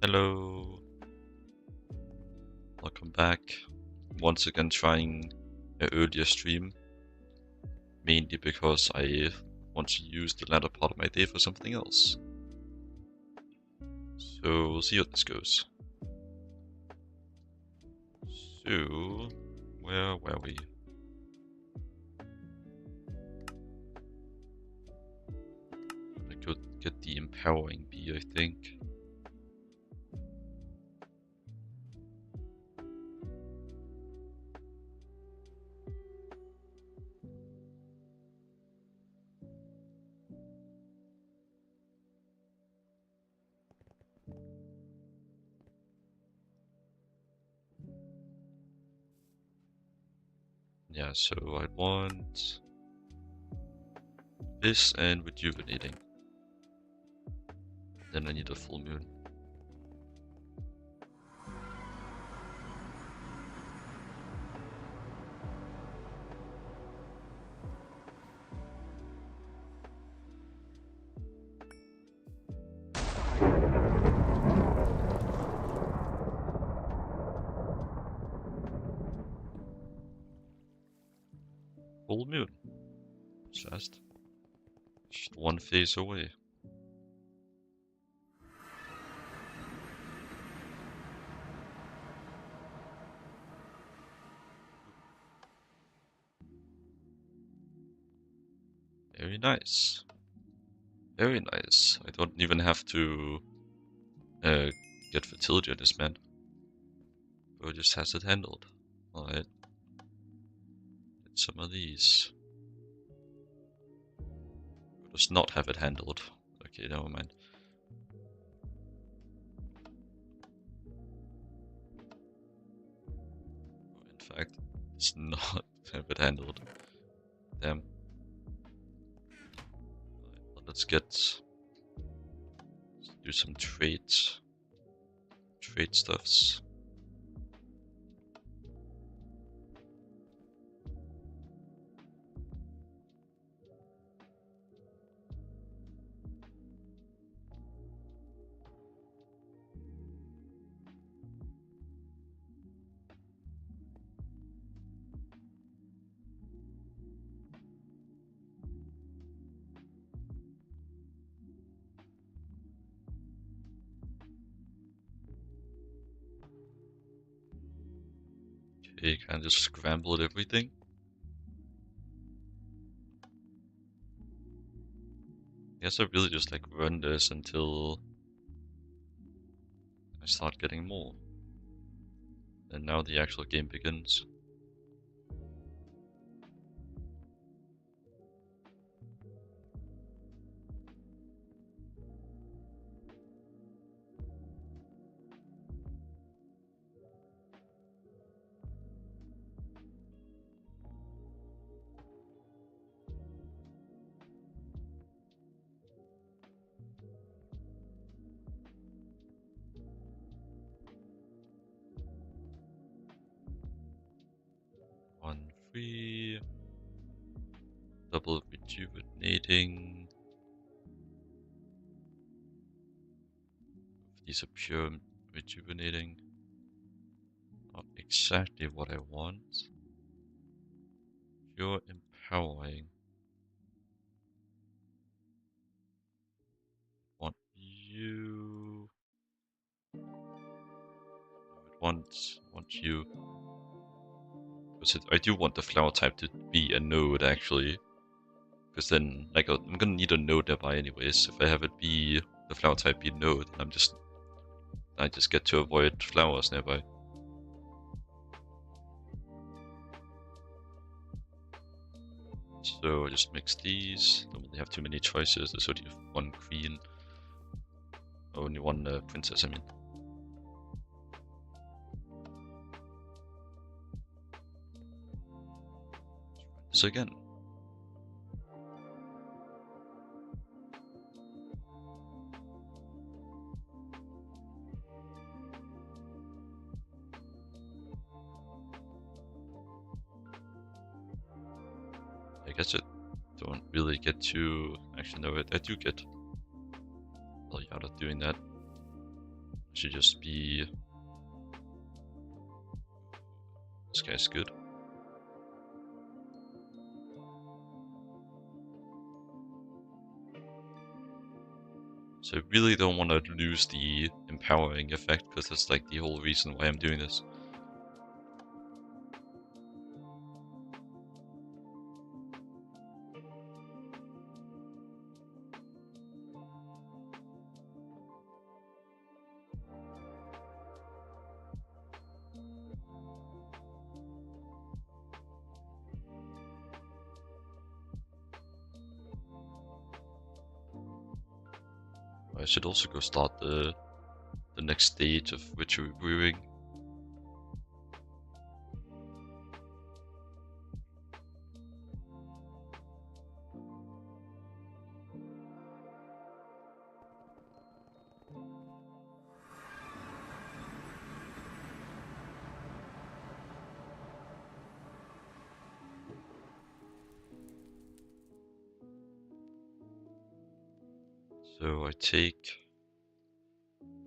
Hello, welcome back. Once again trying an earlier stream, mainly because I want to use the latter part of my day for something else. So we'll see how this goes. So, where were we? I could get the empowering bee, I think. Yeah, so I want this and rejuvenating. Then I need a full moon. Full moon. Just one phase away. Very nice. Very nice. I don't even have to get fertility on this man. Bro just has it handled. Alright. Get some of these. Bro does not have it handled. Okay, never mind. In fact, does not have it handled. Damn. Right, let's do some trade stuffs. Okay, kind of just scrambled everything. I guess I really just like run this until I start getting more. And now the actual game begins. One free. Double rejuvenating. These are pure rejuvenating. Not exactly what I want. Pure empowering. Want you. Want you. Because I do want the flower type to be a node actually. Because then, like, I'm gonna need a node nearby anyways. If I have it be the flower type be node, I just get to avoid flowers nearby. So I just mix these. Don't really have too many choices. There's only one queen. Only one princess, I mean. So again. I guess I don't really get to... Actually, no, I do get... Well, yeah, not doing that. Should just be... This guy's good. So I really don't want to lose the empowering effect, because that's like the whole reason why I'm doing this. I should also go start the next stage of ritual brewing. So I take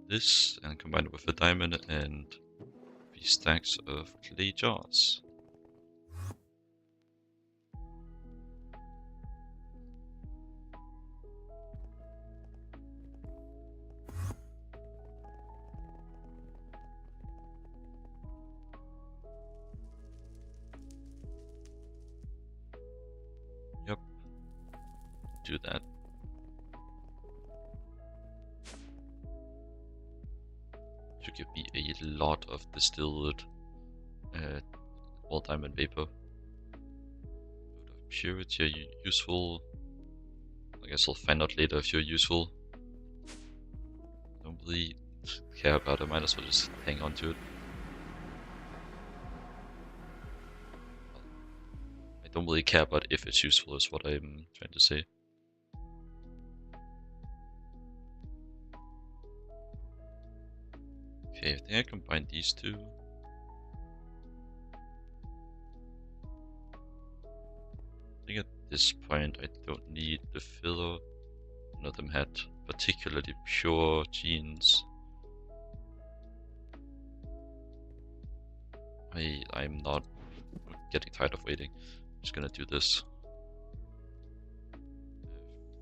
this and combine it with a diamond and 3 stacks of clay jars. Yep, do that. Should give me a lot of distilled all diamond vapor. Purity are useful. I guess I'll find out later if you're useful. Don't really care about it, might as well just hang on to it. I don't really care about if it's useful is what I'm trying to say. Okay, I think I combine these two. I think at this point I don't need the filler. None of them had particularly pure genes. I'm not getting tired of waiting. I'm just gonna do this.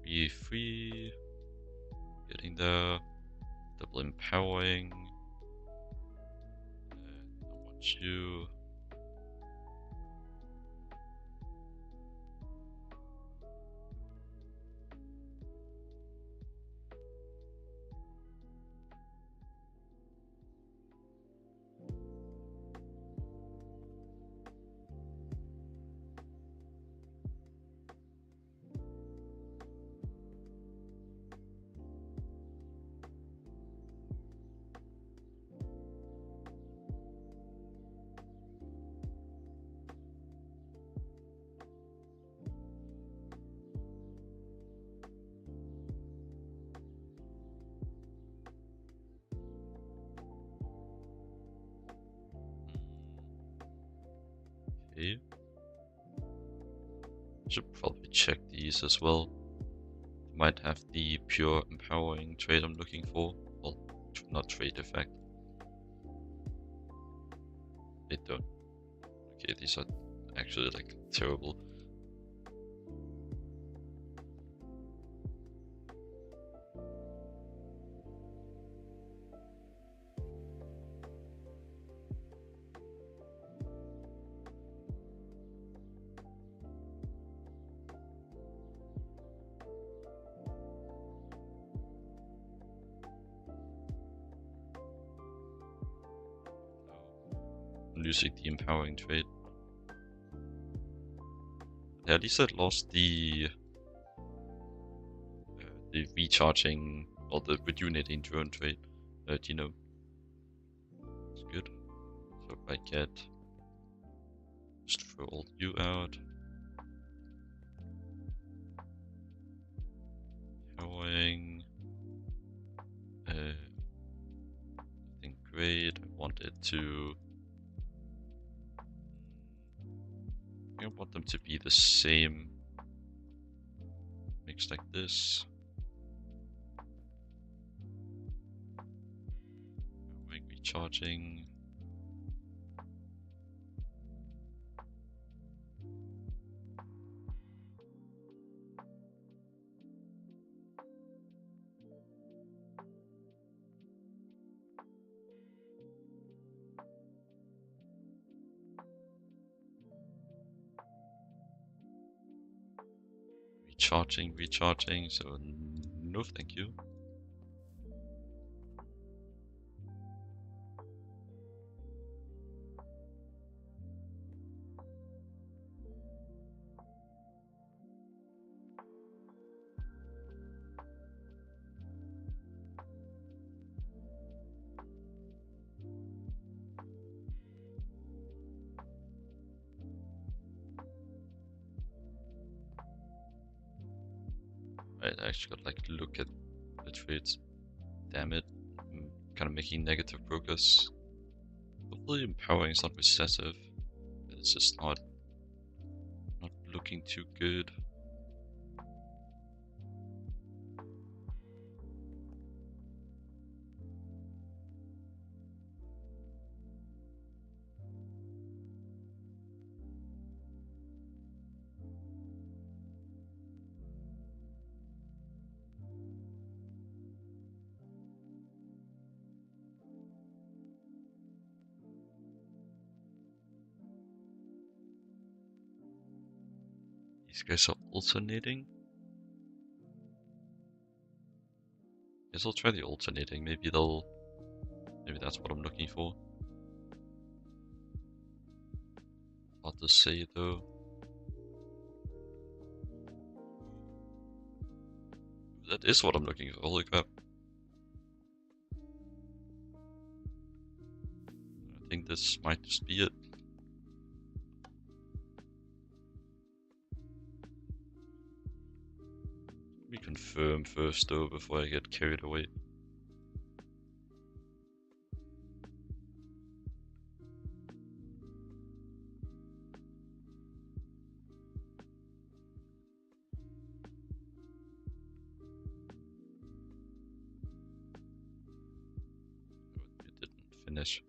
Free. Getting there. Double empowering. Don't want you. Okay. Should probably check these as well. Might have the pure empowering trait I'm looking for. Well, not trait effect. They don't. Okay, these are actually like terrible. I'm losing the empowering trait. Yeah, at least I lost the recharging or the rejuvenating drone trait. You know, it's good. So if I get, just throw all you out. Empowering. I think great. I want it to. I want them to be the same. Mix like this. recharging. Recharging, so no thank you. I actually got like look at the trades. Damn it. I'm kind of making negative progress. Hopefully empowering is not recessive. It's just not looking too good. These guys are alternating. Guess I'll try the alternating. Maybe that's what I'm looking for. Hard to say though. That is what I'm looking for. Holy crap. I think this might just be it. Let me confirm first though before I get carried away. It didn't finish.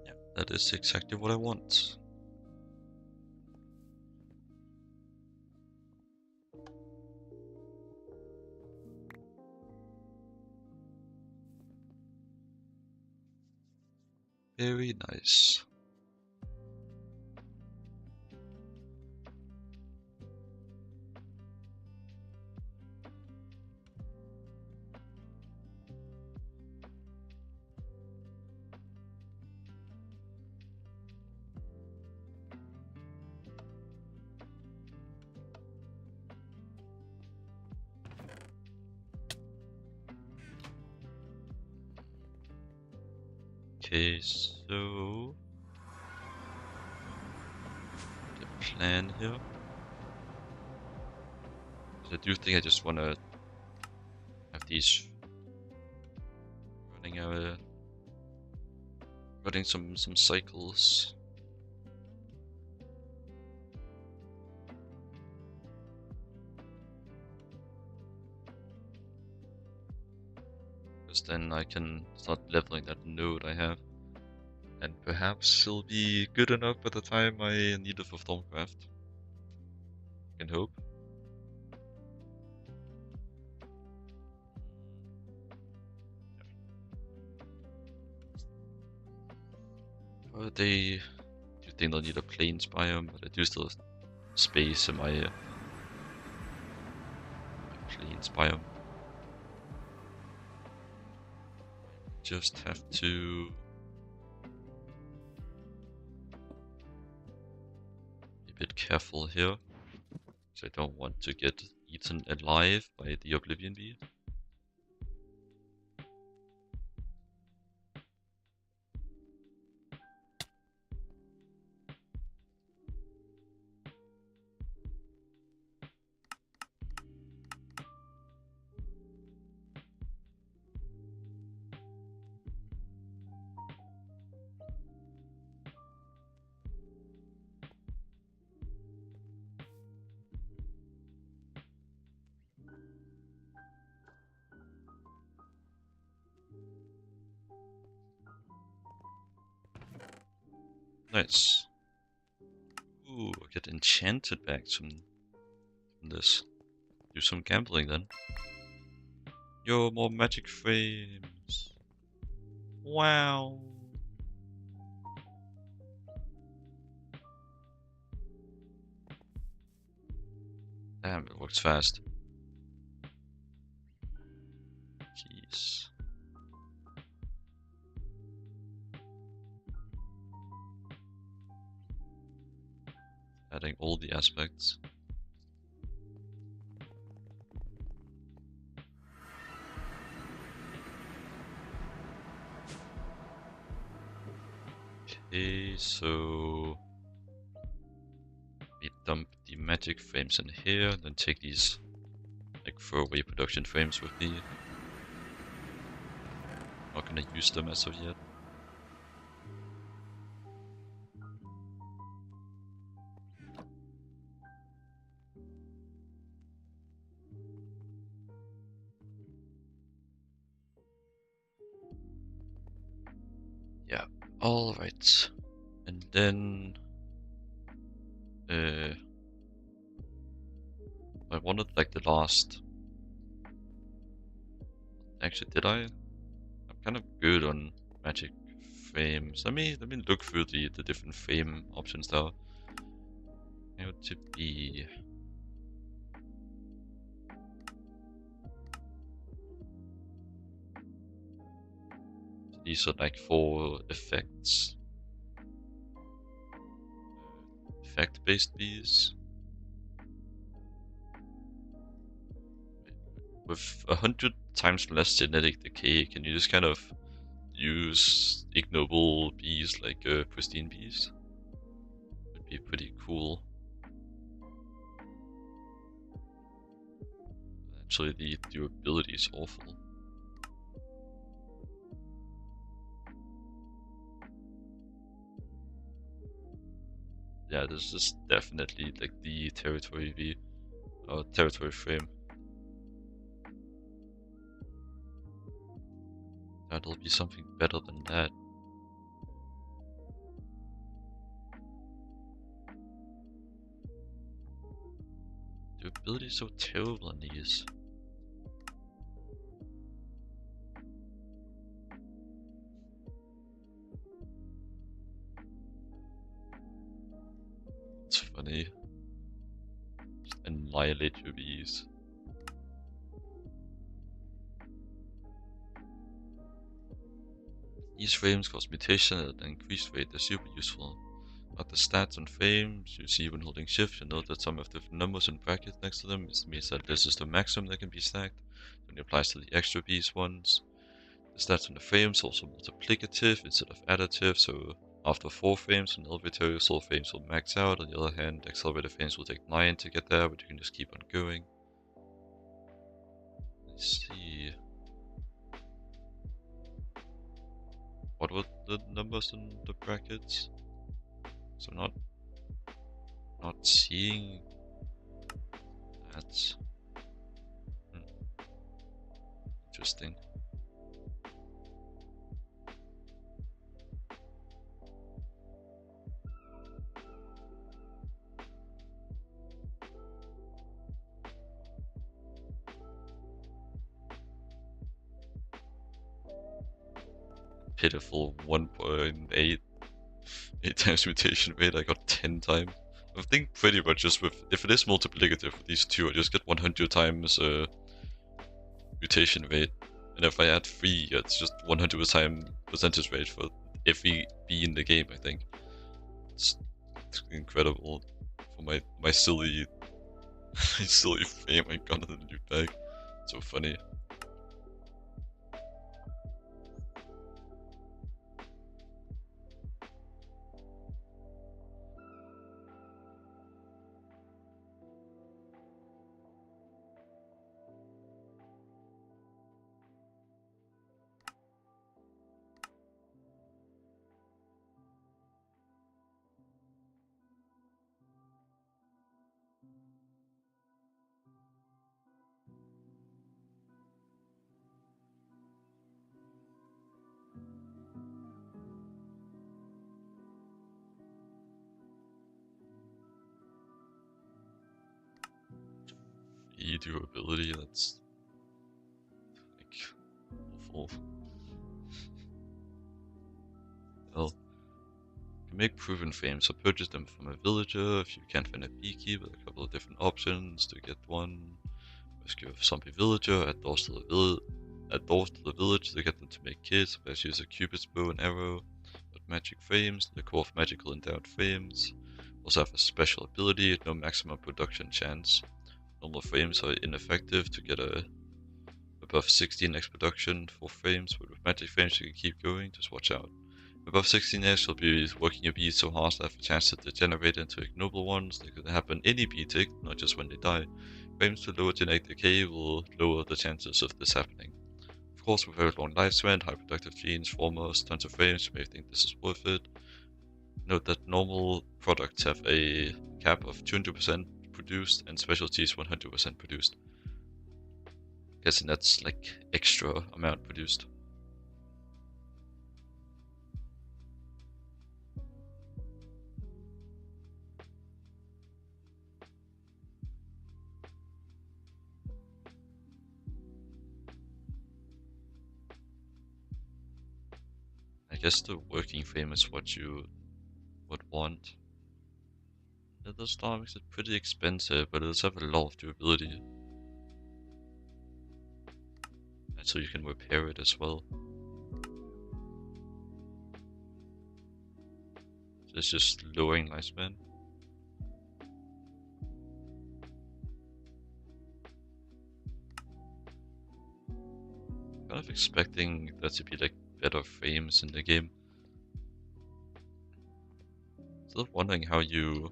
Yeah, that is exactly what I want. Very nice. Okay, so the plan here. So I do think I just want to have these running some cycles. Because then I can start leveling that node I have. And perhaps it'll be good enough by the time I need it for Stormcraft. I can hope. They do think they'll need a plains biome, but I do still have space in my plains biome. Just have to be a bit careful here, because I don't want to get eaten alive by the Oblivion Bee. Nice. Ooh, I get enchanted bags from this. Do some gambling then. Yo, more magic frames. Wow. Damn, it works fast. Jeez. Adding all the aspects. Okay, so we dump the magic frames in here, then take these like throwaway production frames with me. Not gonna use them as of yet. Yeah, alright. And then I wanted like the last. Actually, did I? I'm kind of good on magic frames. Let me look through the different frame options though. How to be. These are like for effects. Effect-based bees. With 100 times less genetic decay, can you just kind of use ignoble bees like pristine bees? Would be pretty cool. Actually, the durability is awful. Yeah, this is definitely like the territory V, or territory frame. That'll be something better than that. Durability is so terrible on these. It's funny. Just annihilate your bees. These frames cause mutation at an increased rate. They're super useful. At the stats on frames you see when holding shift, you note that some have different numbers in brackets next to them. This means that this is the maximum that can be stacked. It applies to the extra bees ones. The stats on the frames are also multiplicative instead of additive, so after 4 frames on elevator, soul frames will max out. On the other hand, accelerator frames will take 9 to get there, but you can just keep on going. Let's see. What were the numbers in the brackets? So not seeing that. Interesting. Pitiful 1.8 times mutation rate. I got 10 times. I think pretty much just with, if it is multiplicative with these two, I just get 100 times mutation rate. And if I add 3, it's just 100% percentage rate for every bee in the game, I think. It's incredible for my silly silly frame I got in the new bag. So funny. durability, that's like awful. Well, you can make proven frames, so purchase them from a villager. If you can't find a beekeeper, a couple of different options to get one. Rescue a zombie villager, add doors to the village to get them to make kits. Best use a cupid's bow and arrow. But magic frames, the core of magical endowed frames. Also have a special ability, no maximum production chance. Normal frames are ineffective to get a above 16x production for frames, but with magic frames you can keep going, just watch out. Above 16x will be working your bees so hard to have a chance to degenerate into ignoble ones. They could happen any bee tick, not just when they die. Frames with lower genetic decay will lower the chances of this happening. Of course, with very long lifespan, high productive genes, foremost, tons of frames, you may think this is worth it. Note that normal products have a cap of 200% produced and specialties 100% produced. Guessing that's like extra amount produced. I guess the working frame is what you would want. Nether star makes it pretty expensive, but it does have a lot of durability. And so you can repair it as well. So it's just lowering lifespan. Kind of expecting there to be like better frames in the game. Still wondering how you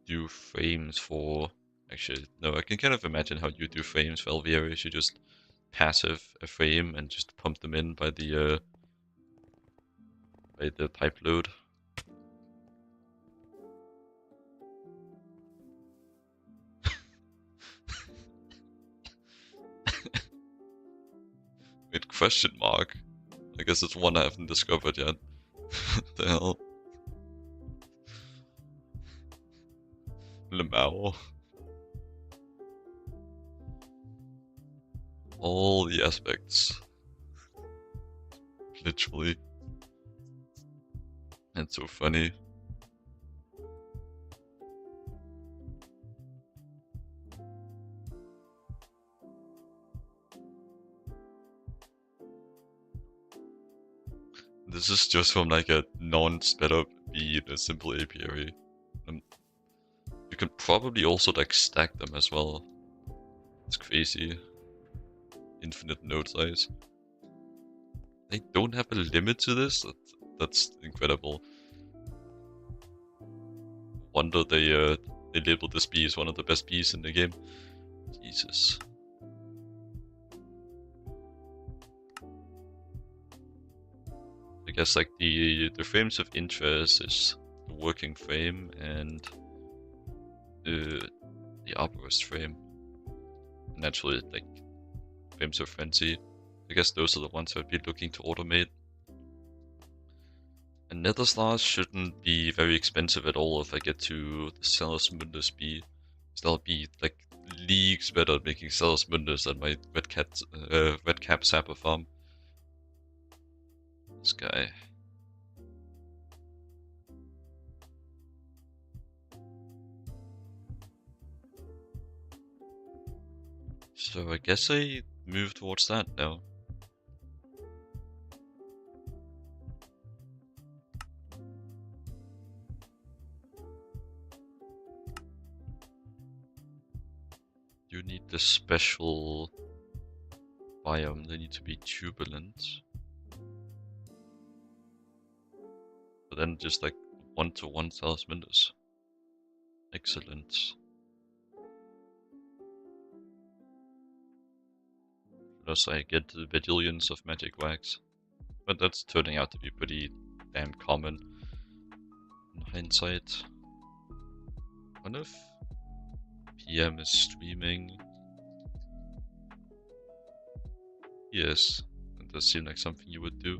do frames for... Actually, no, I can kind of imagine how you do frames for LVRs. You just passive a frame and just pump them in by the pipe load. With question mark. I guess it's one I haven't discovered yet. What the hell? Lemao. All the aspects. Literally. It's so funny. This is just from like a non-sped up bee in a simple apiary. You can probably also like stack them as well. It's crazy. Infinite node size. They don't have a limit to this? That's incredible. Wonder they labeled this bee as one of the best bees in the game. Jesus. I guess like the frames of interest is the working frame and the arborist frame. Naturally, like frames of frenzy. I guess those are the ones I'd be looking to automate. And nether stars shouldn't be very expensive at all if I get to the Celos Mundus bee. That'll be like leagues better at making Celos Mundus than my red cap sapper farm. This guy. So I guess I move towards that now. You need the special biome, they need to be turbulent. But then just like 1-to-1 Celos Mundus. Excellent. Plus I get the bedillions of magic wax. But that's turning out to be pretty damn common in hindsight. I wonder if PM is streaming. Yes, that does seem like something you would do.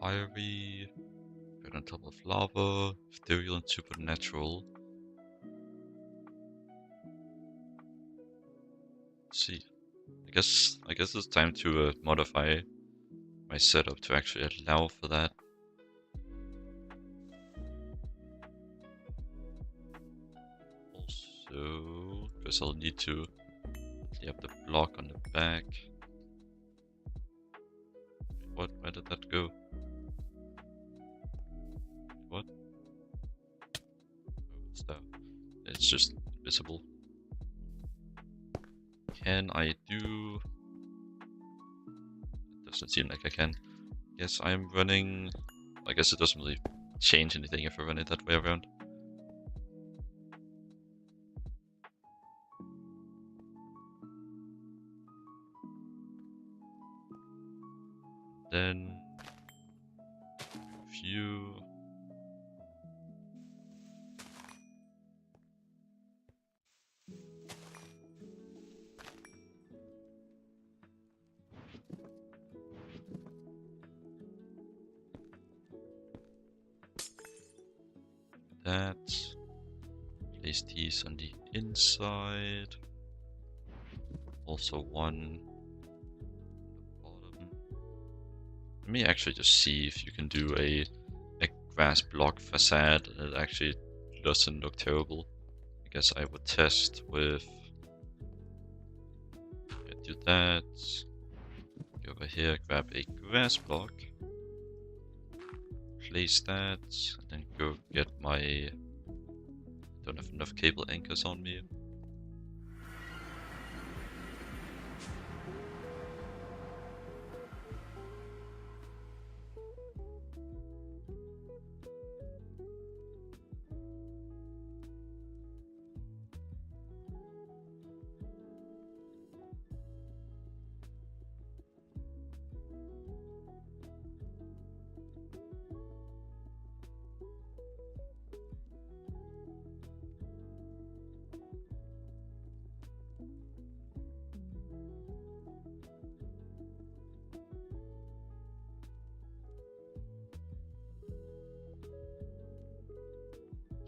Fiery, right on top of lava, ethereal and supernatural. Let's see. I guess it's time to modify my setup to actually allow for that. Also, because I'll need to clear up the block on the back. What? Where did that go? What? Oh, it's there. It's just visible. Can I do... It doesn't seem like I can. Yes, I'm running... I guess it doesn't really change anything if I run it that way around. Then... View... That. Place these on the inside. Also one bottom. Let me actually just see if you can do a grass block facade and it actually doesn't look terrible. I guess I would test with... do that. Go over here, grab a grass block. Place that, and then go get my... Don't have enough cable anchors on me.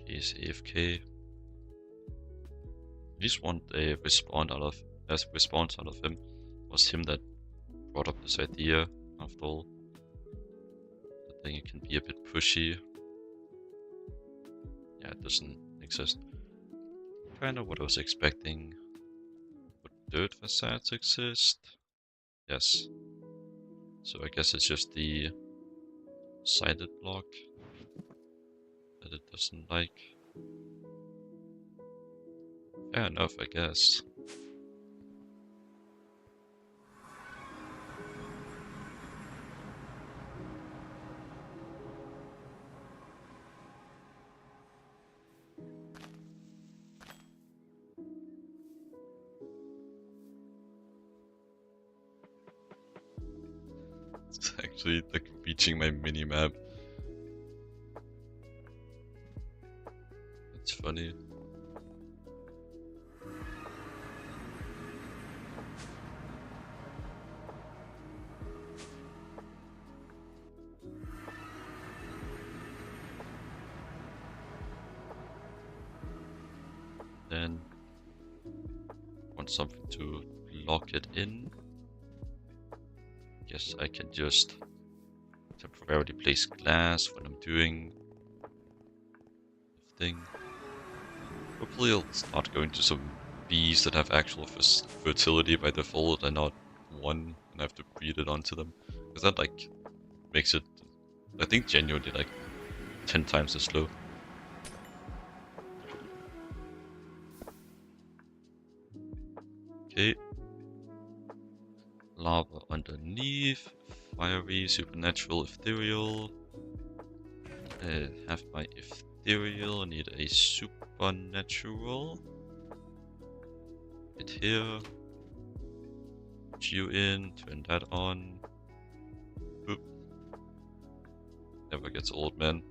He's AFK. At least want a response out of him. It was him that brought up this idea, after all. I think it can be a bit pushy. Yeah, it doesn't exist. Kind of what I was expecting. Would dirt facades exist? Yes. So I guess it's just the sided block that it doesn't like. Fair enough, I guess. It's actually like reaching my mini-map. It's funny. Then want something to lock it in. Guess I can just temporarily place glass when I'm doing the thing. Hopefully I'll start going to some bees that have actual fertility by default and not one and I have to breed it onto them. Because that like makes it, I think, genuinely like 10 times as slow. Okay. Lava underneath. Fiery, supernatural, ethereal. Have my ethereal. I need a supernatural. Hit here. Put you in. Turn that on. Boop. Never gets old, man.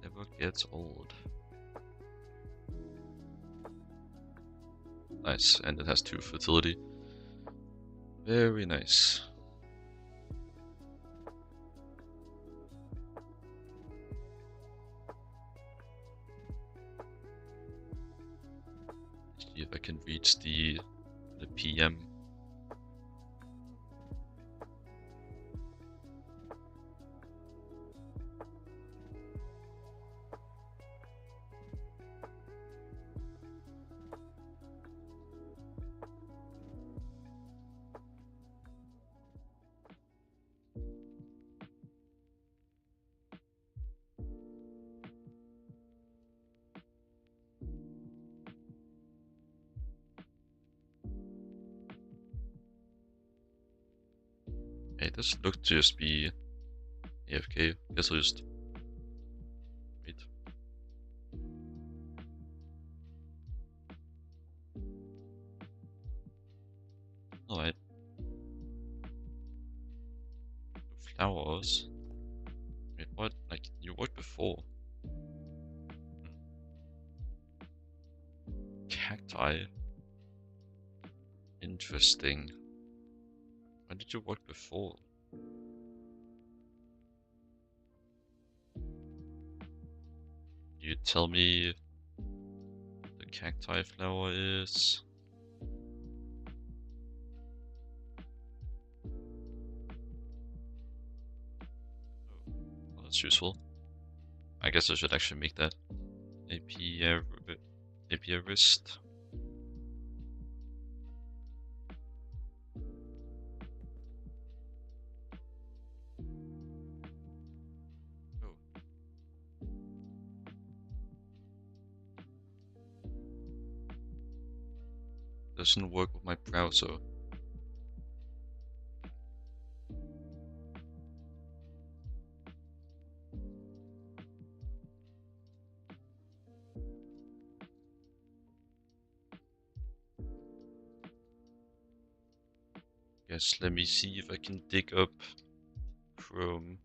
Never gets old. Nice, and it has 2 fertility. Very nice. reach the PM. Hey, this looked to just be AFK. Guess I'll just wait. Alright. Flowers. Wait, what? Like, you worked before. Cacti. Interesting. When did you work before? You tell me the cacti flower is. Well, that's useful. I guess I should actually make that apiarist. Oh. Doesn't work with my browser. Yes, let me see if I can dig up Chrome.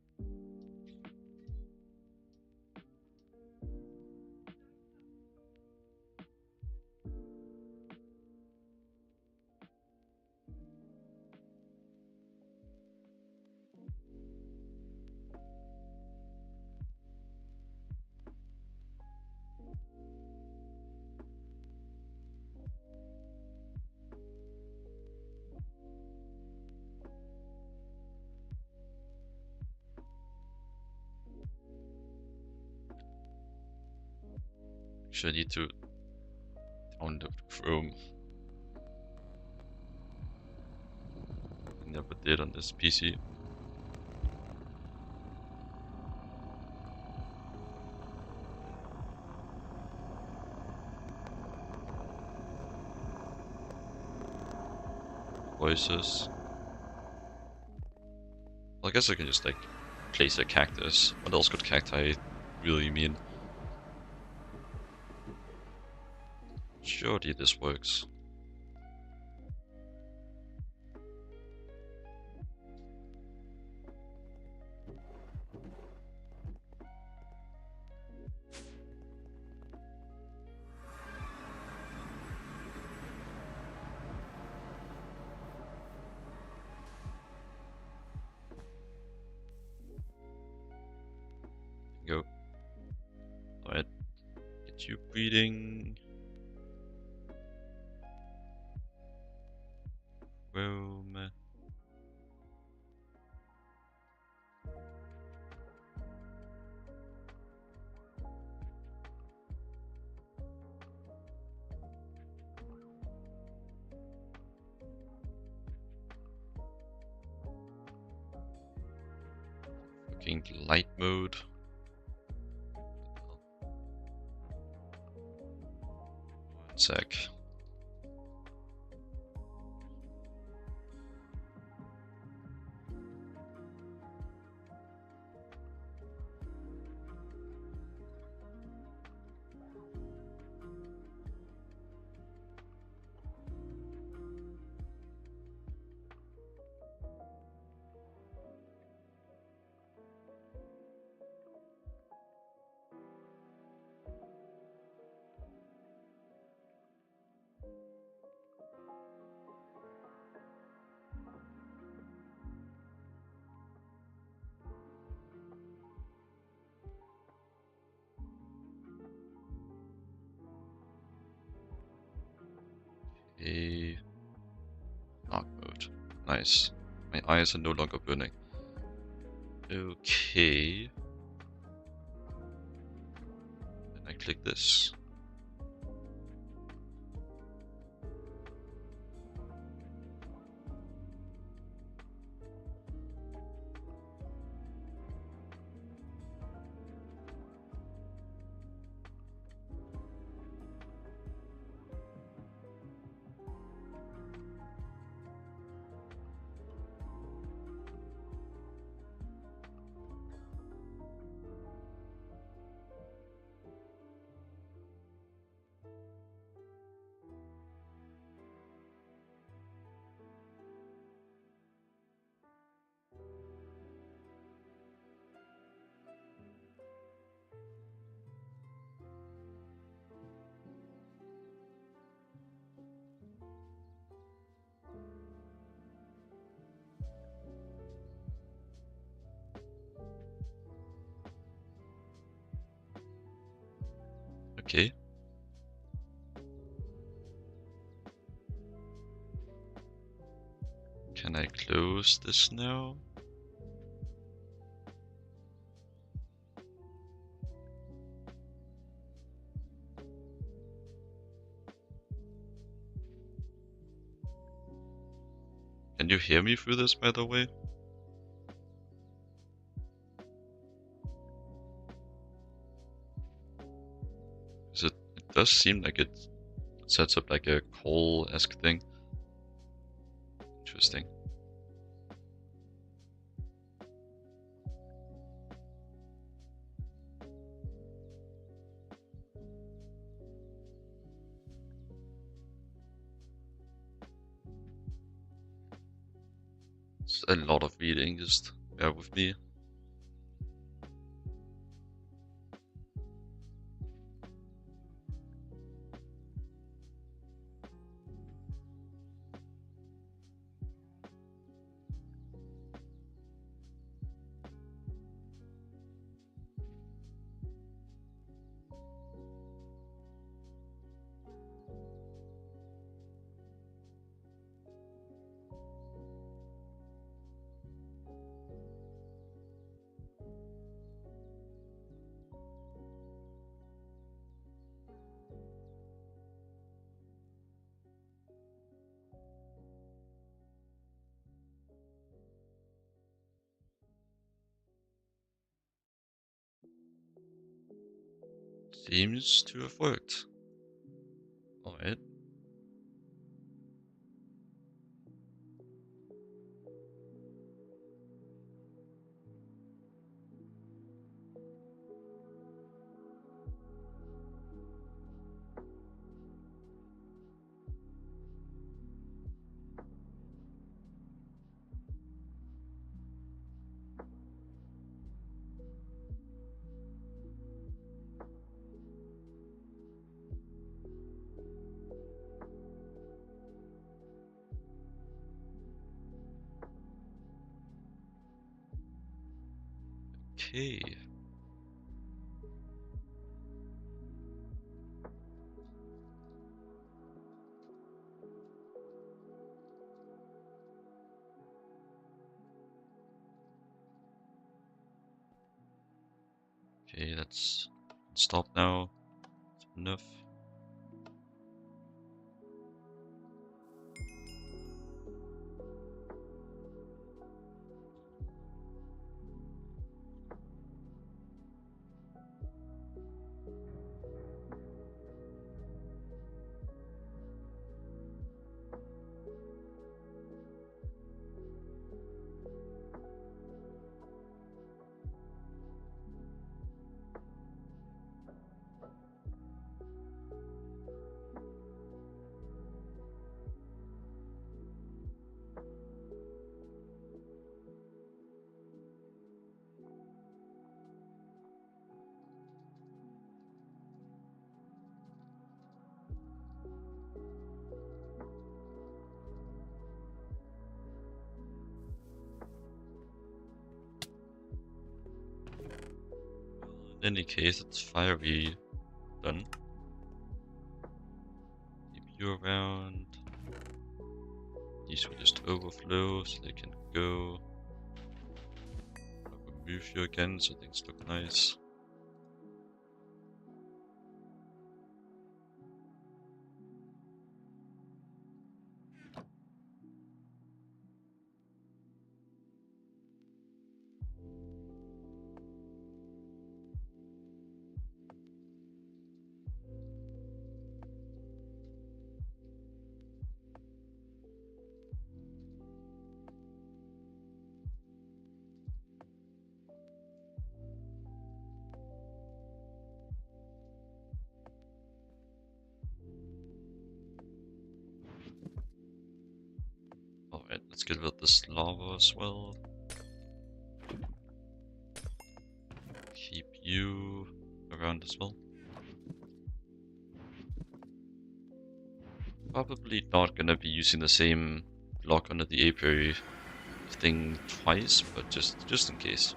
Actually, I need to download Chrome. I never did on this PC. Voices. Well, I guess I can just like place a cactus. What else could cacti really mean? Surely this works. Go. Alright. Get you breeding. Rome. Fucking light mode. One sec. Dark mode. Nice. My eyes are no longer burning. Okay. Then I click this. Okay. Can I close this now? Can you hear me through this, by the way? It does seem like it sets up like a call-esque thing. Interesting. It's a lot of reading, just bear with me. Seems to have worked. Alright. Okay. Okay, let's stop now. Enough. In any case, it's fiery done. Keep you around. These will just overflow so they can go. I'll remove you again so things look nice. Alright, let's get rid of this lava as well. Keep you around as well. Probably not gonna be using the same block under the apiary thing twice, but just in case.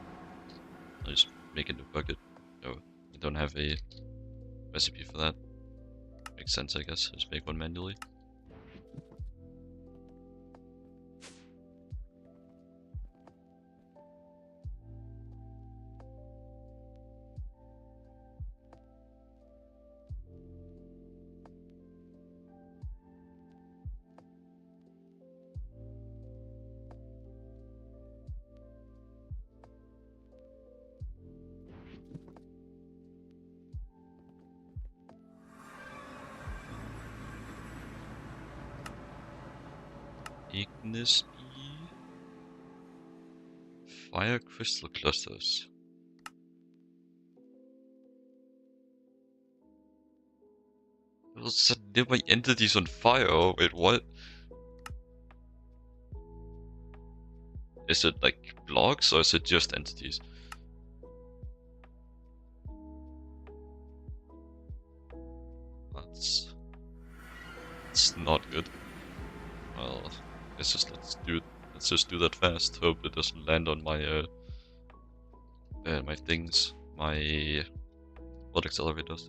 I'll just make a new bucket. No, I don't have a recipe for that. Makes sense, I guess. Just make one manually. Ignis Bee. Fire crystal clusters. It'll set nearby entities on fire. Oh, wait, what? Is it like blocks or is it just entities? That's not good. Well, let's just do that fast. Hope it doesn't land on my my things, my blood accelerators.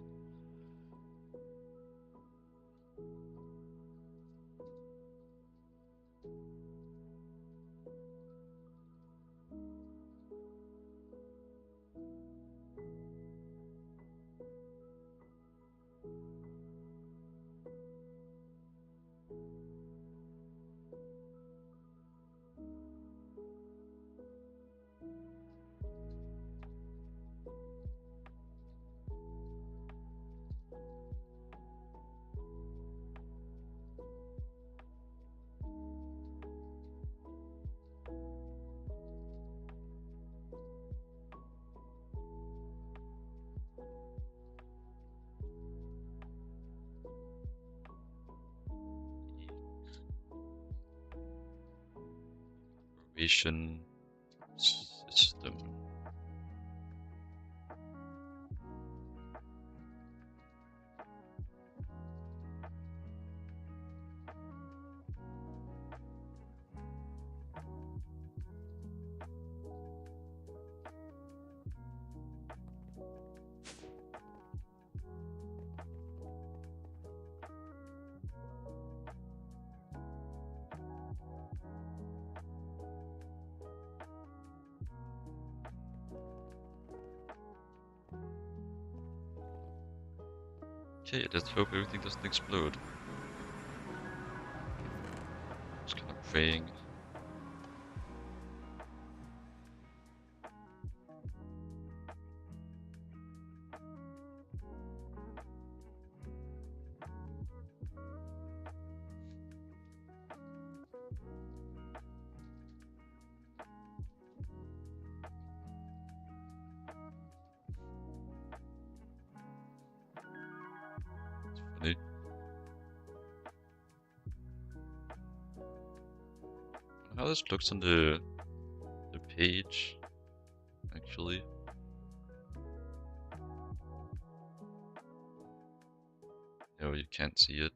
Operation system. Okay, let's hope everything doesn't explode. Just kind of praying. It's funny. How this looks on the page, actually. No, you can't see it.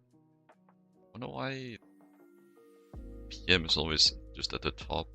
I wonder why PM is always just at the top.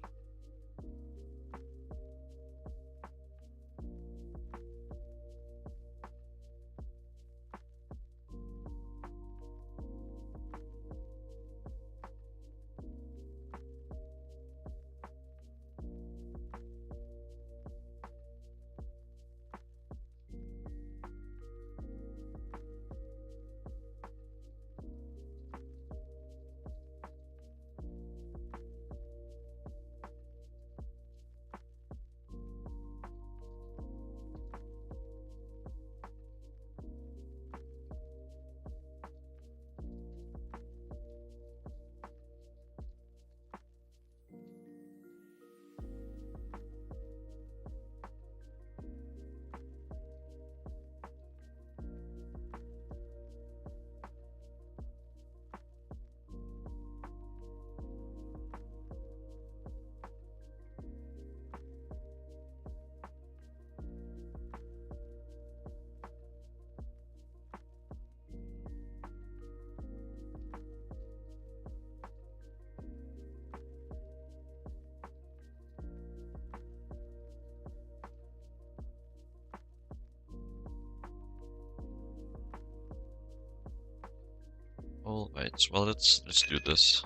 Alright, well let's do this.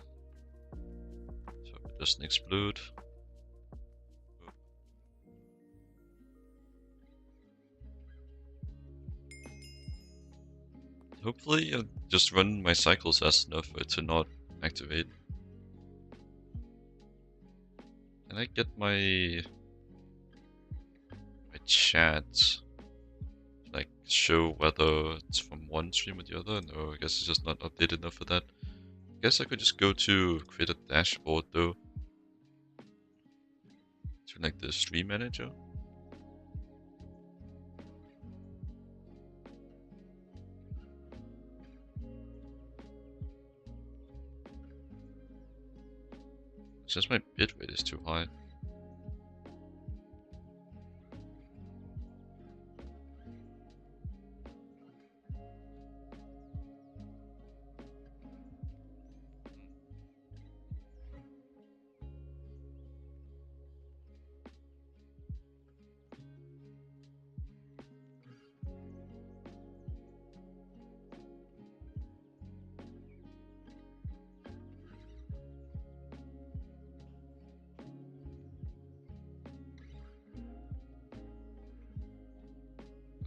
So it doesn't explode. Hopefully I just run my cycles fast enough for it to not activate. Can I get my chat like show whether it's from one stream or the other? No, I guess it's just not updated enough for that. I guess I could just go to create a dashboard though. To like the stream manager. It's just my bitrate is too high.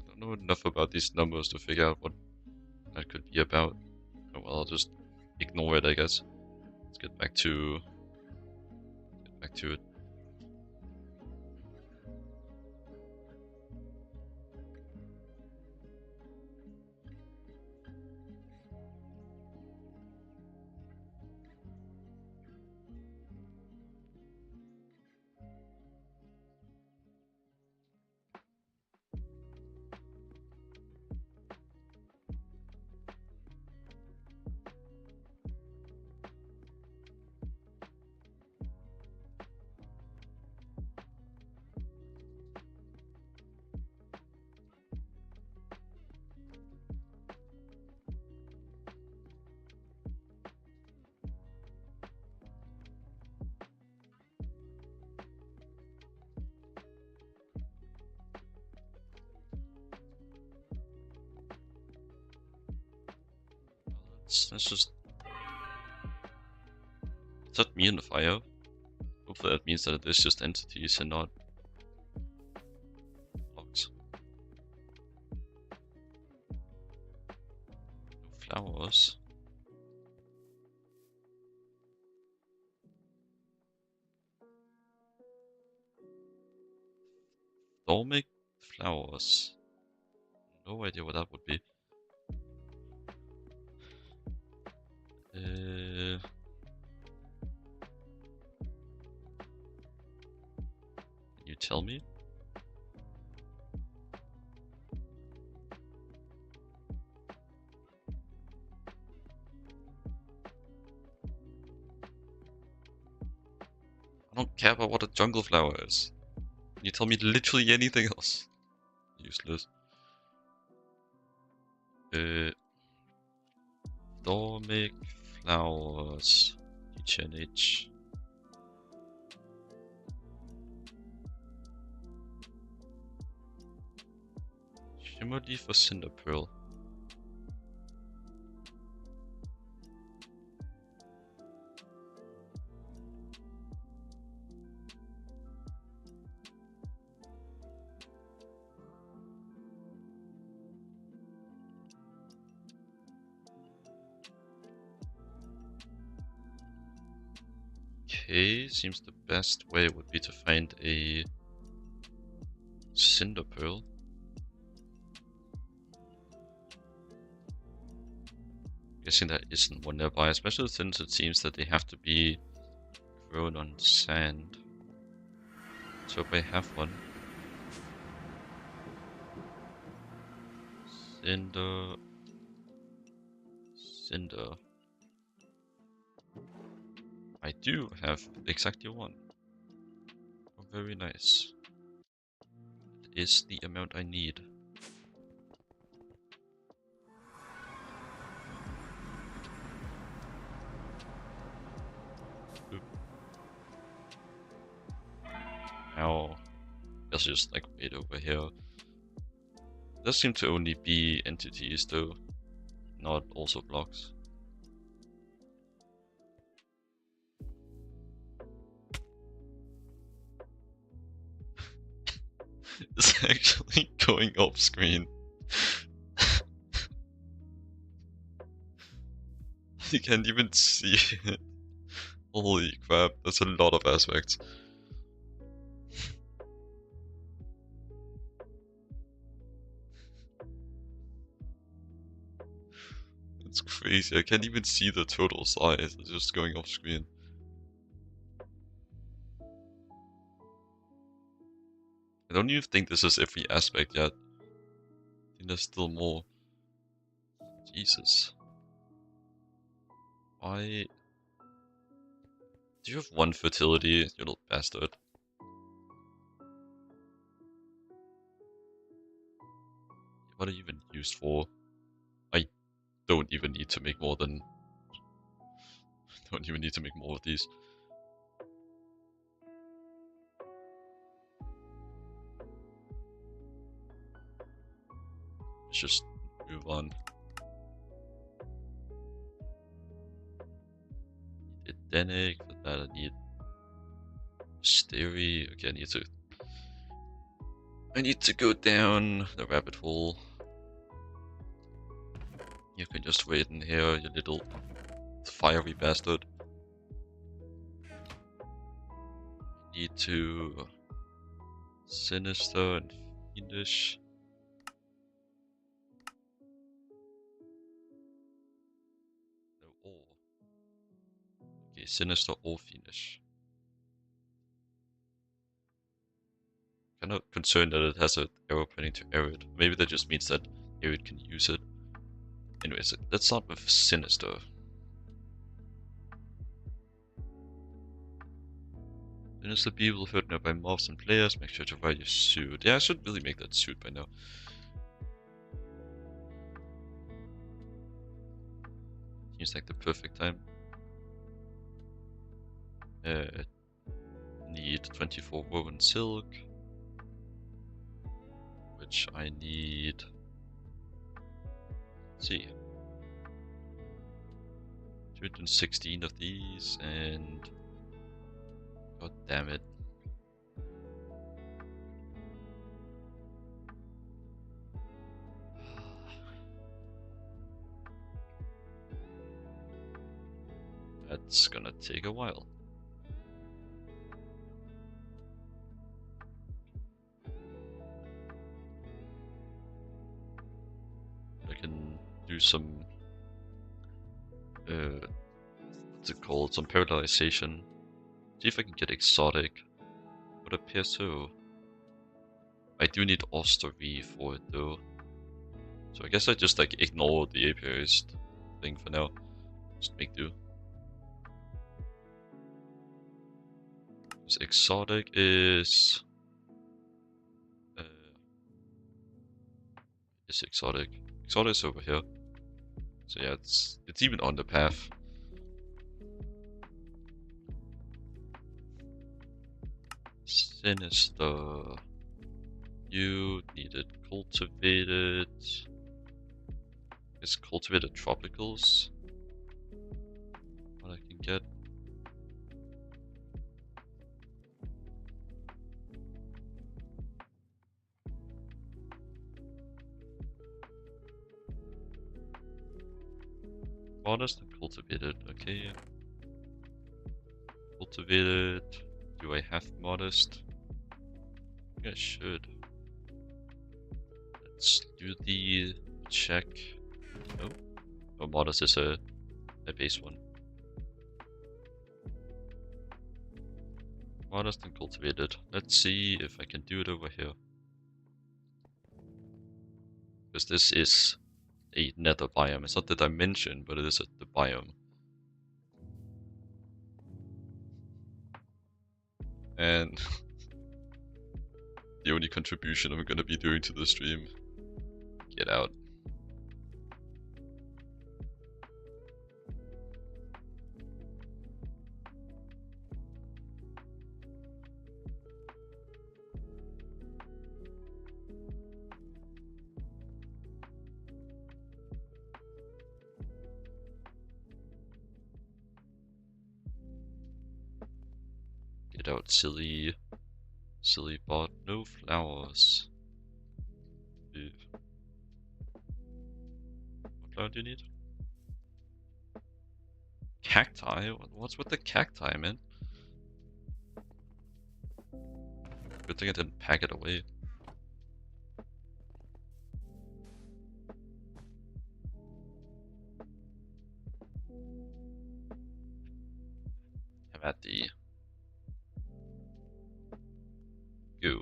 I don't know enough about these numbers to figure out what that could be about. Oh well, I'll just ignore it, I guess. Let's get back to it. Let's just set me in the fire. Hopefully that means that it is just entities and not blocks. No flowers. Dormic flowers. No idea what that would be. Can you tell me? I don't care about what a jungle flower is. Can you tell me literally anything else? Useless. Dormic flowers. GTNH. Shimmer leaf or cinder pearl? Okay, seems the best way would be to find a cinder pearl. Guessing there isn't one nearby, especially since it seems that they have to be grown on sand. Let's hope I have one. Cinder. I do have exactly one. Oh, very nice. It is the amount I need. Oop. Ow. That's just like right over here. It does seem to only be entities though, not also blocks. It's actually going off screen. You can't even see it. Holy crap, that's a lot of aspects. It's crazy, I can't even see the total size, it's just going off screen. I don't even think this is every aspect yet. I think there's still more. Jesus. Why? Do you have one fertility, you little bastard? What are you even used for? I don't even need to make more than... don't even need to make more of these. Let's just move on. Edenic, for that I need Steri. Okay, I need to go down the rabbit hole. You can just wait in here, you little fiery bastard. Need to Sinister and Fiendish. No, or. Okay, Sinister or Fiendish. Kind of concerned that it has an arrow pointing to Arid. Maybe that just means that Arid can use it. Anyways, let's start with Sinister. Sinister Bee will hurt nearby mobs and players. Make sure to wear your suit. Yeah, I should really make that suit by now. Seems like the perfect time. Need 24 woven silk. Which I need... Let's see. 216 of these and... God damn it. That's gonna take a while. I can do some... what's it called? Some paralyzation. See if I can get exotic. Would appear so. I do need Ostery for it though. So I guess I just like ignore the apiarist thing for now. Just make do. This exotic is... is exotic. Exotic is over here. So yeah, it's even on the path. Sinister. You needed cultivated. It's cultivated tropicals. What I can get. Modest and cultivated, okay. Cultivated. Do I have modest? I think I should. Let's do the check. Oh, oh, modest is a base one. Modest and cultivated. Let's see if I can do it over here. Because this is a nether biome. It's not the dimension, but it is the biome. And the only contribution I'm gonna be doing to the stream. Get out. Get out, silly. Silly bot, no flowers. What flower do you need? Cacti? What's with the cacti, man? Good thing I didn't pack it away. Have at the go.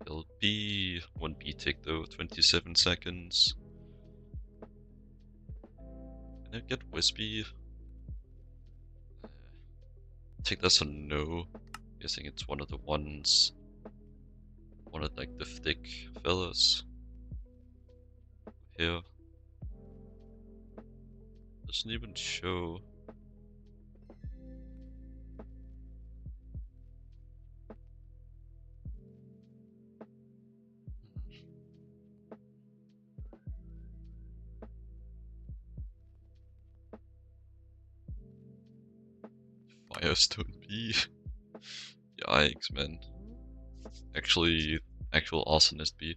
It'll be 1 B tick though, 27 seconds. Can I get Wispy? I think that's a no. Guessing it's one of the ones. One of like the thick fellas. Here. Doesn't even show. Firestone Bee. Yikes, man. Actual arsonist bee.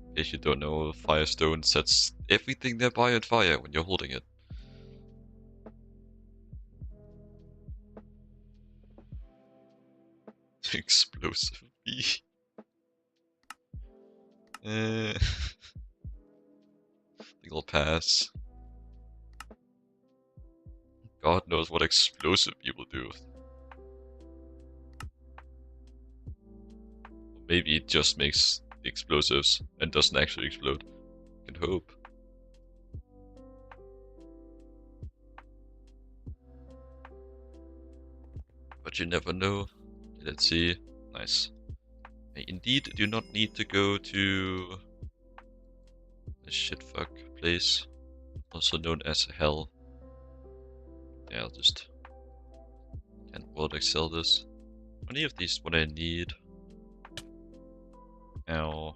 In case you don't know, Firestone sets everything nearby on fire when you're holding it. Explosive bee. I think I'll pass. God knows what explosive bee will do. Maybe it just makes explosives and doesn't actually explode. Can hope. But you never know. Let's see. Nice. I indeed do not need to go to the shitfuck place, also known as hell. Yeah, I'll just can't world excel this. Any of these what I need. Ow.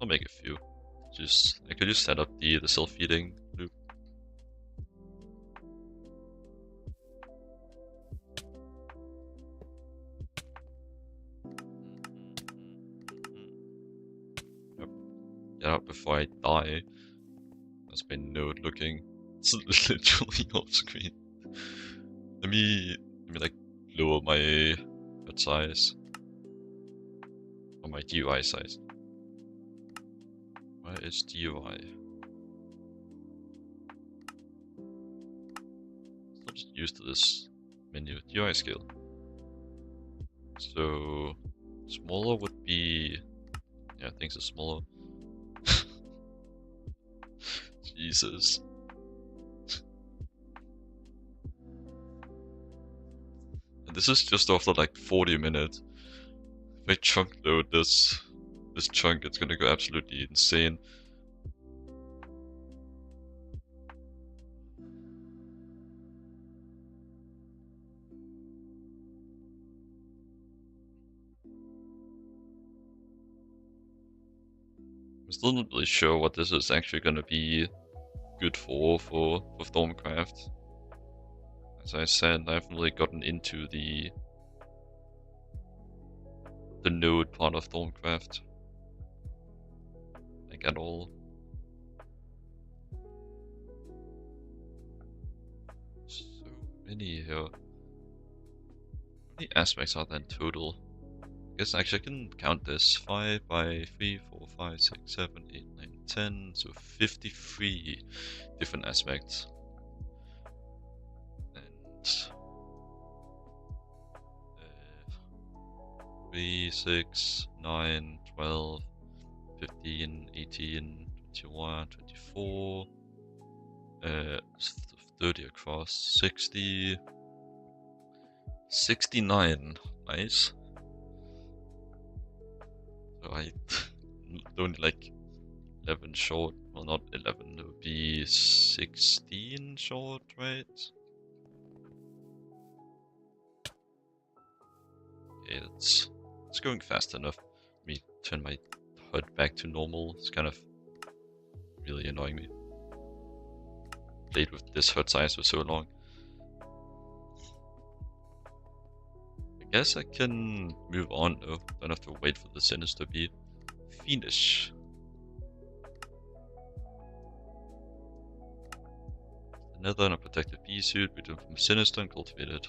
I'll make a few. I could just set up the self-feeding loop. Yep. Get out before I die. That's my node looking. It's literally off screen. Let me like lower my HUD size. Or my GUI size. Where is GUI? I'm just used to this menu. GUI scale. So smaller would be, yeah, things are smaller. Jesus. And this is just after like 40 minutes. If I chunk load this chunk, it's gonna go absolutely insane. I'm still not really sure what this is actually gonna be good for Stormcraft. As I said, I haven't really gotten into the node part of Stormcraft. Like at all. So many here. How many aspects are there in total? I guess actually I can count this. 5 by 3, 4, 5, 6, 7, 8, 9, 10. So 53 different aspects. And 3, 6, 9, 12, 15, 18, 21, 24, 30 across, 60, 69. Nice. So I don't like 11 short. Well, not 11. It would be 16 short, right? Okay, it's going fast enough. Let me turn my HUD back to normal. It's kind of really annoying me. Played with this HUD size for so long. I guess I can move on though. Don't have to wait for the Sinister Bee. Fiendish. Another unprotected bee suit, returned from Sinister and cultivated.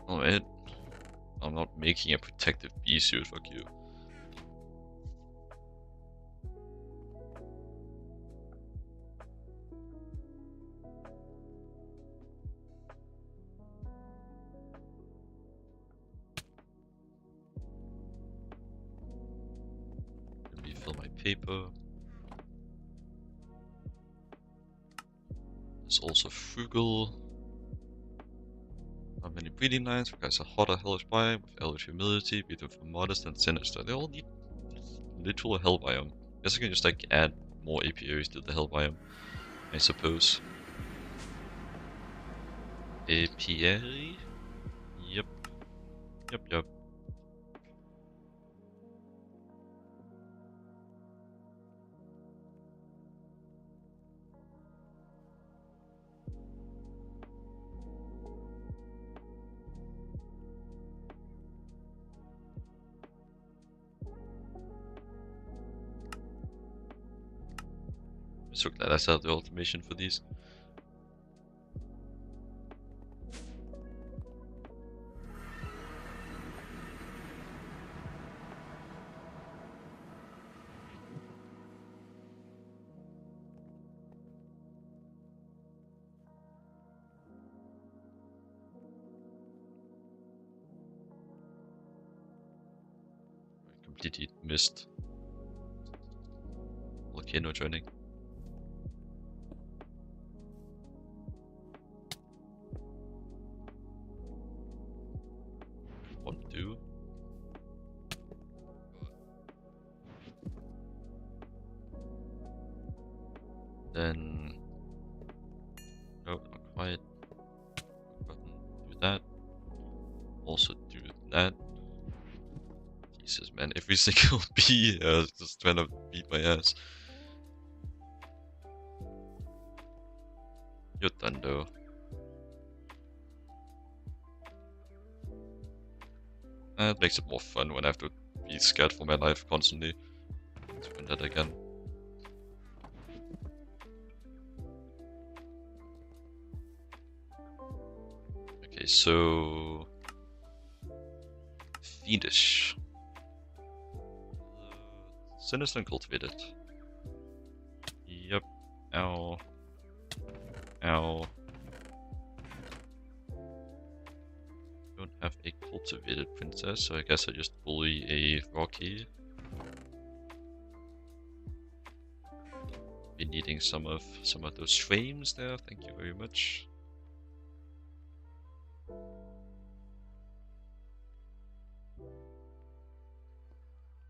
Alright. I'm not making a protective bee suit, fuck you. Refill my paper. There's also frugal. Not many breeding lines, requires a hotter hellish biome with hellish humidity, beautiful modest and sinister. They all need literal hell biome. Guess I can just like add more apiaries to the hell biome, I suppose. Apiary? Yep. Yep. I'm so glad I set the automation for these. I completely missed volcano joining. Won't do. Then no, not quite. Button, do that. Also do that. Jesus, man, every single bee just trying to beat my ass. You're done though. It makes it more fun when I have to be scared for my life constantly. Let's win that again. Okay, so Fiendish. Sinister and cultivated. Yep. Ow. Ow. Don't have a cultivated princess, so I guess I just bully a Rocky. Be needing some of those frames there. Thank you very much.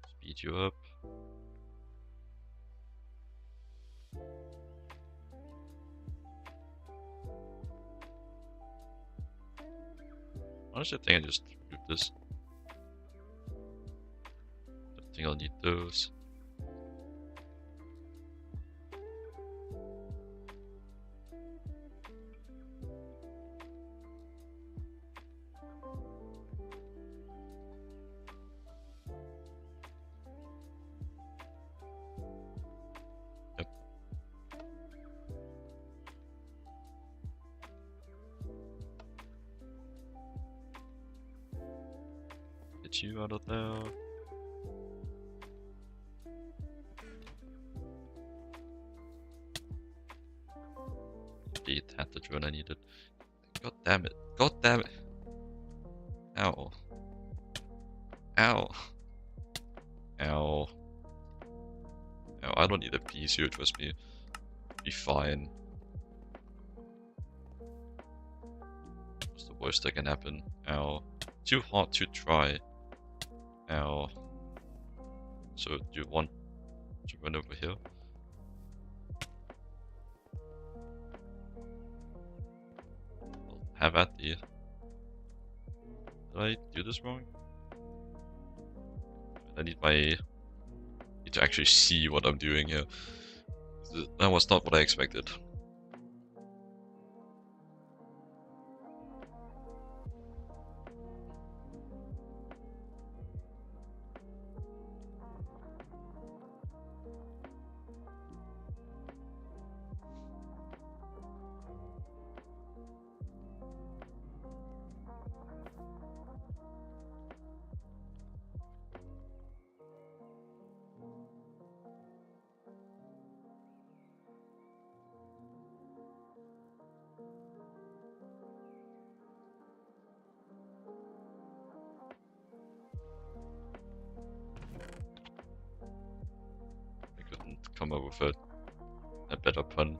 Speed you up. Honestly, I think I just move this. I think I'll need those. Yep. Get you out of there. Indeed, had the drone I needed. God damn it. God damn it. Ow. Ow. Ow. Ow, I don't need a bee suit, trust me. Be fine. What's the worst that can happen? Ow. Too hard to try. Ow. So do you want to run over here. Well, have at the. Did I do this wrong? I need to actually see what I'm doing here. That was not what I expected. Come up with a better pun.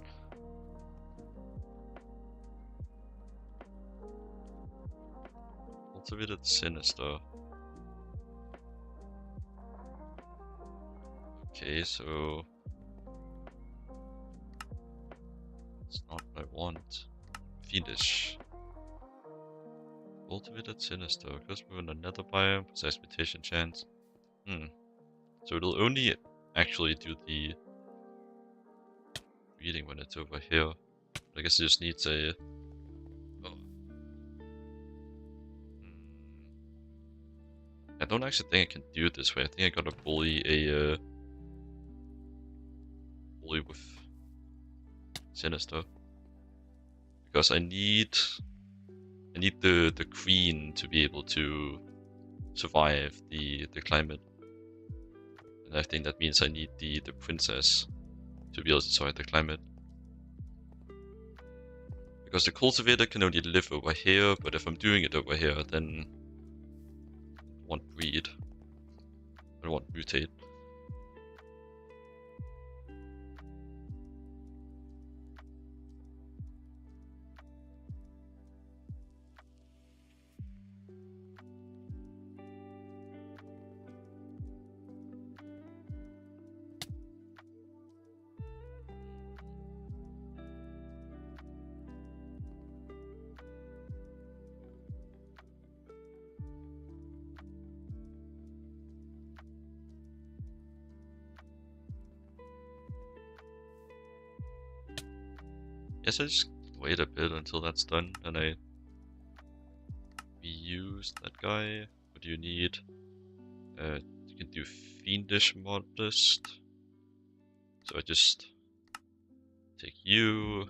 Cultivated Sinister. Okay, so it's not what I want. Fiendish. Cultivated Sinister. Because we're in another biome, possess mutation chance. So it'll only actually do the reading when it's over here. I guess it just needs a. Oh. I don't actually think I can do it this way. I think I gotta bully a bully with Sinister, because I need the queen to be able to survive the climate, and I think that means I need the princess to be able to survive the climate. Because the cultivator can only live over here, but if I'm doing it over here, then I want breed. I want mutate. Guess I just wait a bit until that's done, and I reuse that guy. What do you need? You can do Fiendish Modest. So I just take you,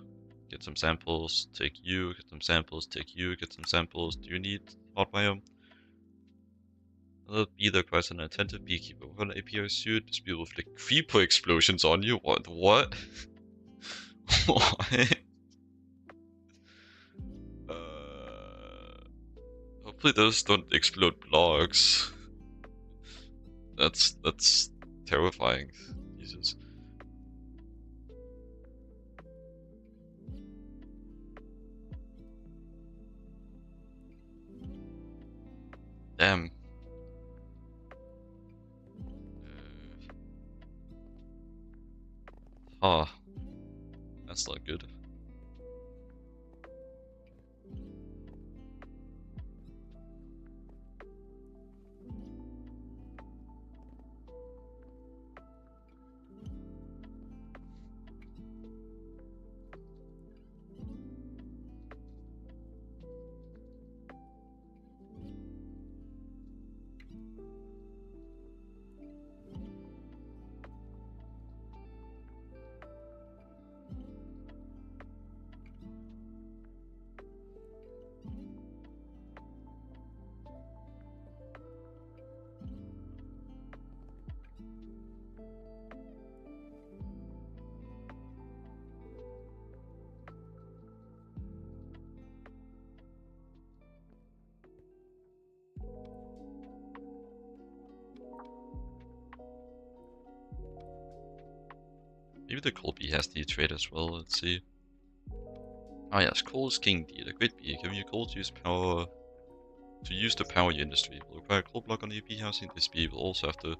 get some samples, take you, get some samples, take you, get some samples. Do you need hot biome? Another bee that requires an attentive beekeeper with an API suit. This bee will inflict creeper explosions on you. What? What? What? Hopefully those don't explode blocks. That's terrifying. Jesus. Damn. That's not good. Maybe the coal bee has the trait as well, let's see. Ah yes, coal is king bee, the great bee. Giving you coal to use power to use the power your industry. Will require a coal block on your bee housing. This bee will also have to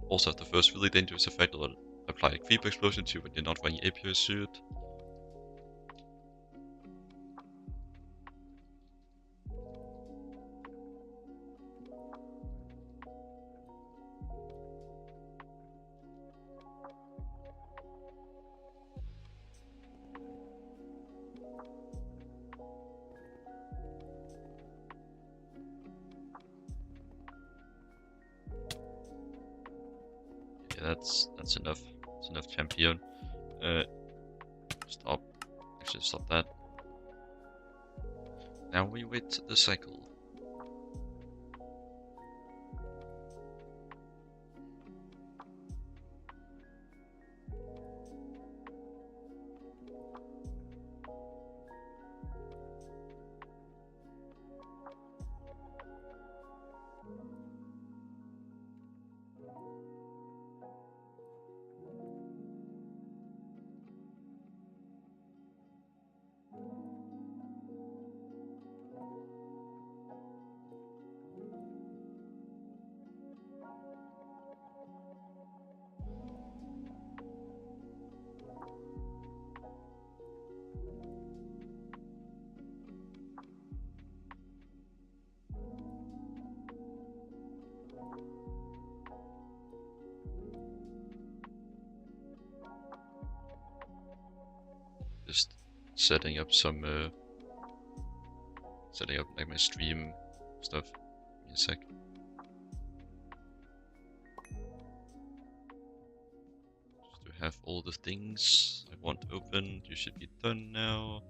Also have the first really dangerous effect that will apply a creep explosion to when you're not wearing a APO suit. Yeah, that's enough. That's enough champion. Stop. Actually, stop that. Now we wait the cycle. Just setting up some, setting up like my stream stuff. Give me a sec. Just to have all the things I want opened. You should be done now.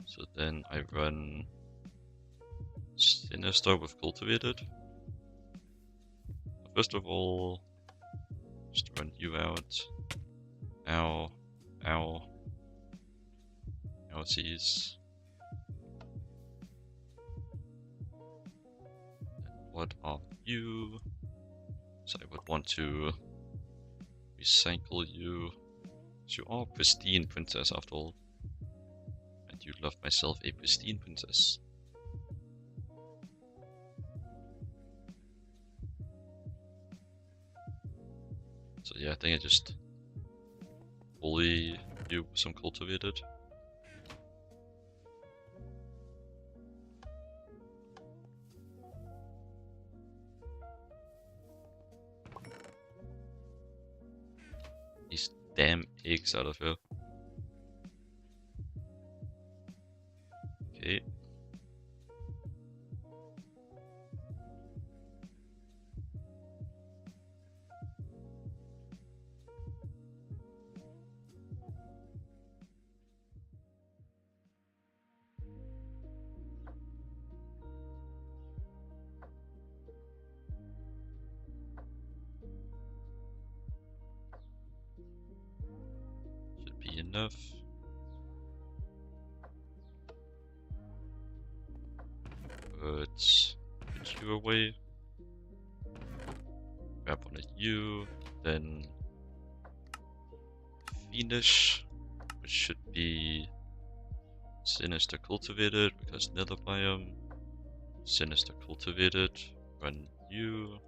So then I run Sinister with Cultivated. First of all, just run you out. Ow. Ow. Outsies. What are you? So I would want to recycle you. So you are pristine princess after all. And you love myself a pristine princess. So yeah, I think I just bully you with some cultivated. These damn eggs out of here. Okay. Should be enough. Put you away. Grab one of you, then Fiendish, which should be Sinister Cultivated because Nether Biome. Sinister Cultivated, run you.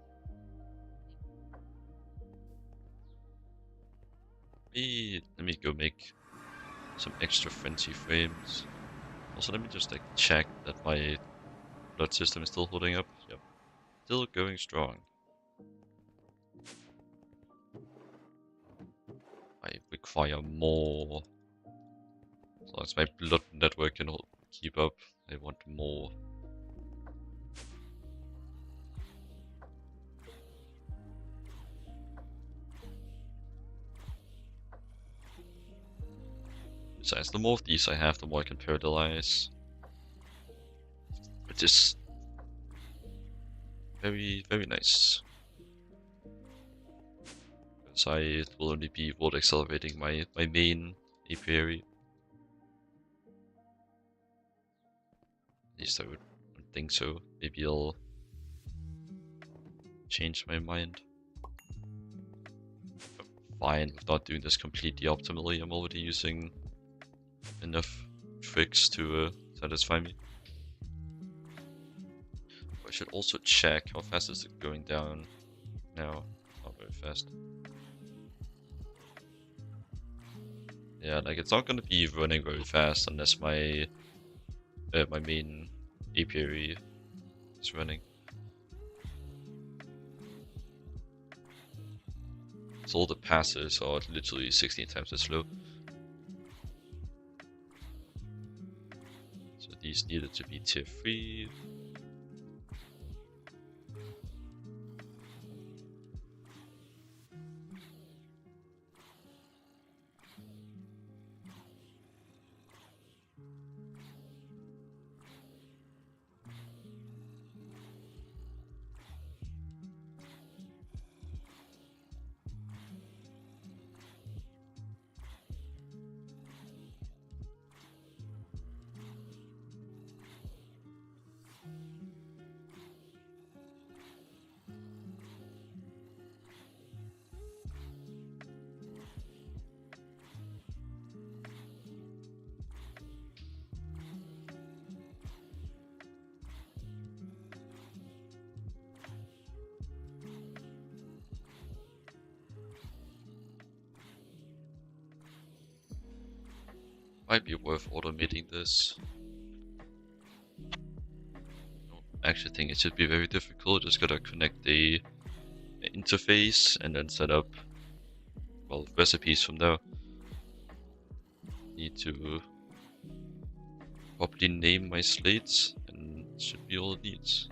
Let me go make some extra frenzy frames. Also, let me just like check that my blood system is still holding up. Yep, still going strong. I require more. As long as my blood network can keep up, I want more. Besides, the more of these I have, the more I can paralyze. Which is very, very nice. Because I will only be world accelerating my main apiary. At least I would think so. Maybe I'll change my mind. I'm fine with not doing this completely optimally. I'm already using enough tricks to satisfy me. I should also check how fast is it going down now. Oh, very fast. Yeah, like it's not gonna be running very fast unless my my main apiary is running. So all the passes are literally 16 times as slow. So these needed to be tier 3. Might be worth automating this. I actually think it should be very difficult. Just gotta connect the interface and then set up, well, recipes from there. Need to properly name my slates, and it should be all it needs.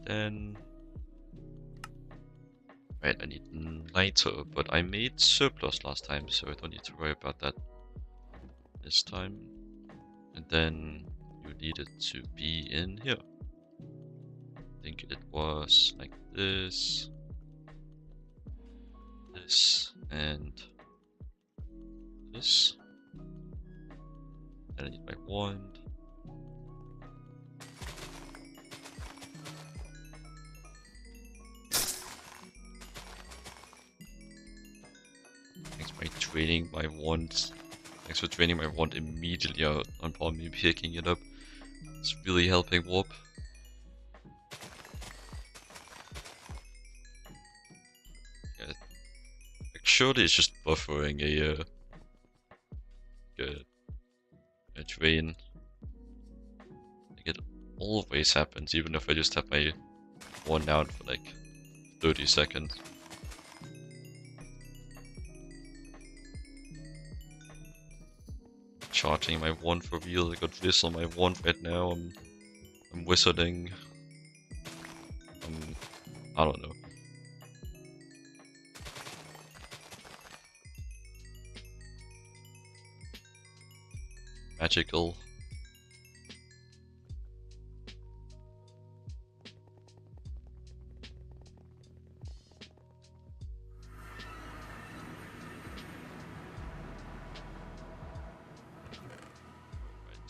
Then, right, I need lighter, but I made surplus last time, so I don't need to worry about that this time. And then you need it to be in here. I think it was like this, and this. Then I need my wand. Thanks for training my wand. Thanks for training my wand immediately upon me picking it up. It's really helping warp. Yeah, like surely it's just buffering a drain. Like it always happens, even if I just have my wand down for like 30 seconds. Charging my wand for real. I got this on my wand right now. I'm wizarding. I don't know. Magical.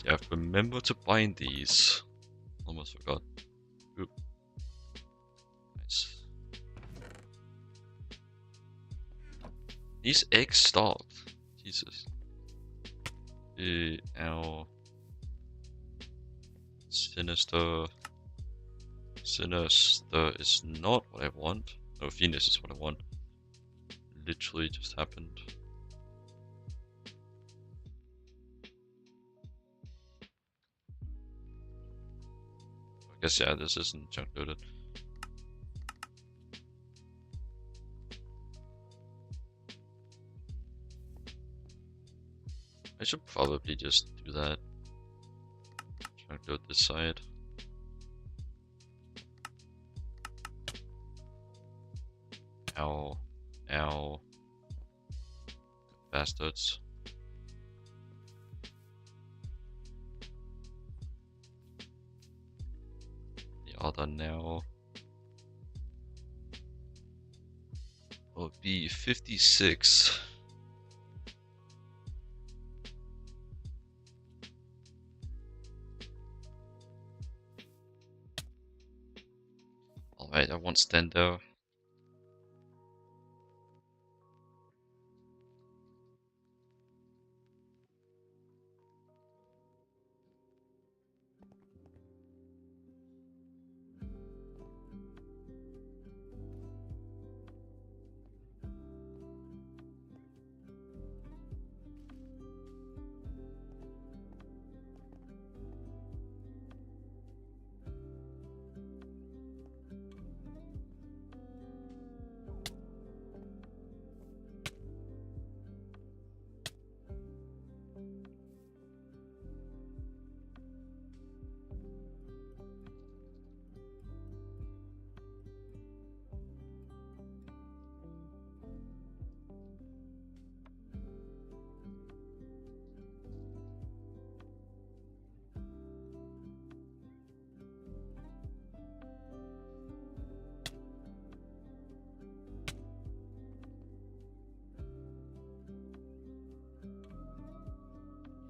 Yeah, remember to bind these. Almost forgot. Oop. Nice. These eggs stopped. Jesus. Ow. Sinister. Sinister is not what I want. No, Venus is what I want. Literally just happened. I guess, yeah, this isn't junk loaded. I should probably just do that. Junk load this side. Ow. Ow. Bastards. The other now will be 56. Right, I won't stand there.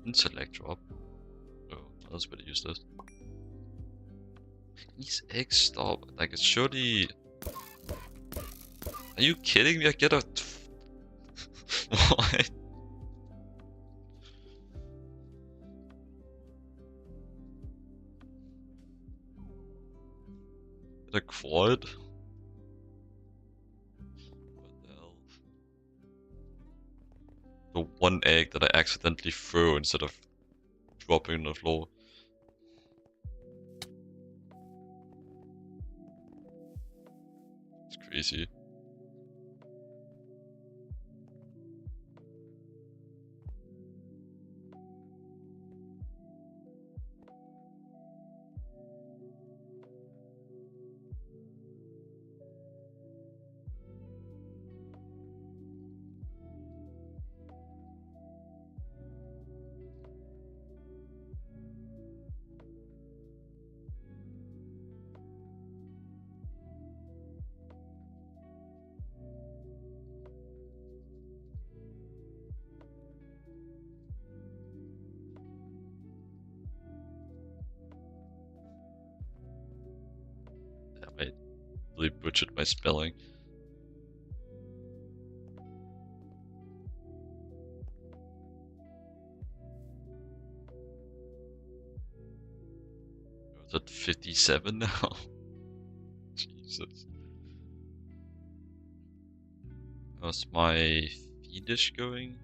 Intellect drop. Oh, that's pretty useless. These eggs stop. Like, it's surely. Are you kidding me? I get a. Why? Get a quad? What the hell? The one egg that I accidentally threw instead of dropping on the floor. It's crazy. I really butchered my spelling. Is that 57 now? Jesus. How's my fiendish going?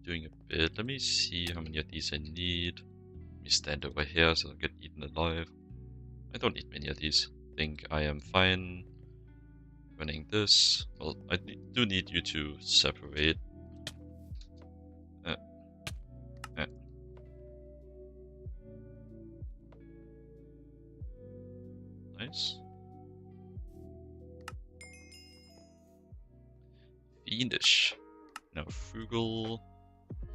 Doing a bit. Let me see how many of these I need. Let me stand over here so I don't get eaten alive. I don't need many of these. I think I am fine running this. Well, I do need you to separate. Nice. Fiendish. Now frugal.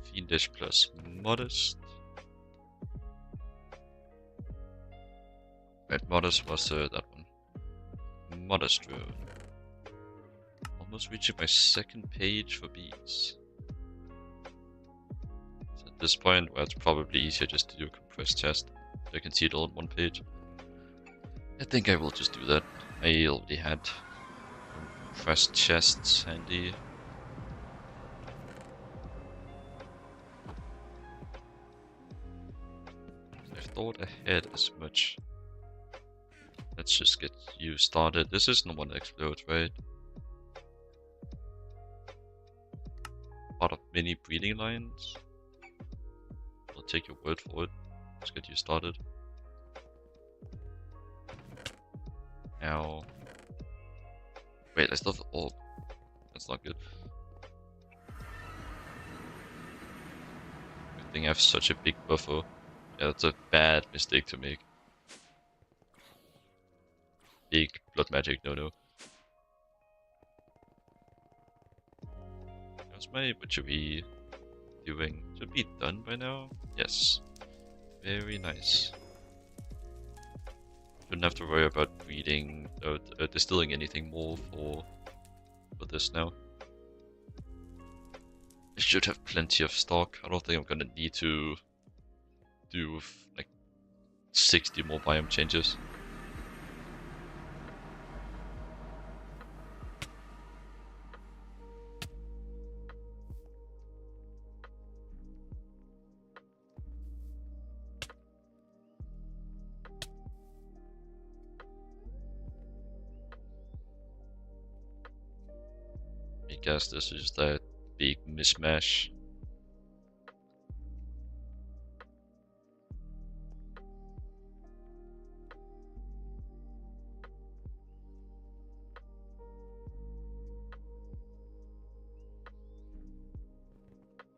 Fiendish plus modest. Right, modest was that one. Modest drone. Almost reaching my second page for bees. So at this point, well, it's probably easier just to do a compressed chest. So I can see it all on one page. I think I will just do that. I already had compressed chests handy. I thought I had as much. Let's just get you started. This isn't one that explodes, right? Part of many breeding lines. I'll take your word for it. Let's get you started. Now. Wait, I still have orb. That's not good. Good thing I have such a big buffer. Yeah, that's a bad mistake to make. Big blood magic, no. How's my butchery doing? Should be done by now? Yes. Very nice. Shouldn't have to worry about breeding or distilling anything more for this now. I should have plenty of stock. I don't think I'm gonna need to do like 60 more biome changes. guess this is that big mismatch.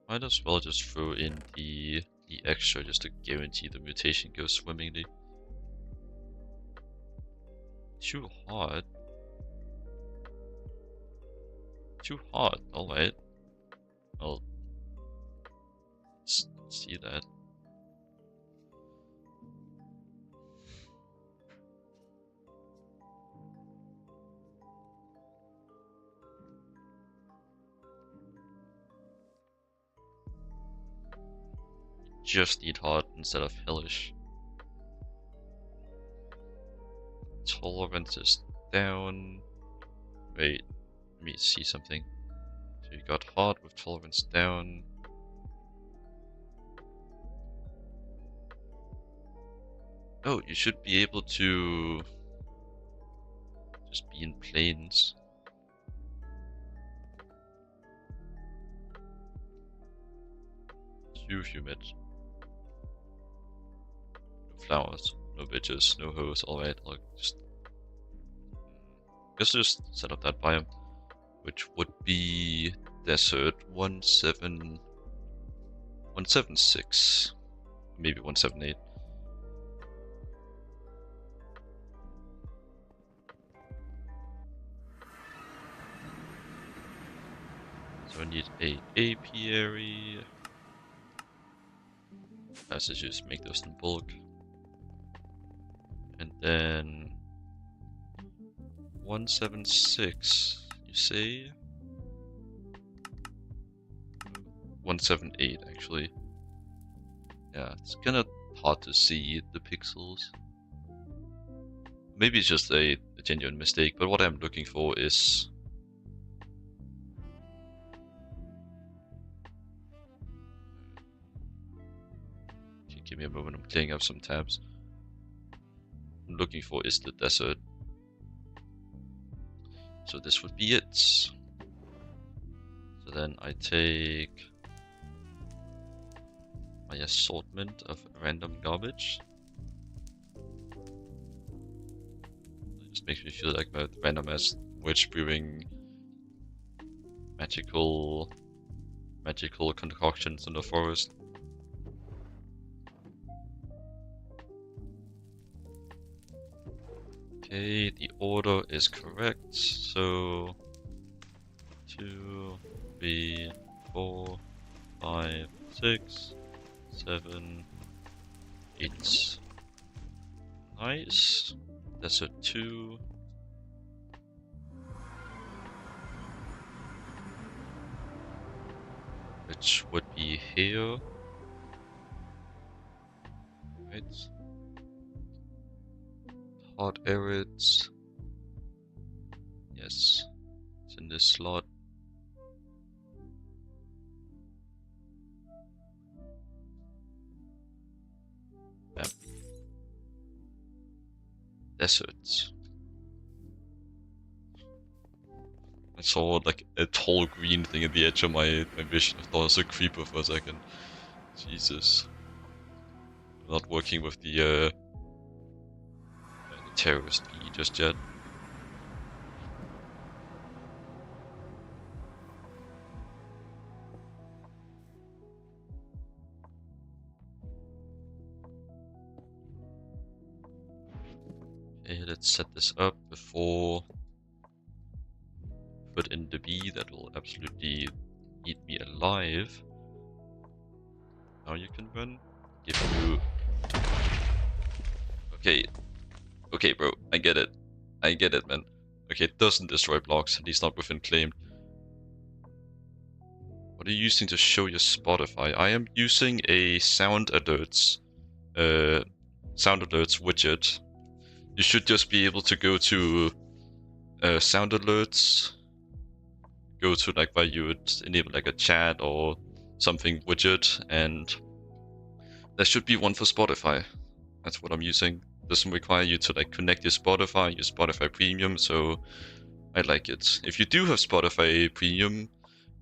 Might as well just throw in the extra just to guarantee the mutation goes swimmingly. Too hard. Too hard, alright. I'll see that. Just need hard instead of hellish. Tolerance is down. Wait, let me see something. So you got hard with tolerance down. Oh, you should be able to just be in planes. Too humid. No flowers, no bitches, no hoes. Alright, I'll just set up that biome, which would be desert 176, maybe 178. So I need a apiary. Passages, make those in bulk. And then 176, you say? 178 actually. Yeah, it's kinda hard to see the pixels. Maybe it's just a genuine mistake, but what I'm looking for is... Give me a moment, I'm clearing up some tabs. I'm looking for is the desert. So this would be it. So then I take my assortment of random garbage. It just makes me feel like my random ass witch brewing magical concoctions in the forest. Okay, the order is correct. So 2, 3, 4, 5, 6, 7, 8. Nice. That's a 2. Which would be here. Right. Hard areas. Yes. It's in this slot. Map. Deserts. I saw like a tall green thing at the edge of my vision. I thought it was a creeper for a second. Jesus. I'm not working with the terrorist bee just yet. Okay, let's set this up before put in the bee that will absolutely eat me alive. Now you can run. Give you... Okay, bro, I get it. I get it, man. Okay, it doesn't destroy blocks, at least not within claimed. What are you using to show your Spotify? I am using a sound alerts widget. You should just be able to go to sound alerts, go to like where you would enable like a chat or something widget, and there should be one for Spotify. That's what I'm using. Doesn't require you to like connect your Spotify Premium, so I like it. If you do have Spotify Premium,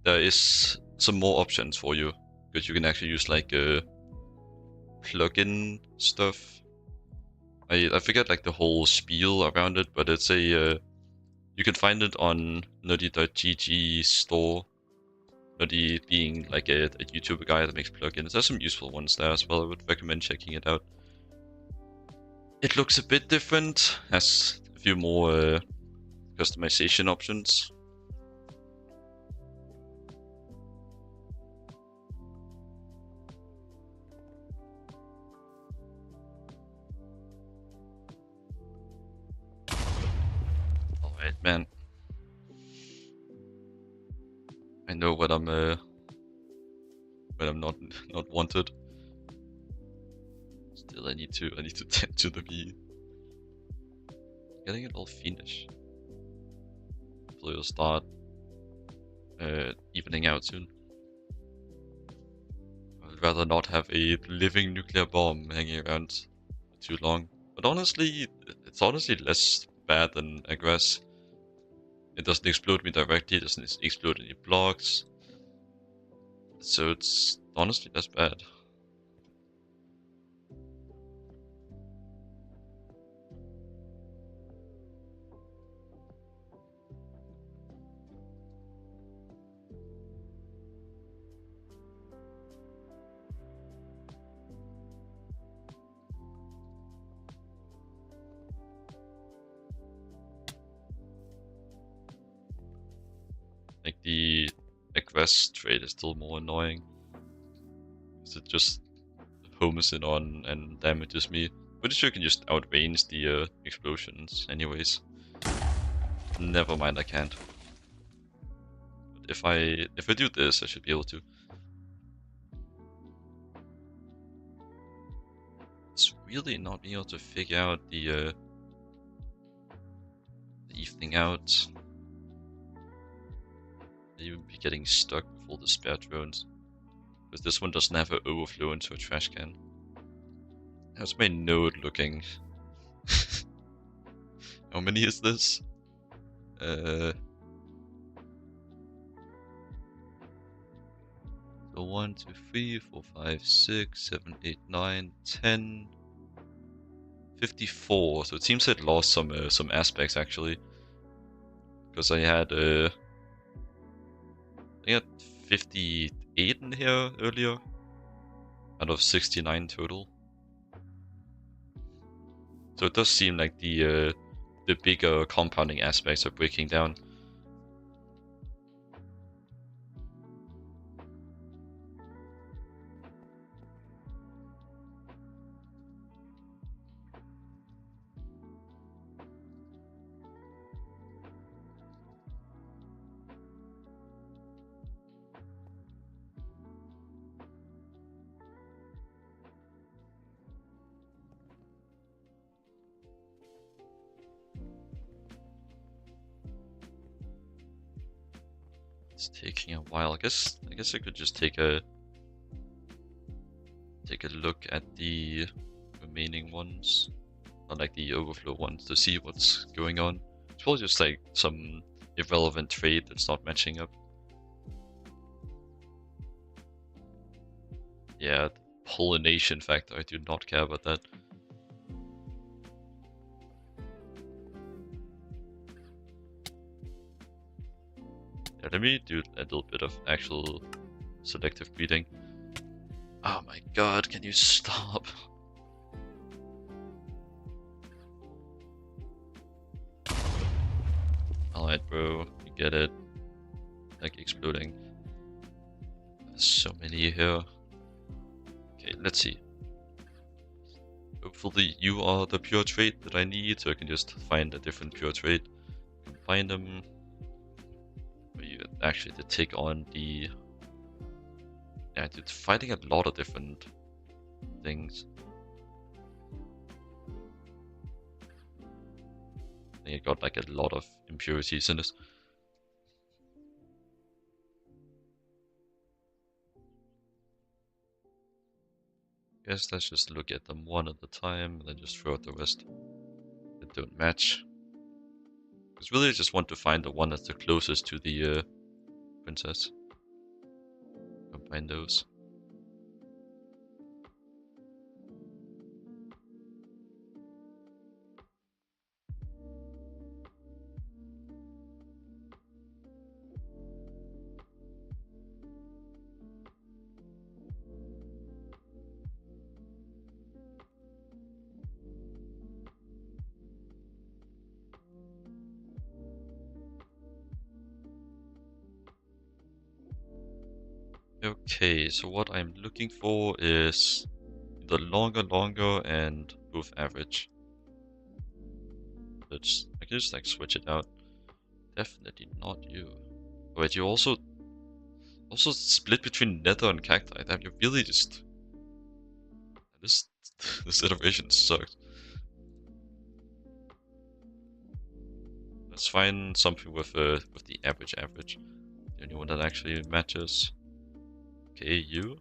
there is some more options for you, because you can actually use like plugin stuff. I forget like the whole spiel around it, but it's a you can find it on nerdy.gg store. Nerdy being like a YouTuber guy that makes plugins. There's some useful ones there as well. I would recommend checking it out. It looks a bit different, has a few more customization options. Alright, man. I know when I'm not wanted. Still, I need to tend to the bee. Getting it all fiendish. So it'll start evening out soon. I'd rather not have a living nuclear bomb hanging around for too long. But honestly, it's honestly less bad than aggress. It doesn't explode me directly, it doesn't explode any blocks. So it's honestly less bad. Like the aggress trade is still more annoying. Because it just homes it on and damages me. Pretty sure you can just outrange the explosions anyways. Never mind, I can't. But if I do this, I should be able to. It's really not being able to figure out the evening out. You would be getting stuck with all the spare drones. Because this one doesn't have an overflow into a trash can. How's my node looking? How many is this? 1, 2, 3, 4, 5, 6, 7, 8, 9, 10, 54. So it seems it lost some aspects actually. Because I had 58 in here earlier, out of 69 total. So it does seem like the bigger compounding aspects are breaking down. It's taking a while. I guess I could just take a look at the remaining ones, or like the overflow ones, to see what's going on. It's probably just like some irrelevant trade that's not matching up. Yeah, pollination factor, I do not care about that. Yeah, let me do a little bit of actual selective breeding. Oh my god, can you stop? Alright, bro, you get it. Like exploding. There's so many here. Okay, let's see. Hopefully you are the pure trait that I need, so I can just find a different pure trait, combine them. You actually to take on the... Yeah, it's fighting a lot of different things. I think it got like a lot of impurities in this. Guess let's just look at them one at a time and then just throw out the rest that don't match. Because really I just want to find the one that's the closest to the princess. Combine those. Okay, so what I'm looking for is the longer, and both average. But I can just like switch it out. Definitely not you. Oh, wait, you also split between nether and cacti. Damn, you really just this this iteration sucks. Let's find something with the average. The only one that actually matches. Okay, you.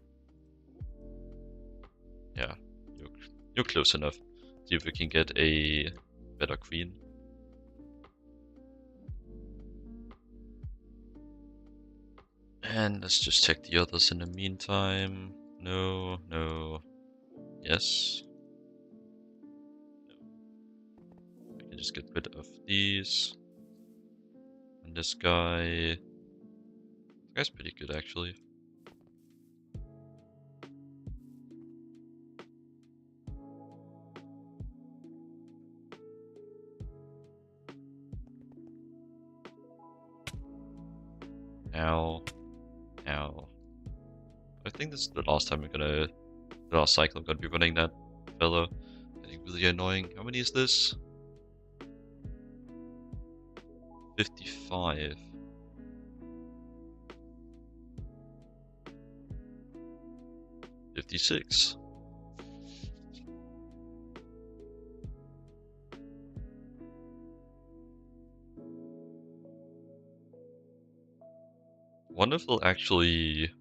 Yeah, you're close enough. See if we can get a better queen. And let's just check the others in the meantime. No, no, yes. No. I can just get rid of these. And this guy. This guy's pretty good actually. Ow. Ow. I think this is the last time the last cycle I'm gonna be running that fella. Getting really annoying. How many is this? 55. 56. Wonder if it'll actually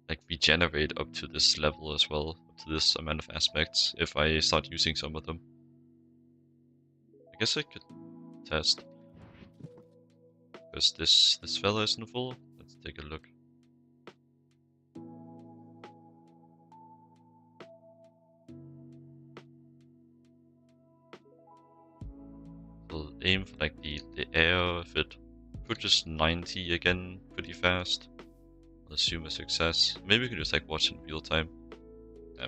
like regenerate up to this level as well, up to this amount of aspects, if I start using some of them. I guess I could test. Because this fella isn't full. Let's take a look. So aim for like the air. If it pushes 90 again pretty fast, I'll assume a success. Maybe we can just like watch in real time.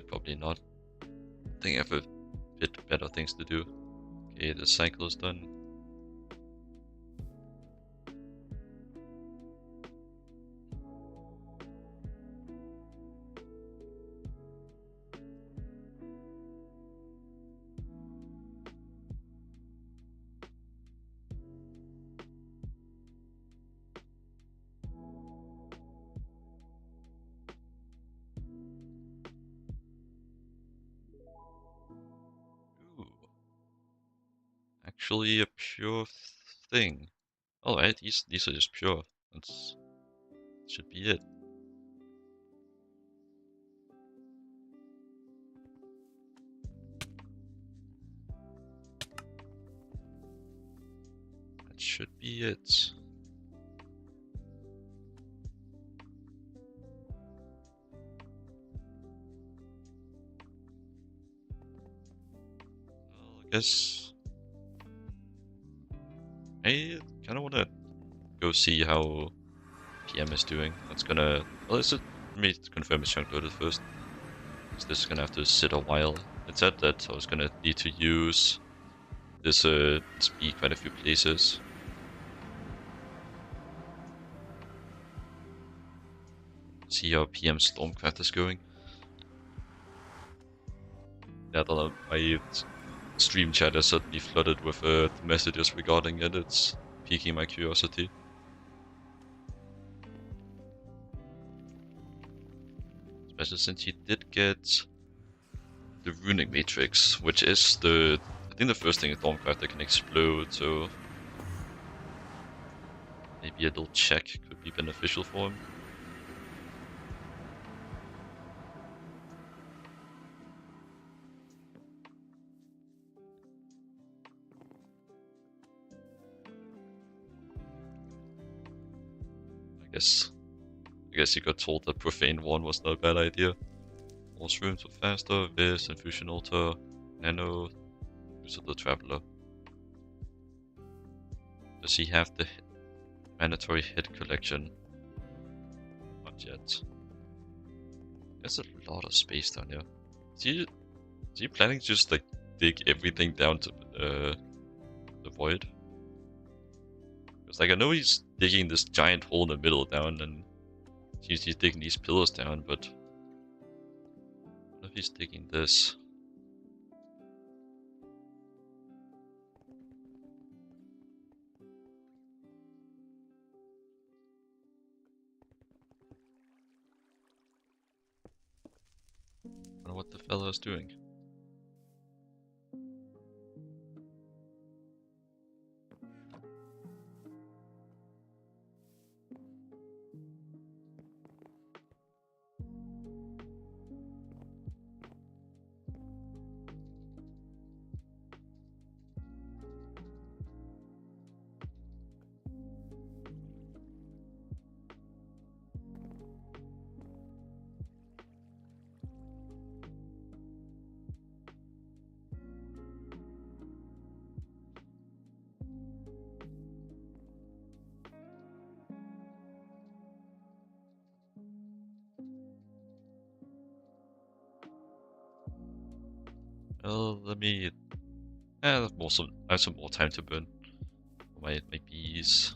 Probably not. I think I have a bit better things to do. Okay, the cycle is done. Ooh. Actually a pure thing. Alright, these are just pure. That's should be it. That should be it. Well, I guess I kind of want to go see how PM is doing. That's gonna. Well, let me confirm it's chunk loaded first. Because this is gonna have to sit a while. It said that I was gonna need to use this speed quite a few places. See how PM Stormcraft is going. Yeah, my stream chat is suddenly flooded with messages regarding it. It's piquing my curiosity. Especially since he did get the runic matrix, which is I think the first thing in Stormcraft that can explode, so maybe a little check could be beneficial for him. I guess he got told that Profane 1 was not a bad idea. More shrooms were faster, Viz, Infusion Alter, Nano, use of the Traveler. Does he have the mandatory hit collection? Not yet. There's a lot of space down here. Is he planning to just like dig everything down to the void? Because like I know he's digging this giant hole in the middle down, and he's digging these pillars down, but what if he's digging this? I don't know what the fella is doing. Well, let me. I have some more time to burn for my bees.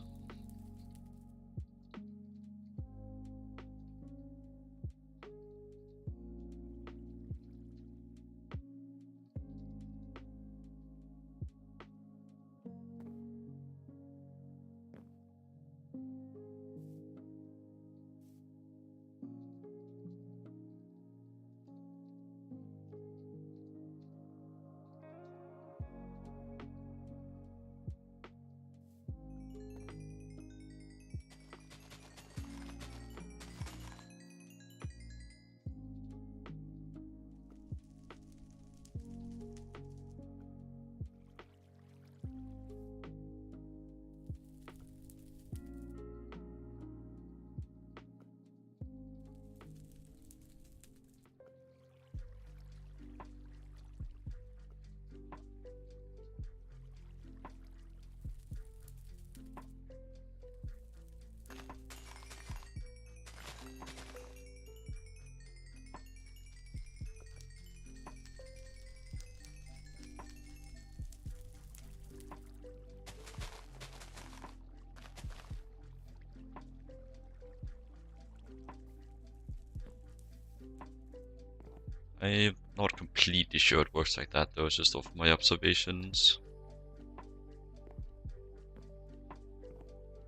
I'm not completely sure it works like that though, it's just off my observations.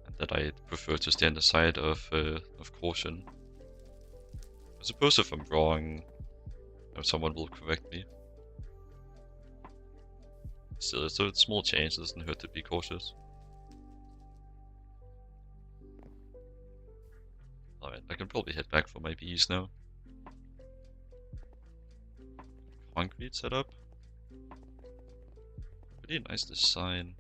And that I prefer to stay on the side of caution. I suppose if I'm wrong, someone will correct me. Still, it's a small change, it doesn't hurt to be cautious. Alright, I can probably head back for my bees now. Concrete setup. Pretty nice design.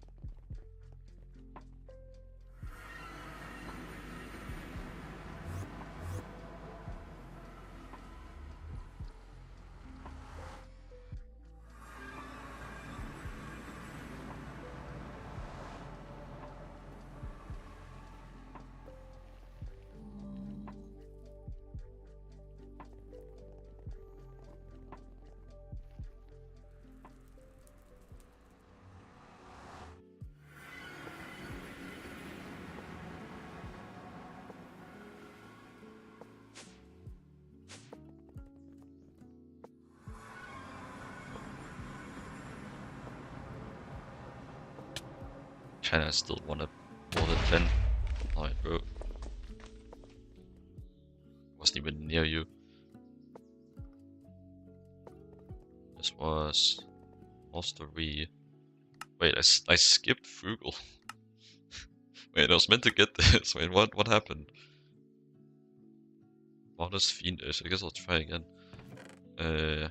China still wanted more than 10. Alright, bro. Wasn't even near you. This was Mastery. Wait, I skipped Frugal. Wait, I was meant to get this. Wait, what happened? Modest Fiendish. I guess I'll try again. So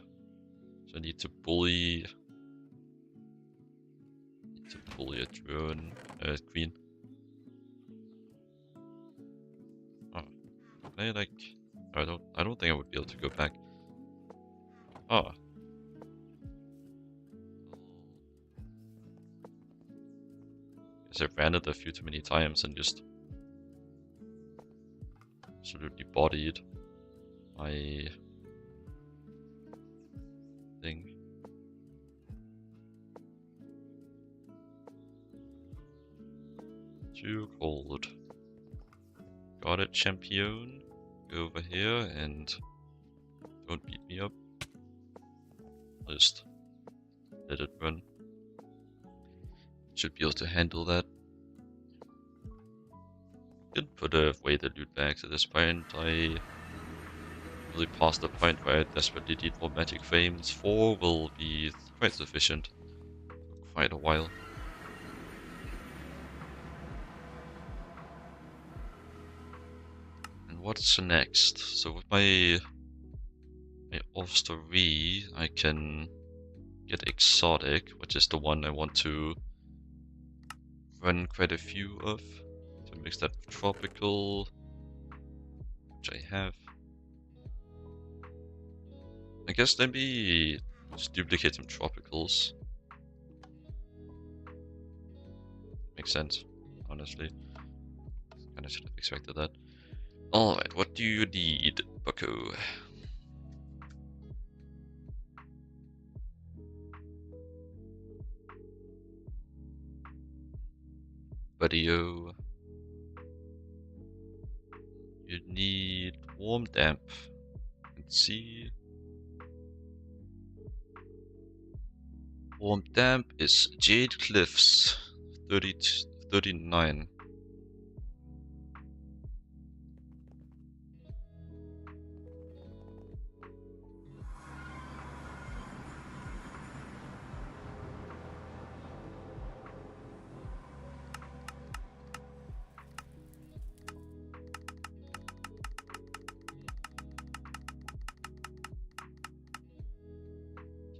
I need to bully a drone queen. I like... I don't think I would be able to go back. Oh. Guess I ran it a few too many times and just absolutely bodied my thing. Too cold. Got it, champion. Go over here and don't beat me up. Just let it run. Should be able to handle that. Didn't put away the loot bags at this point. I really past the point where I desperately need more magic frames. 4 will be quite sufficient for quite a while. And what's next? So with my All-Star V, I can get exotic, which is the one I want to run quite a few of. So mix that with tropical, which I have. I guess maybe just duplicate some tropicals. Makes sense, honestly. Kinda should have expected that. Alright, what do you need, bucko? Buddy-o. You need warm damp. Let's see. Warm damp is Jade Cliffs 39.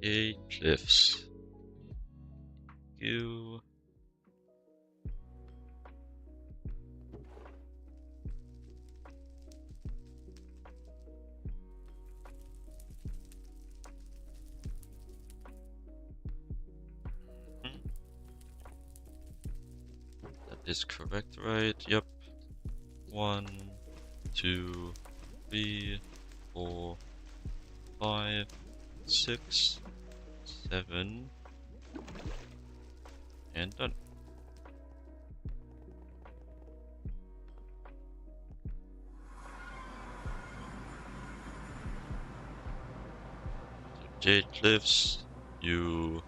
Jade Cliffs. You. That is correct, right? Yep. 1, 2, 3, 4, 5, 6, 7, and done. So Jade Cliffs, you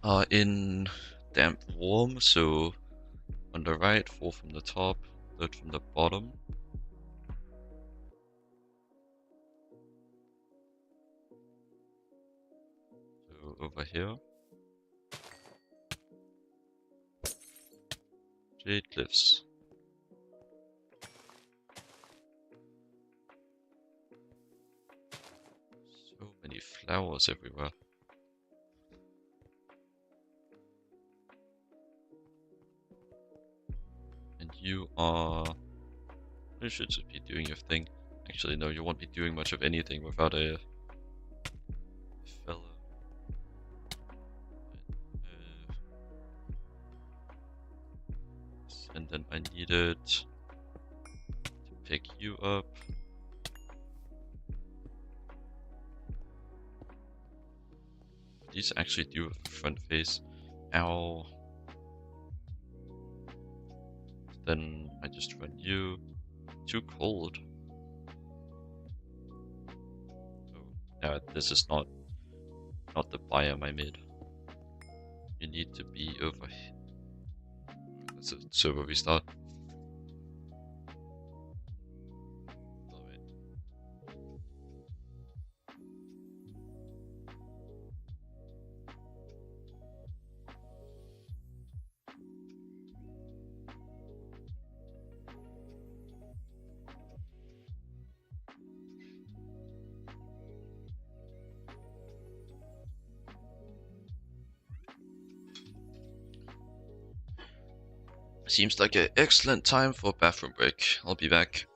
are in damp warm, so on the right, 4 from the top, 3rd from the bottom. So over here. Jade Cliffs. So many flowers everywhere. And you are... You should just be doing your thing. Actually, no, you won't be doing much of anything without a fella. And then I needed to pick you up. These actually do have a front face. Ow. Then I just run you. Too cold. So, yeah, this is not the biome I made. You need to be over here. That's a server restart. Seems like an excellent time for a bathroom break. I'll be back.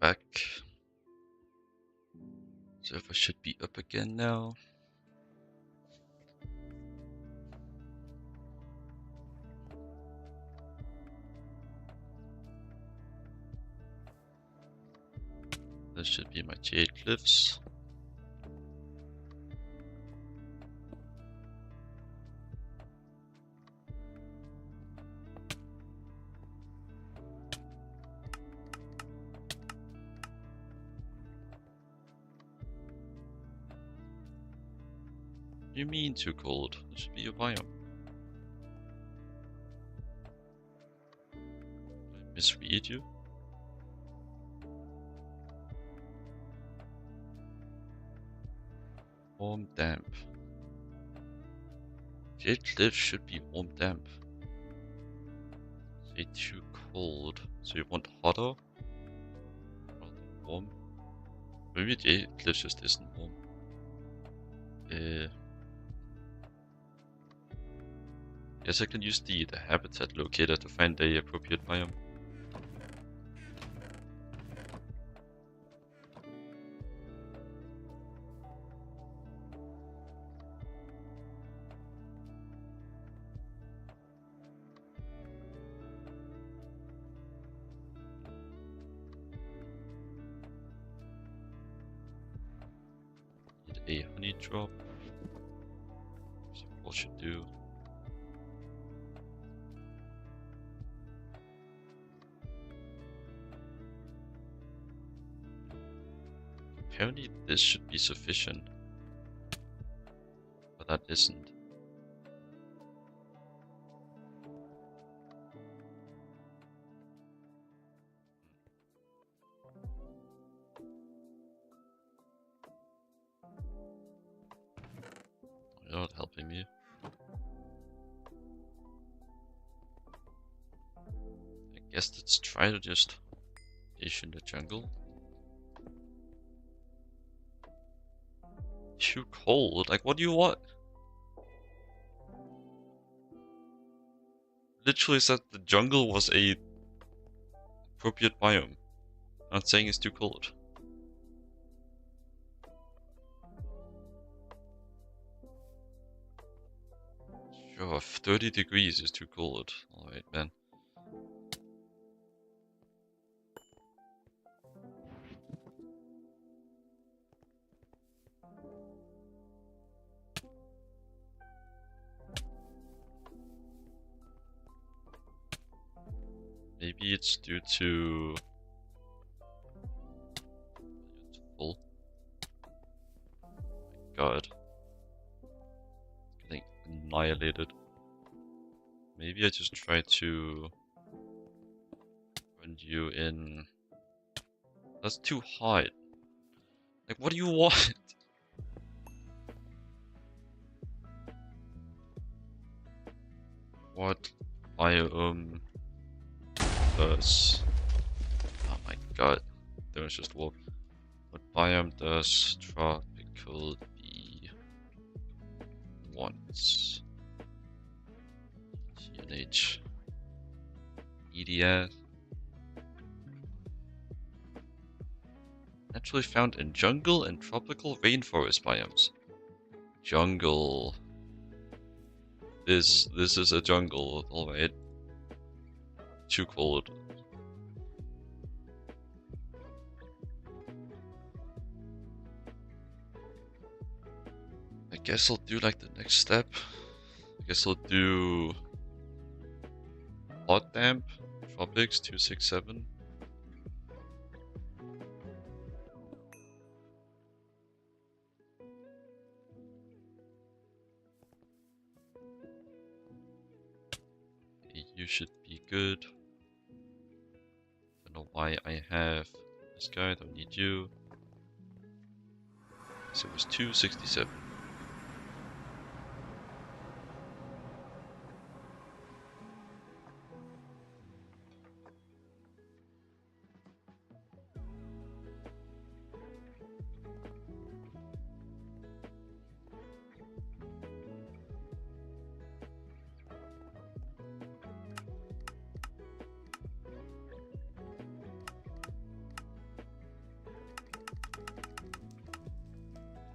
back. Server should be up again now. This should be my jade cliffs. What do you mean too cold? It should be a biome. Did I misread you? Warm damp. Jade cliffs should be warm damp. Say too cold. So you want hotter? Rather than warm? Maybe jade cliffs just isn't warm. Guess I can use the habitat locator to find the appropriate biome. Need a honey drop. So what should do? Apparently this should be sufficient, but that isn't. You're not helping me. I guess let's try to just dish in the jungle. Too cold? Like, what do you want? Literally said the jungle was a appropriate biome. I'm not saying it's too cold. Sure, 30 degrees is too cold. Alright, man. Maybe it's due to... It's full. Oh my god. It's getting annihilated. Maybe I just try to run you in... That's too hot. Like, what do you want? What biome does... Oh my god. There was just warp. What biome does tropical bee want? GTNH. EDS. Naturally found in jungle and tropical rainforest biomes. Jungle. This is a jungle, alright. Too cold. I guess I'll do like the next step. I guess I'll do hot damp, tropics 267. You should be good. Don't know why I have this guy, don't need you. So it was 267.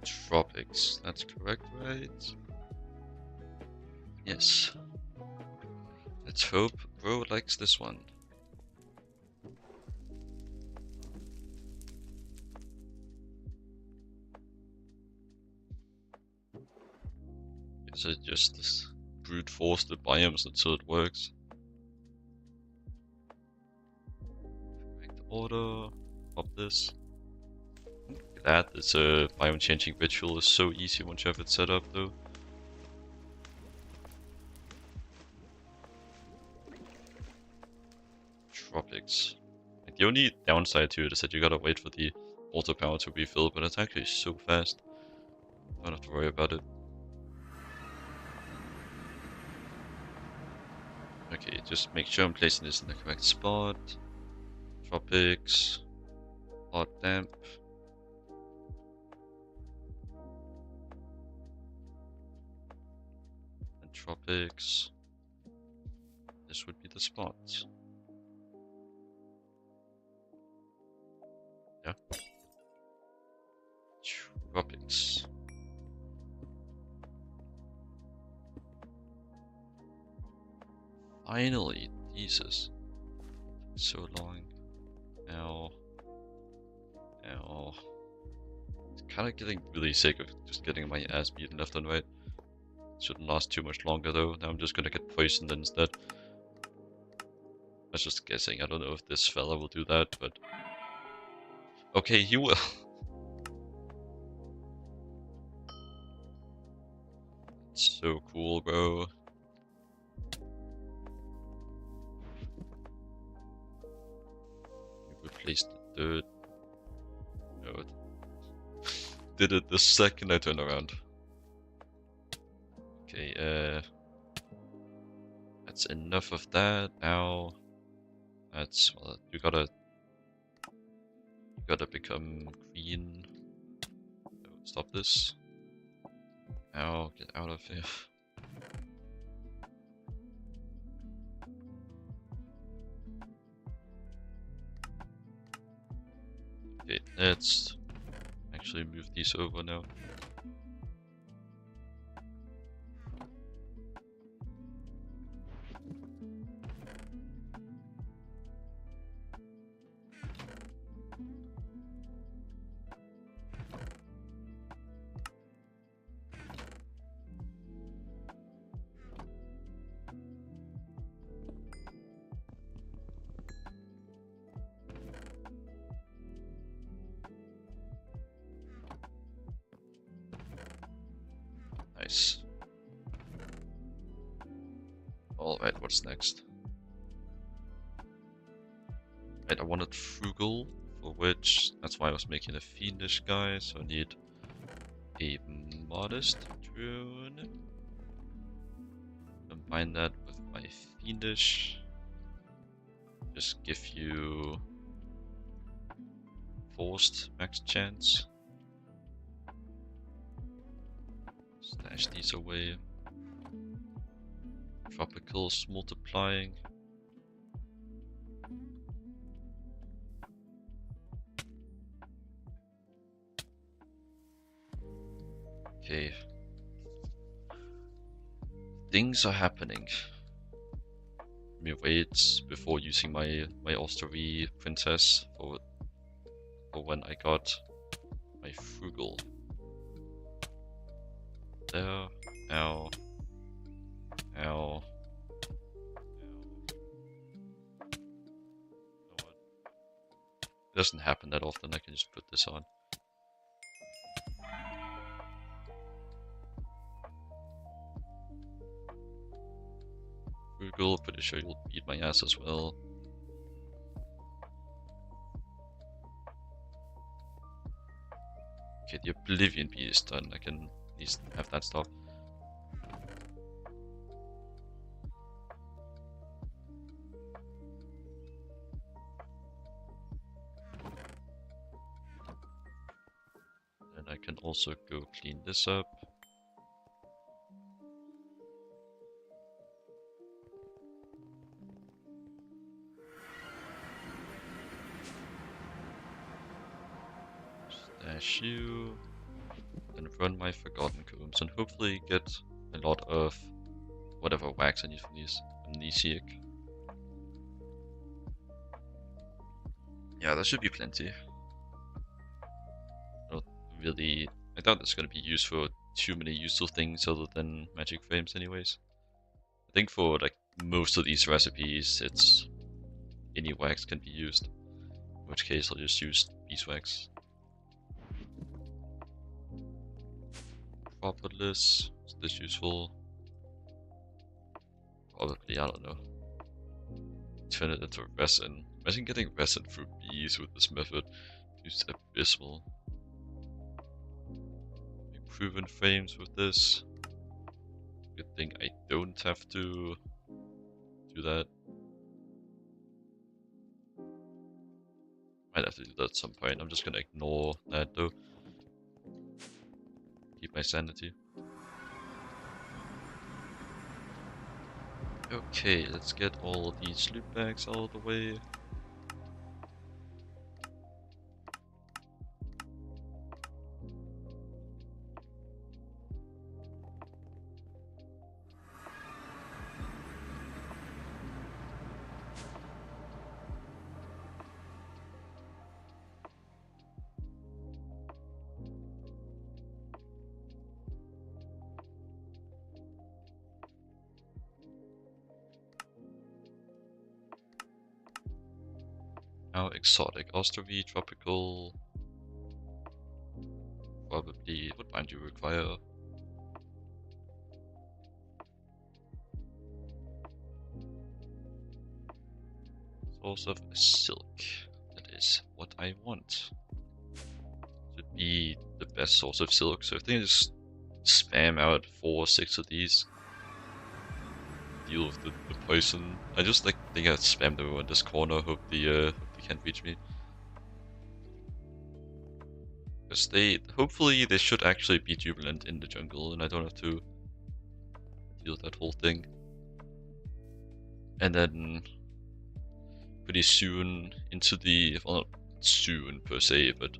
Tropics. That's correct, right? Yes. Let's hope bro likes this one. Is it just this brute force the biomes until it works? Correct order. Pop this. Glad this biome changing ritual is so easy once you have it set up though. Tropics. Like, the only downside to it is that you gotta wait for the auto power to refill, but it's actually so fast. Don't have to worry about it. Okay, just make sure I'm placing this in the correct spot. Tropics. Hot damp. And tropics. This would be the spot. Yeah. Tropics. Finally, Jesus. So long. Ow. Ow. It's kind of getting really sick of just getting my ass beaten left and right. Shouldn't last too much longer though. Now I'm just gonna get poisoned instead. I was just guessing. I don't know if this fella will do that, but... Okay, he will. It's so cool, bro. You replaced the dirt. No, it did it the second I turned around. Okay, that's enough of that. Now, that's, well, you gotta become green. So stop this. Now, get out of here. Okay, let's actually move these over now. Nice. Alright, what's next? Right, I wanted frugal, for which, that's why I was making a fiendish guy, so I need a modest drone. Combine that with my fiendish. Just give you forced max chance. Stash these away. Tropicals multiplying. Okay. Things are happening. Let me wait before using my Ostery princess for when I got my frugal. There. Ow. Ow. It doesn't happen that often, I can just put this on. Frugal, pretty sure you'll beat my ass as well. Okay, the Oblivion Bee is done, I can at least have that stop. And I can also go clean this up. Stash you. and run my forgotten combs and hopefully get a lot of whatever wax I need from these amnesiac. Yeah, that should be plenty. Not really. I doubt it's gonna be used for too many useful things other than magic frames, anyways. I think for like most of these recipes, it's any wax can be used. In which case, I'll just use beeswax. Propolis. Is this useful? Probably, I don't know. Turn it into resin. Imagine getting resin through bees with this method. It's abysmal. Proven frames with this. Good thing I don't have to do that. Might have to do that at some point. I'm just gonna ignore that though. Keep my sanity. Okay, let's get all these loot bags out of the way. Now exotic, Ostrovy, tropical. Probably, what bind you require? Source of silk. That is what I want. Should be the best source of silk, so I think I just spam out 4 or 6 of these. Deal with the poison. I just think I spammed them in this corner, hope they can't reach me. Because hopefully they should actually be jubilant in the jungle and I don't have to deal with that whole thing. And then pretty soon into the, well not soon per se, but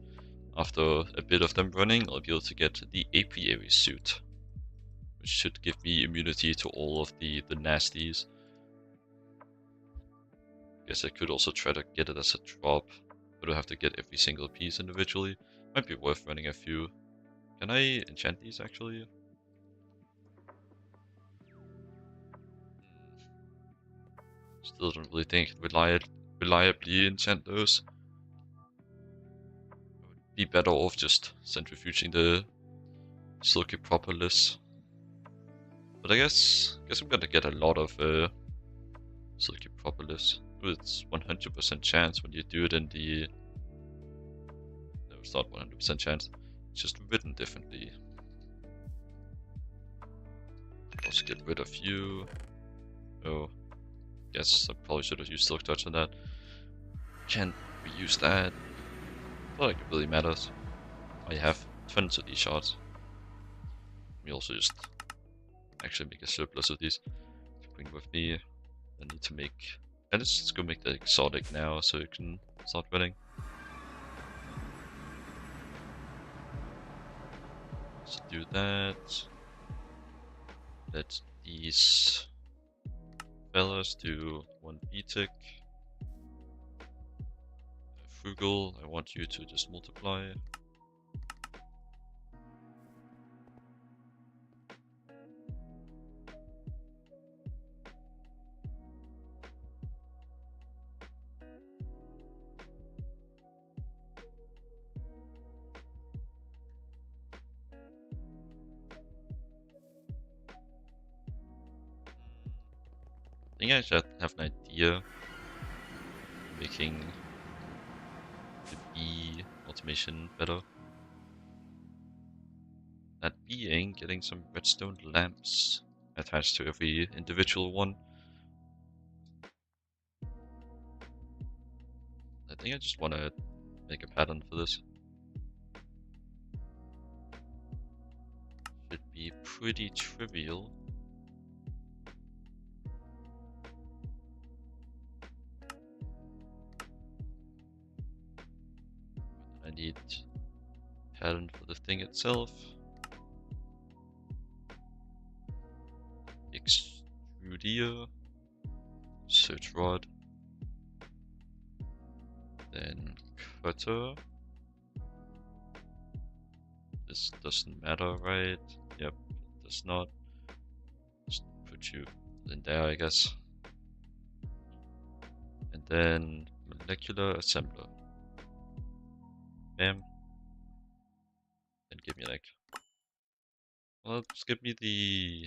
after a bit of them running, I'll be able to get the apiary suit. Which should give me immunity to all of the nasties. Guess I could also try to get it as a drop, but I'll have to get every single piece individually. Might be worth running a few. Can I enchant these actually? Still don't really think reliably enchant those. I would be better off just centrifuging the silky propolis. But I guess I'm gonna get a lot of silky propolis. It's 100% chance when you do it in the... No, it's not 100% chance. It's just written differently. Let's get rid of you. Oh, guess I probably should have used Silk Touch on that. Can't reuse that. Not like it really matters. I have tons of these shards. We also just actually make a surplus of these to bring with me. I need to make... And let's go make the exotic now so it can start running. Let's do that. Let these fellas do 1 B-tick. Frugal, I want you to just multiply. I think I should have an idea making the bee automation better. That being getting some redstone lamps attached to every individual one. I think I just want to make a pattern for this. Should be pretty trivial. I need pattern for the thing itself. Extruder. Search rod. Then cutter. This doesn't matter, right? Yep, it does not. Just put you in there, I guess. And then molecular assembler. Bam. And give me like, well, just give me the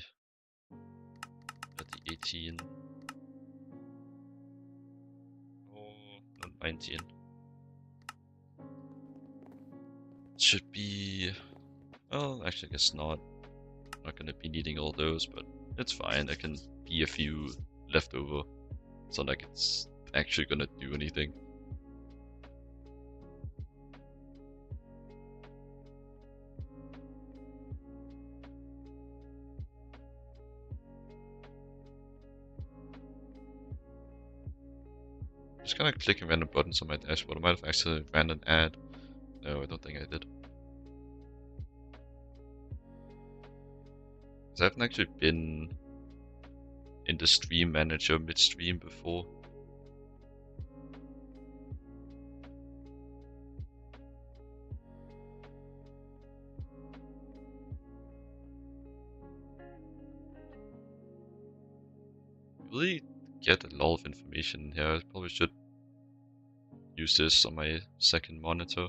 18. Oh, no, 19. Should be, well, actually I guess not. Not gonna be needing all those, but it's fine. There can be a few left over. It's not like it's actually gonna do anything. Just kind of clicking random buttons on my dashboard. I might have actually ran an ad. No, I don't think I did. Because I haven't actually been in the stream manager midstream before. Really get a lot of information in here. I probably should use this on my second monitor.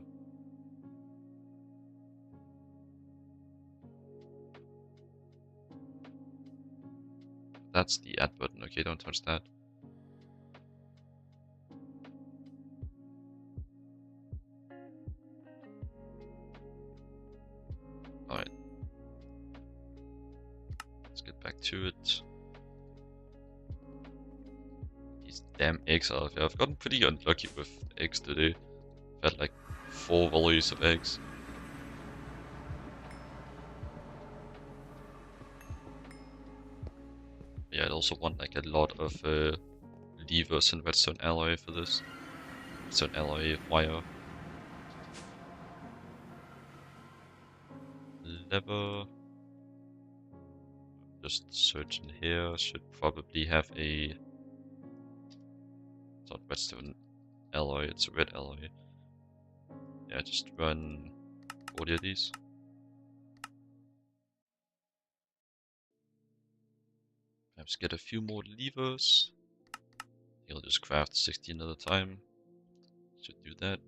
That's the add button. Okay, don't touch that. Alright. Let's get back to it. These damn eggs out here. I've gotten pretty unlucky with eggs today. I've had like 4 volleys of eggs. Yeah, I'd also want like a lot of levers and redstone alloy for this. Redstone alloy wire. Lever. Just search in here. Should probably have a. It's not redstone alloy, it's a red alloy. Yeah, just run 40 of these. Perhaps get a few more levers. He'll just craft 16 at a time. Should do that.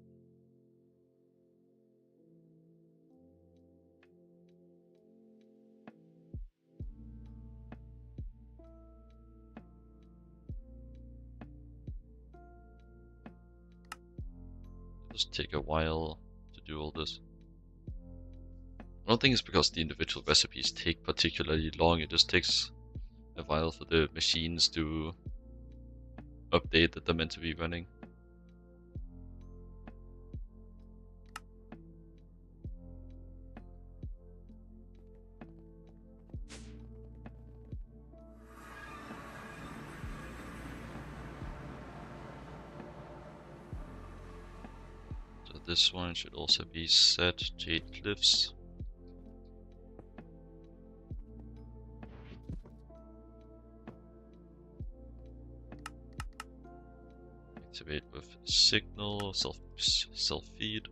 It'll just take a while to do all this. I don't think it's because the individual recipes take particularly long, it just takes a while for the machines to update that they're meant to be running. So this one should also be set Jade Cliffs. Activate with signal, self feed.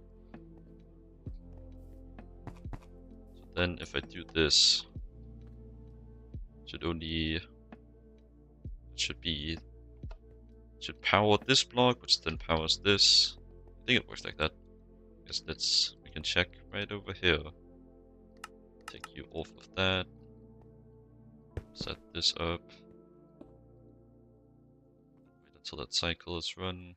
So then if I do this, should power this block, which then powers this. I think it works like that. Guess we can check right over here. Take you off of that. Set this up. Wait until that cycle is run.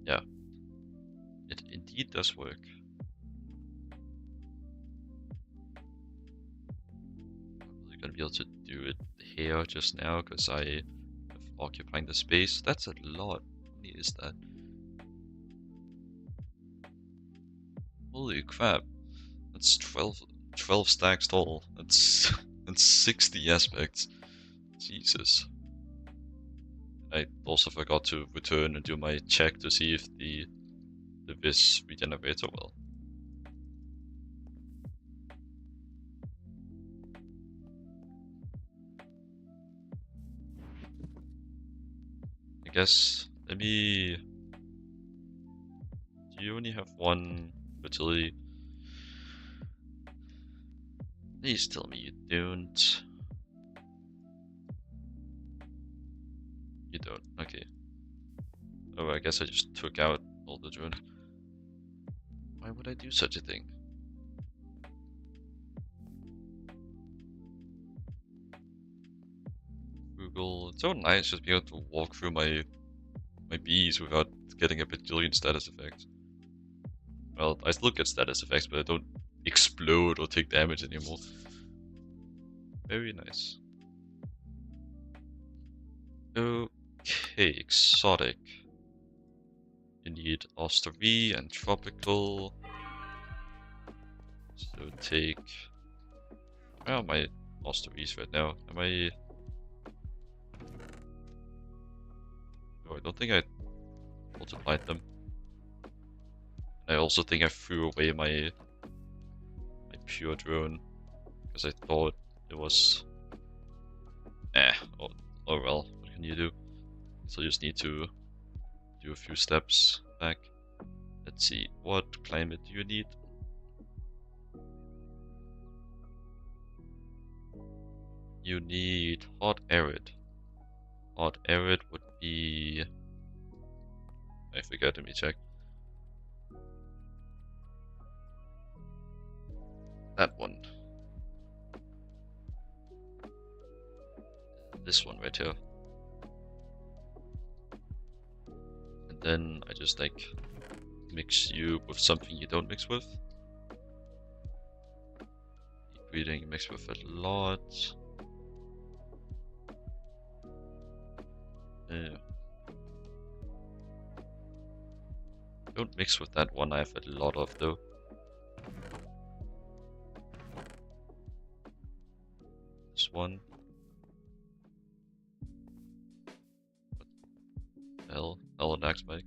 Yeah, it indeed does work. Probably gonna be able to do it here just now because I am occupying the space. That's a lot. How many is that? Holy crap. That's 12 stacks tall. That's 60 aspects. Jesus. I also forgot to return and do my check to see if the Vis regenerates well. I guess, let me... Do you only have one fertility? Please tell me you don't. You don't, okay. Oh, I guess I just took out all the drones. Why would I do such a thing? Google, it's so nice just being able to walk through my bees without getting a bajillion status effects. Well, I still get status effects, but I don't explode or take damage anymore. Very nice. Okay, exotic. You need Osterie and tropical. So take... Where are my Osteries right now? Am I... No, I don't think I multiplied them. I also think I threw away my pure drone because I thought it was... oh well, what can you do? So you just need to do a few steps back. Let's see, what climate do you need? You need hot arid. Hot arid would be... I forgot, let me check. That one. This one right here. And then I just like mix you with something you don't mix with. Breeding mix with a lot. Don't mix with that one I have a lot of though. This one. What the hell? Alenax Mike.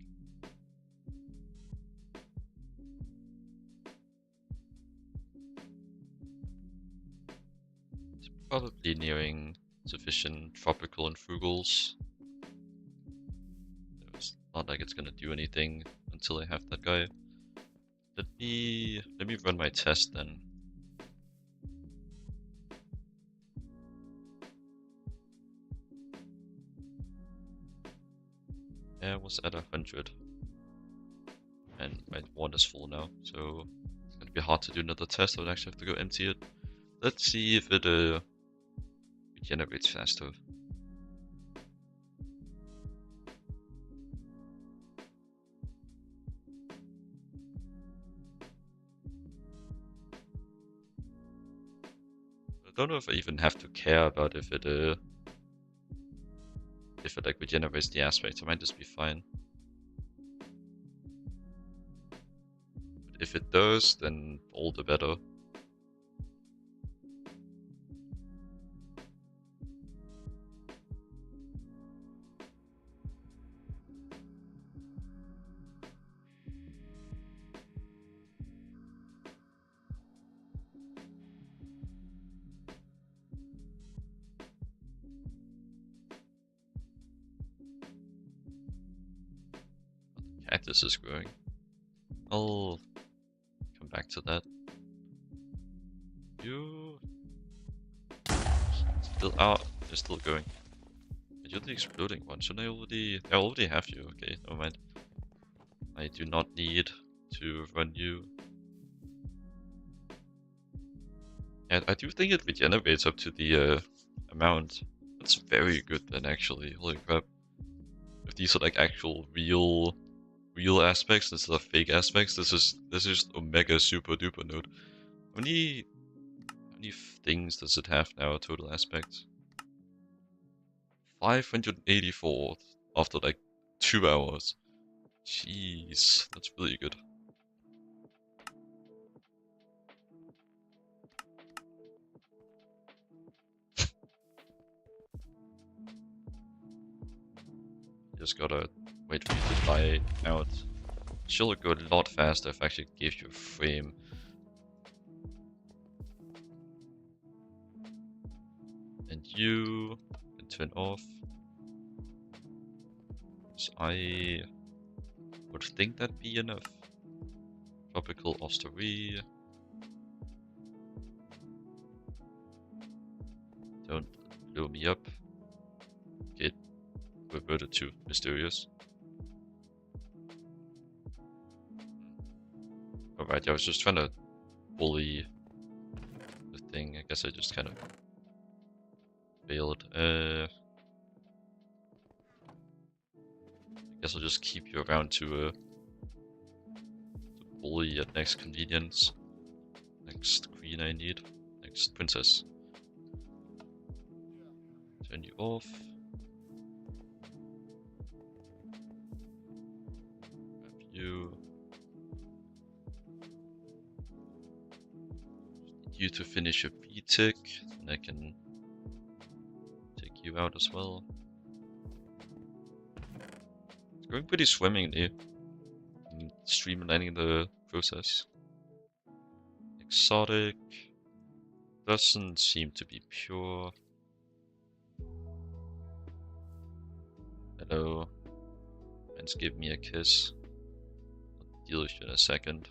It's probably nearing sufficient tropical and frugals. It's not like it's gonna do anything until I have that guy. Let me run my test then. Yeah, I was at 100. And my one is full now, so it's gonna be hard to do another test. I would actually have to go empty it. Let's see if it regenerates faster. I don't know if I even have to care about if it like regenerates the aspects. I might just be fine. But if it does, then all the better. Cactus is growing. I'll come back to that. You still out? They're still going. But you're the exploding one. Shouldn't I already have you. Okay, never mind. I do not need to run you. And I do think it regenerates up to the amount. That's very good then, actually. Holy crap! If these are like actual real aspects instead of fake aspects, this is Omega super duper node. many things does it have now, total aspect? 584 after like 2 hours. Jeez, that's really good. Just gotta wait for you to die out. She'll go a lot faster if I actually gave you a frame. And you can turn off. So I would think that'd be enough. Tropical Ostery. Don't blow me up. Get reverted to mysterious. Alright, I was just trying to bully the thing. I guess I just kind of failed. I guess I'll just keep you around to bully at next convenience. Next queen I need. Next princess. Turn you off. Grab you. Need you to finish your B-tick, and I can take you out as well. It's going pretty swimmingly. I'm streamlining the process. Exotic. Doesn't seem to be pure. Hello. Let's give me a kiss. I'll deal with you in a second.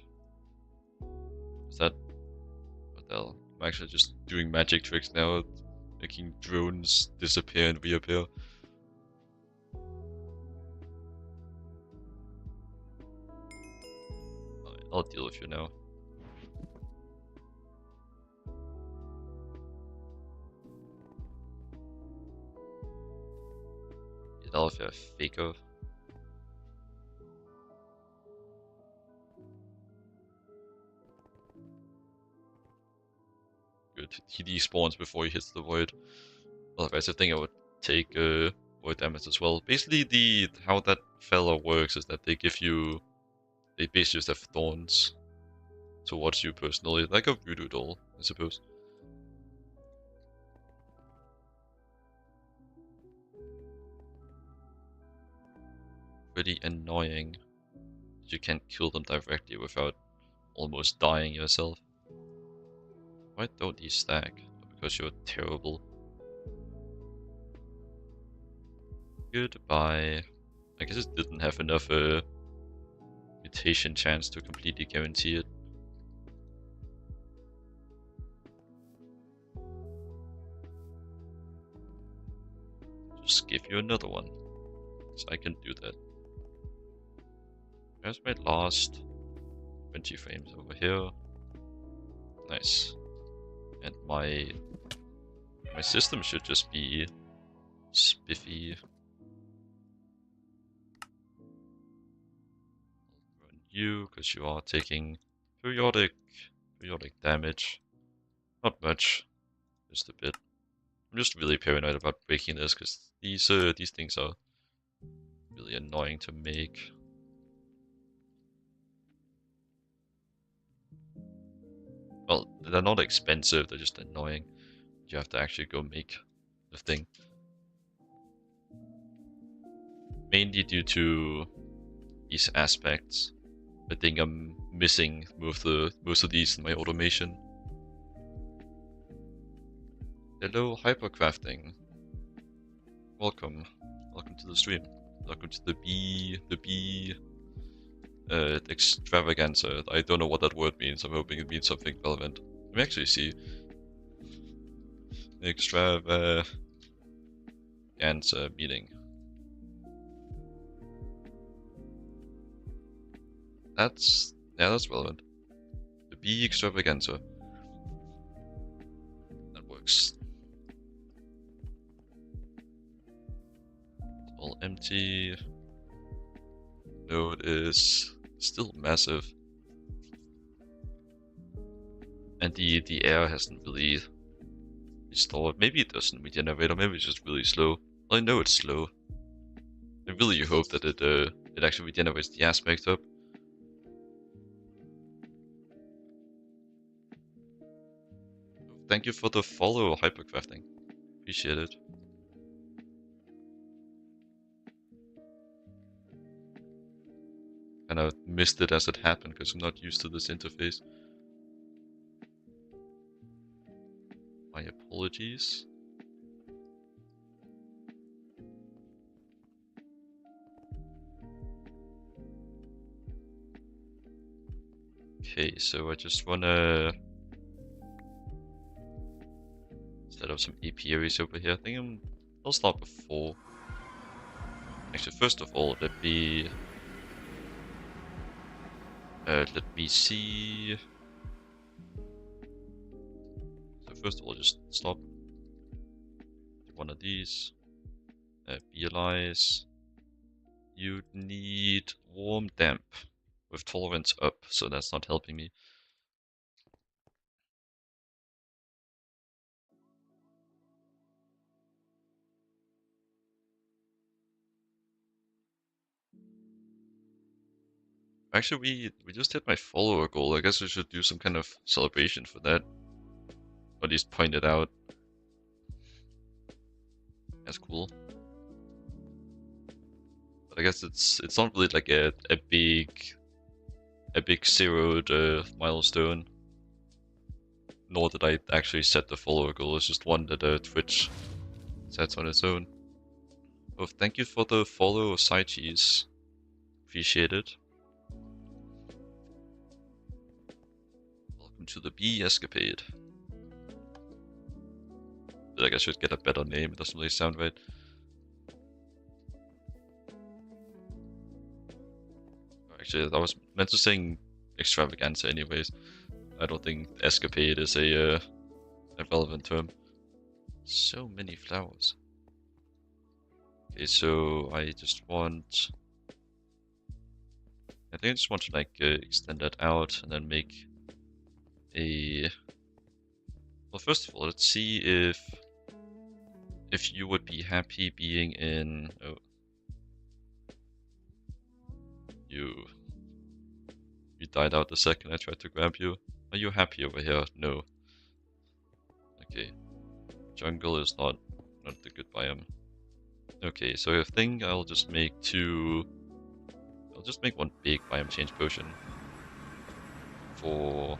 Is that... what the hell? I'm actually just doing magic tricks now, making drones disappear and reappear. I'll deal with you now. Get off your faker. Good. He despawns before he hits the void. Otherwise, I think I would take void damage as well. Basically, how that fella works is that they basically just have thorns towards you personally, like a voodoo doll, I suppose. Pretty annoying that you can't kill them directly without almost dying yourself. Why don't these stack? Because you're terrible. Goodbye. I guess it didn't have enough mutation chance to completely guarantee it. Just give you another one. So I can do that. There's my last 20 frames over here. Nice. And my system should just be spiffy. I'll run you, because you are taking periodic damage. Not much, just a bit. I'm just really paranoid about breaking this, because these things are really annoying to make. Well, they're not expensive, they're just annoying. You have to actually go make the thing. Mainly due to these aspects. I think I'm missing most of these in my automation. Hello, hypercrafting. Welcome to the stream. Welcome to the bee extravaganza. I don't know what that word means. I'm hoping it means something relevant. Let me actually see. Extravaganza meeting. That's relevant. The bee extravaganza. That works. It's all empty. Node is still massive. And the air hasn't really restored. Maybe it doesn't regenerate, or maybe it's just really slow. Well, I know it's slow. I really hope that it actually regenerates the aspect up. Thank you for the follow, Hypercrafting. Appreciate it. And I missed it as it happened because I'm not used to this interface. My apologies. Okay, so I just wanna set up some apiaries over here. I think I'll start with 4. Actually, first of all, let me see. So first of all, just stop one of these. BLIs. You need warm damp with tolerance up, so that's not helping me. Actually, we just hit my follower goal. I guess we should do some kind of celebration for that. Or at least point it out. That's cool. But I guess it's not really like a big zeroed milestone. Nor did I actually set the follower goal. It's just one that Twitch sets on its own. Oh, thank you for the follow, Side Cheese. Appreciate it. Welcome to the Bee Escapade. I feel like I should get a better name. It doesn't really sound right. Actually, I was meant to sing extravaganza anyways. I don't think escapade is a relevant term. So many flowers. Okay, so I just want... I think I just want to like extend that out and then make a... Well, first of all, let's see if you would be happy being in... Oh. You died out the second I tried to grab you. Are you happy over here? No. Okay. Jungle is not the good biome. Okay, so I think I'll just make I'll just make one big biome change potion. For...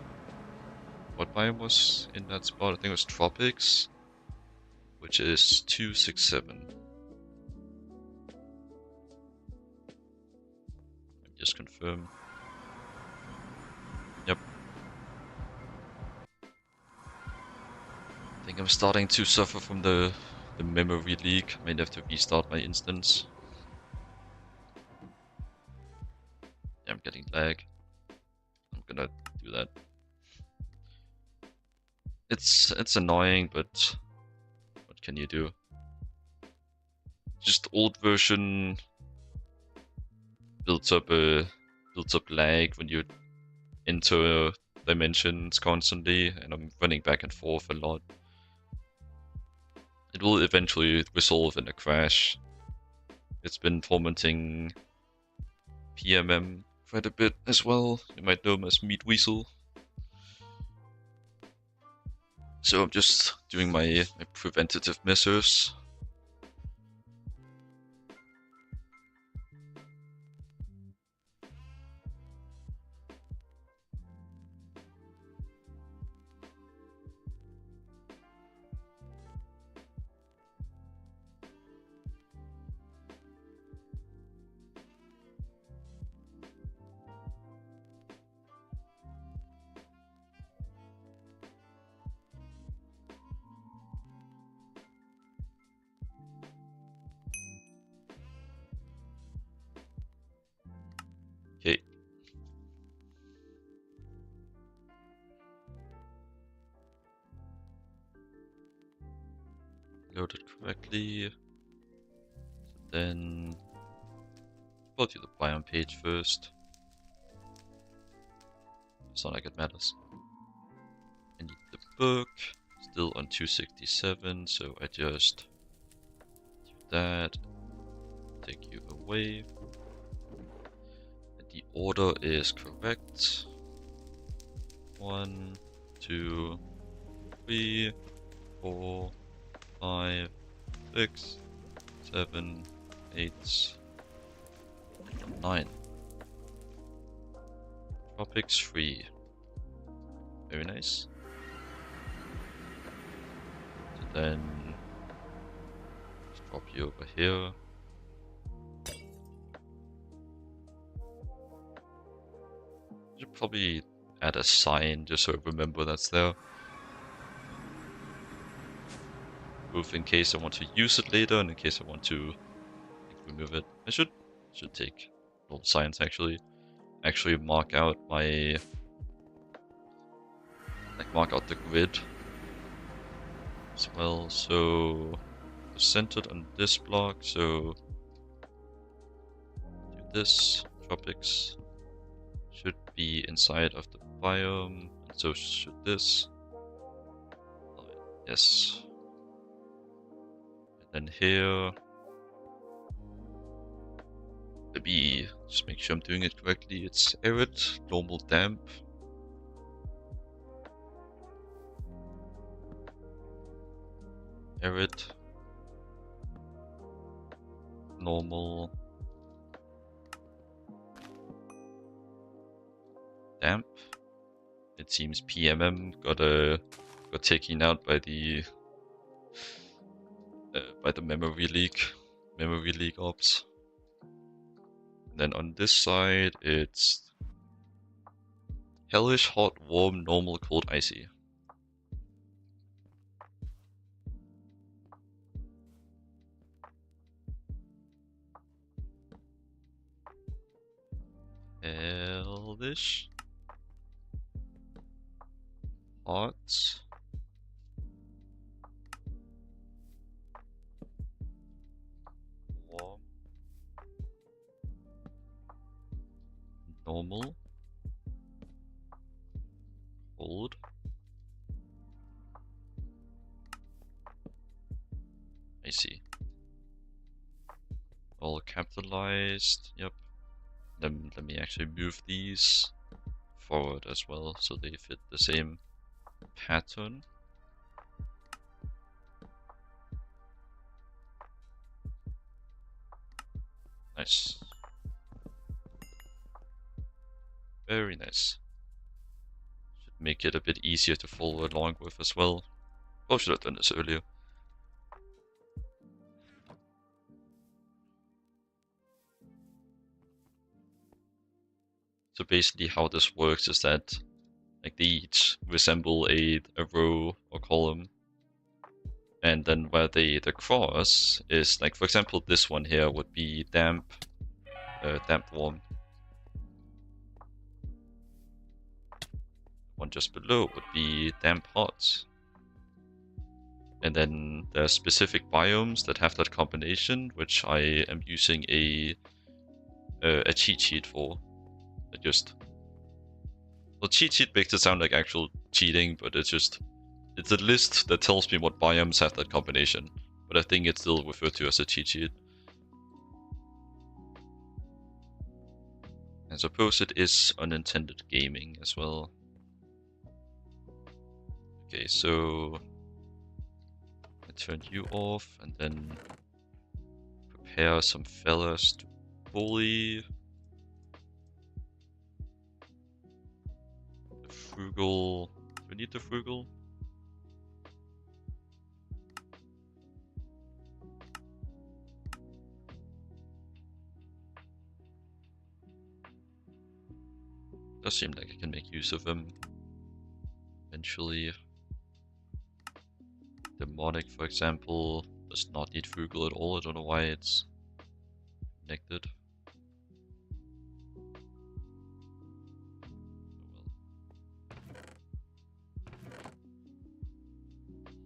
What biome was in that spot? I think it was Tropics. Which is 267. Let me just confirm. Yep. I think I'm starting to suffer from the memory leak. I might have to restart my instance. Yeah, I'm getting lag. I'm gonna do that. It's annoying, but what can you do? Just old version builds up lag when you enter dimensions constantly, and I'm running back and forth a lot. It will eventually resolve in a crash. It's been tormenting PMM quite a bit as well. You might know him as Meat Weasel. So I'm just doing my preventative measures. Okay. Loaded correctly. Then go to the biome page first. It's not like it matters. book. Still on 267, so I just do that. Take you away. And the order is correct. 1, 2, 3, 4, 5, 6, 7, 8, 9. Tropics 3. Very nice. So then just drop you over here. Should probably add a sign just so I remember that's there. Both in case I want to use it later and in case I want to remove it. I should take little signs actually mark out my mark out the grid as well. So centered on this block, so do this. Tropics should be inside of the biome, and so should this. Yes. And then here, maybe just make sure I'm doing it correctly. It's arid, normal, damp. Arid, normal, damp. It seems PMM got taken out by the memory leak ops. And then on this side, it's hellish, hot, warm, normal, cold, icy. Hellish, hot, warm, normal, cold, icy. All capitalized. Yep. Then let me actually move these forward as well so they fit the same pattern. Nice. Very nice. Should make it a bit easier to follow along with as well. Or should have done this earlier. So basically how this works is that like they each resemble a row or column. And then where the cross is, like for example this one here would be damp, warm. One just below would be damp hot. And then there are specific biomes that have that combination, which I am using a cheat sheet for. Well, cheat sheet makes it sound like actual cheating, but it's a list that tells me what biomes have that combination. But I think it's still referred to as a cheat sheet. I suppose it is unintended gaming as well. Okay, so I turn you off and then prepare some fellas to bully. The frugal. Do we need the frugal? Does seem like I can make use of them eventually. Demonic, for example, does not need frugal at all. I don't know why it's connected.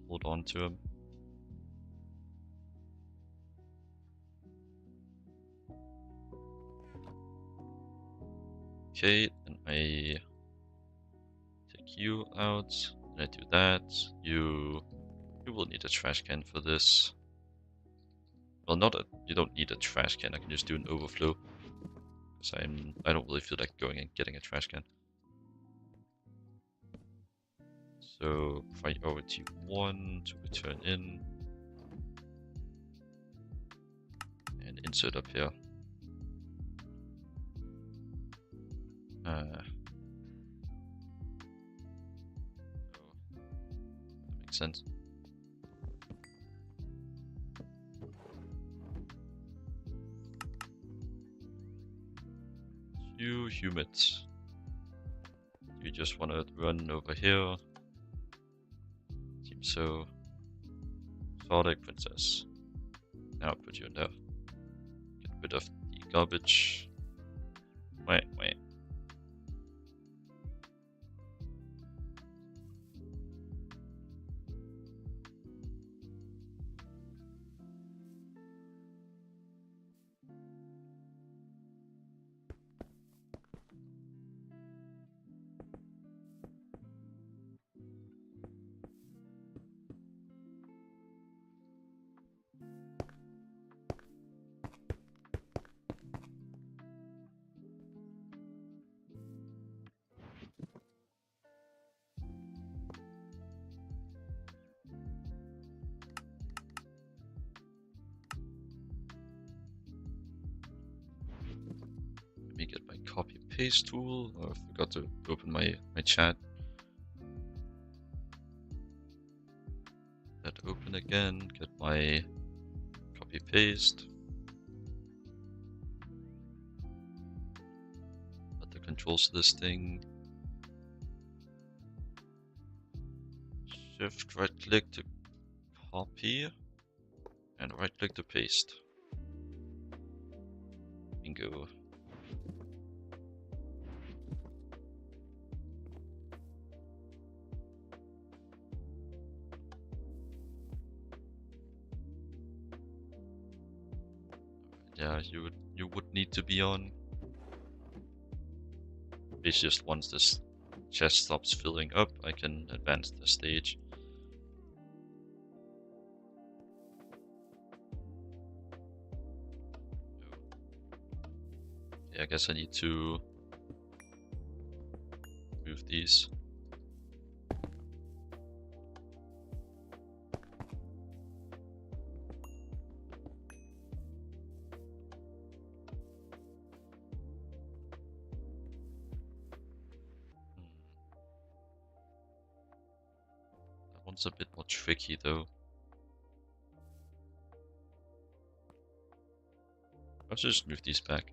Hold on to him. Okay, and I take you out, and When I do that, you will need a trash can for this. Well, you don't need a trash can. I can just do an overflow because I don't really feel like going and getting a trash can. So priority 1 to return in and insert up here. That makes sense. You humans, you just want to run over here. Seems so. Sonic Princess. Now put you in there. Get rid of the garbage. Wait. Let me get my copy paste tool. Oh, I forgot to open my chat. That open again. Get my copy paste. Add the controls to this thing. Shift right click to copy and right click to paste. Bingo. Yeah, you would need to be on. It's just once this chest stops filling up, I can advance the stage. Yeah, I guess I need to move these. That one's a bit more tricky though. I'll just move these back.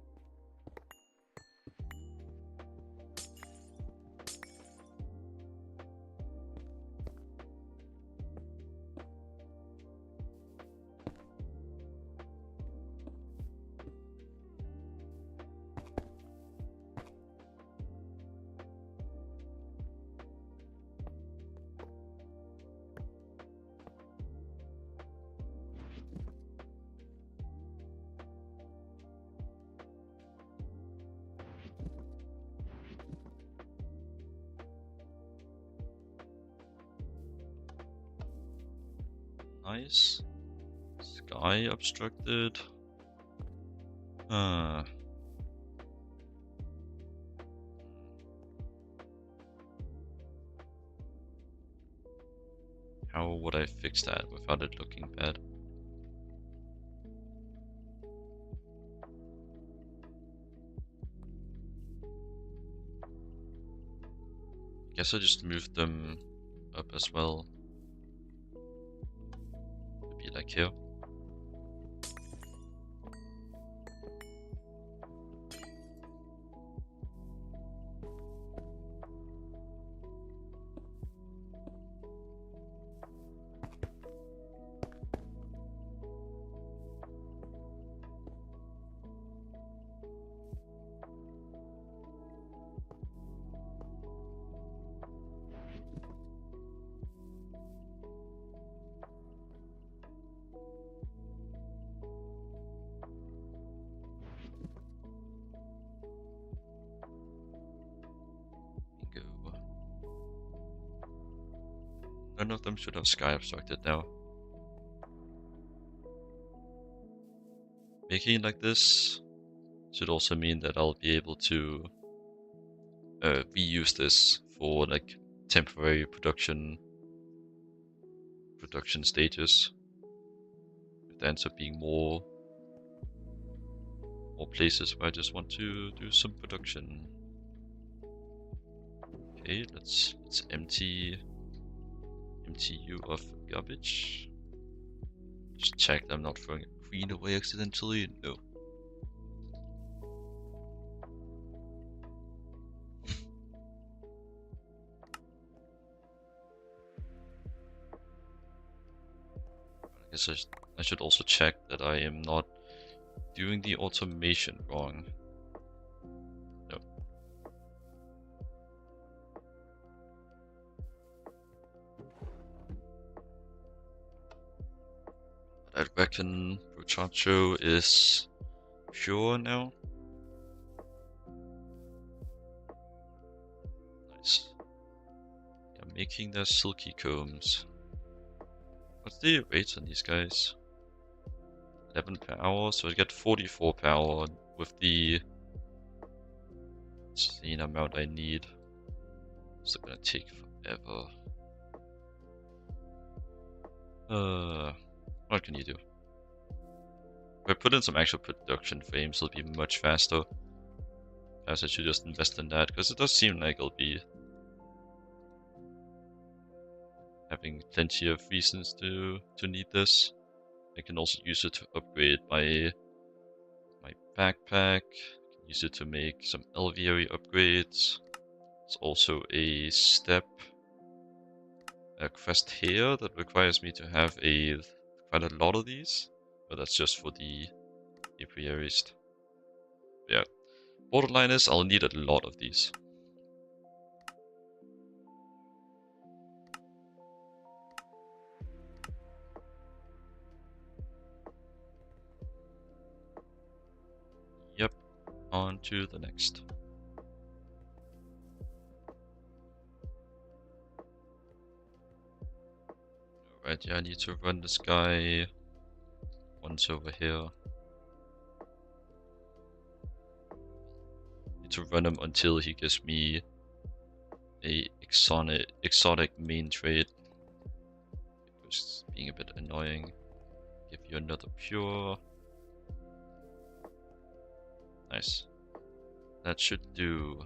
Nice. Sky obstructed. How would I fix that without it looking bad? Guess I just moved them up as well. Maybe like here. one of them should have sky obstructed now. Making it like this should also mean that I'll be able to reuse this for like temporary production stages. If there ends up being more places where I just want to do some production. Okay, let's empty you of garbage. Just check that I'm not throwing a queen away accidentally. No. I guess I should also check that I am not doing the automation wrong. No. I reckon Brochacho is pure now. Nice. Yeah, making their silky combs. What's the rate on these guys? 11 per hour, so I get 44 per hour with the insane amount I need. It's gonna take forever. What can you do? If I put in some actual production frames, it'll be much faster. Perhaps I should just invest in that, because it does seem like I'll be having plenty of reasons to need this. I can also use it to upgrade my backpack. I can use it to make some alveary upgrades. It's also a quest here that requires me to have quite a lot of these, but that's just for the apiarist. Yeah, borderline is I'll need a lot of these. Yep, on to the next. Alright, yeah, I need to run this guy once over here. Need to run him until he gives me a exotic main trait. It was being a bit annoying. Give you another pure. Nice. That should do.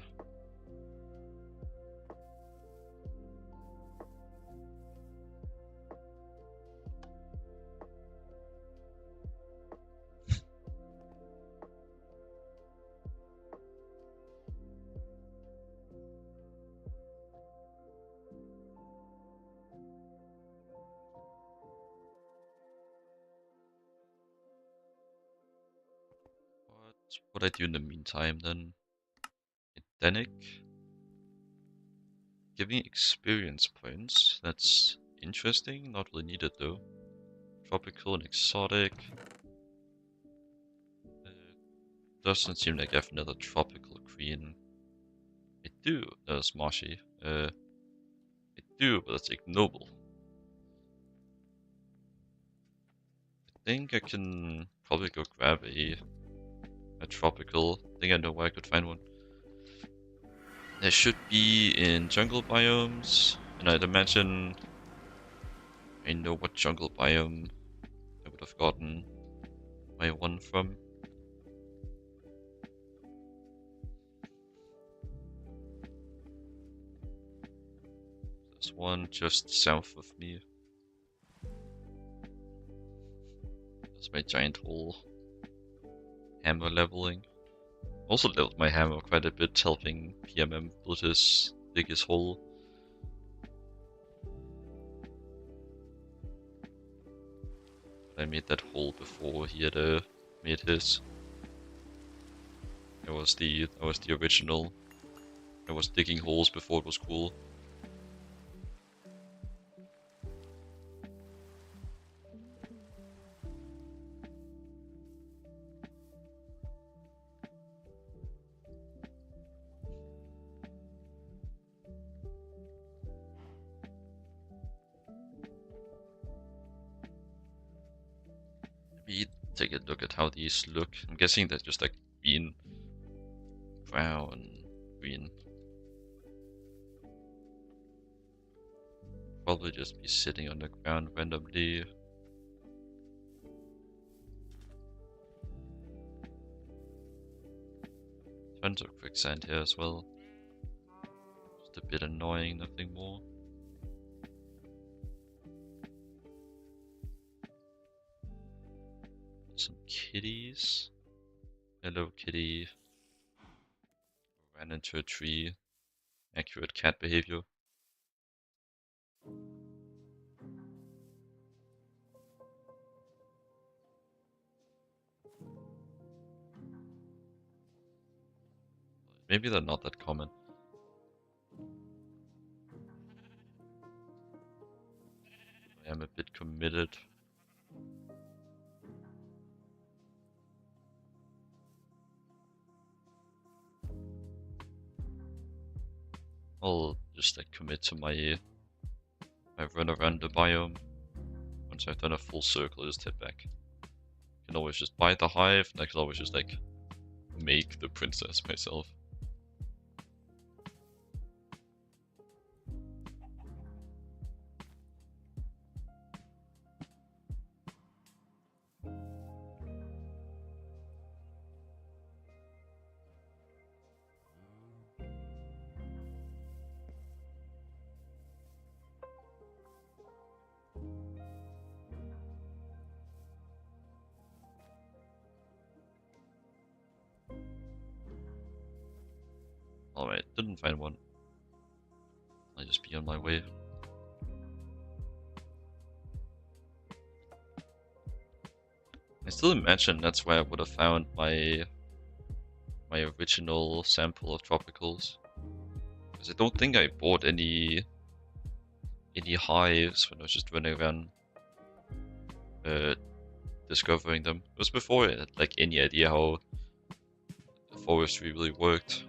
What I do in the meantime then? Endemic. Giving experience points. That's interesting. Not really needed though. Tropical and exotic. Doesn't seem like I have another tropical queen. I do. That's marshy. I do, but that's ignoble. I think I can probably go grab a tropical. I think I know where I could find one. They should be in jungle biomes, and I'd imagine I know what jungle biome I would have gotten my one from. There's one just south of me. That's my giant hole. Hammer leveling. Also leveled my hammer quite a bit, helping PMM build his biggest hole. I made that hole before he had made his. I was the original. I was digging holes before it was cool. Maybe take a look at how these look. I'm guessing they're just like green, brown, green. Probably just be sitting on the ground randomly. Tons of quicksand here as well. Just a bit annoying, nothing more. Some kitties. Hello, kitty. Ran into a tree. Accurate cat behavior. Maybe they're not that common. I am a bit committed. I'll just like commit to my run around the biome. Once I've done a full circle, I just head back. I can always just buy the hive, and I can always just like make the princess myself. Alright, didn't find one. I'll just be on my way. I still imagine that's where I would have found my original sample of tropicals. Because I don't think I bought any hives when I was just running around discovering them. It was before I had like any idea how forestry really worked.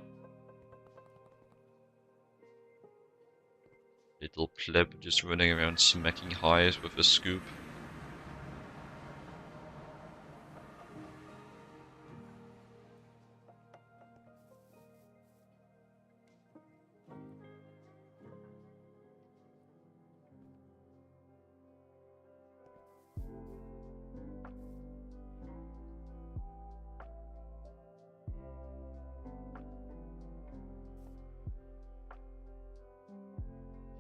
Little pleb just running around smacking hives with a scoop.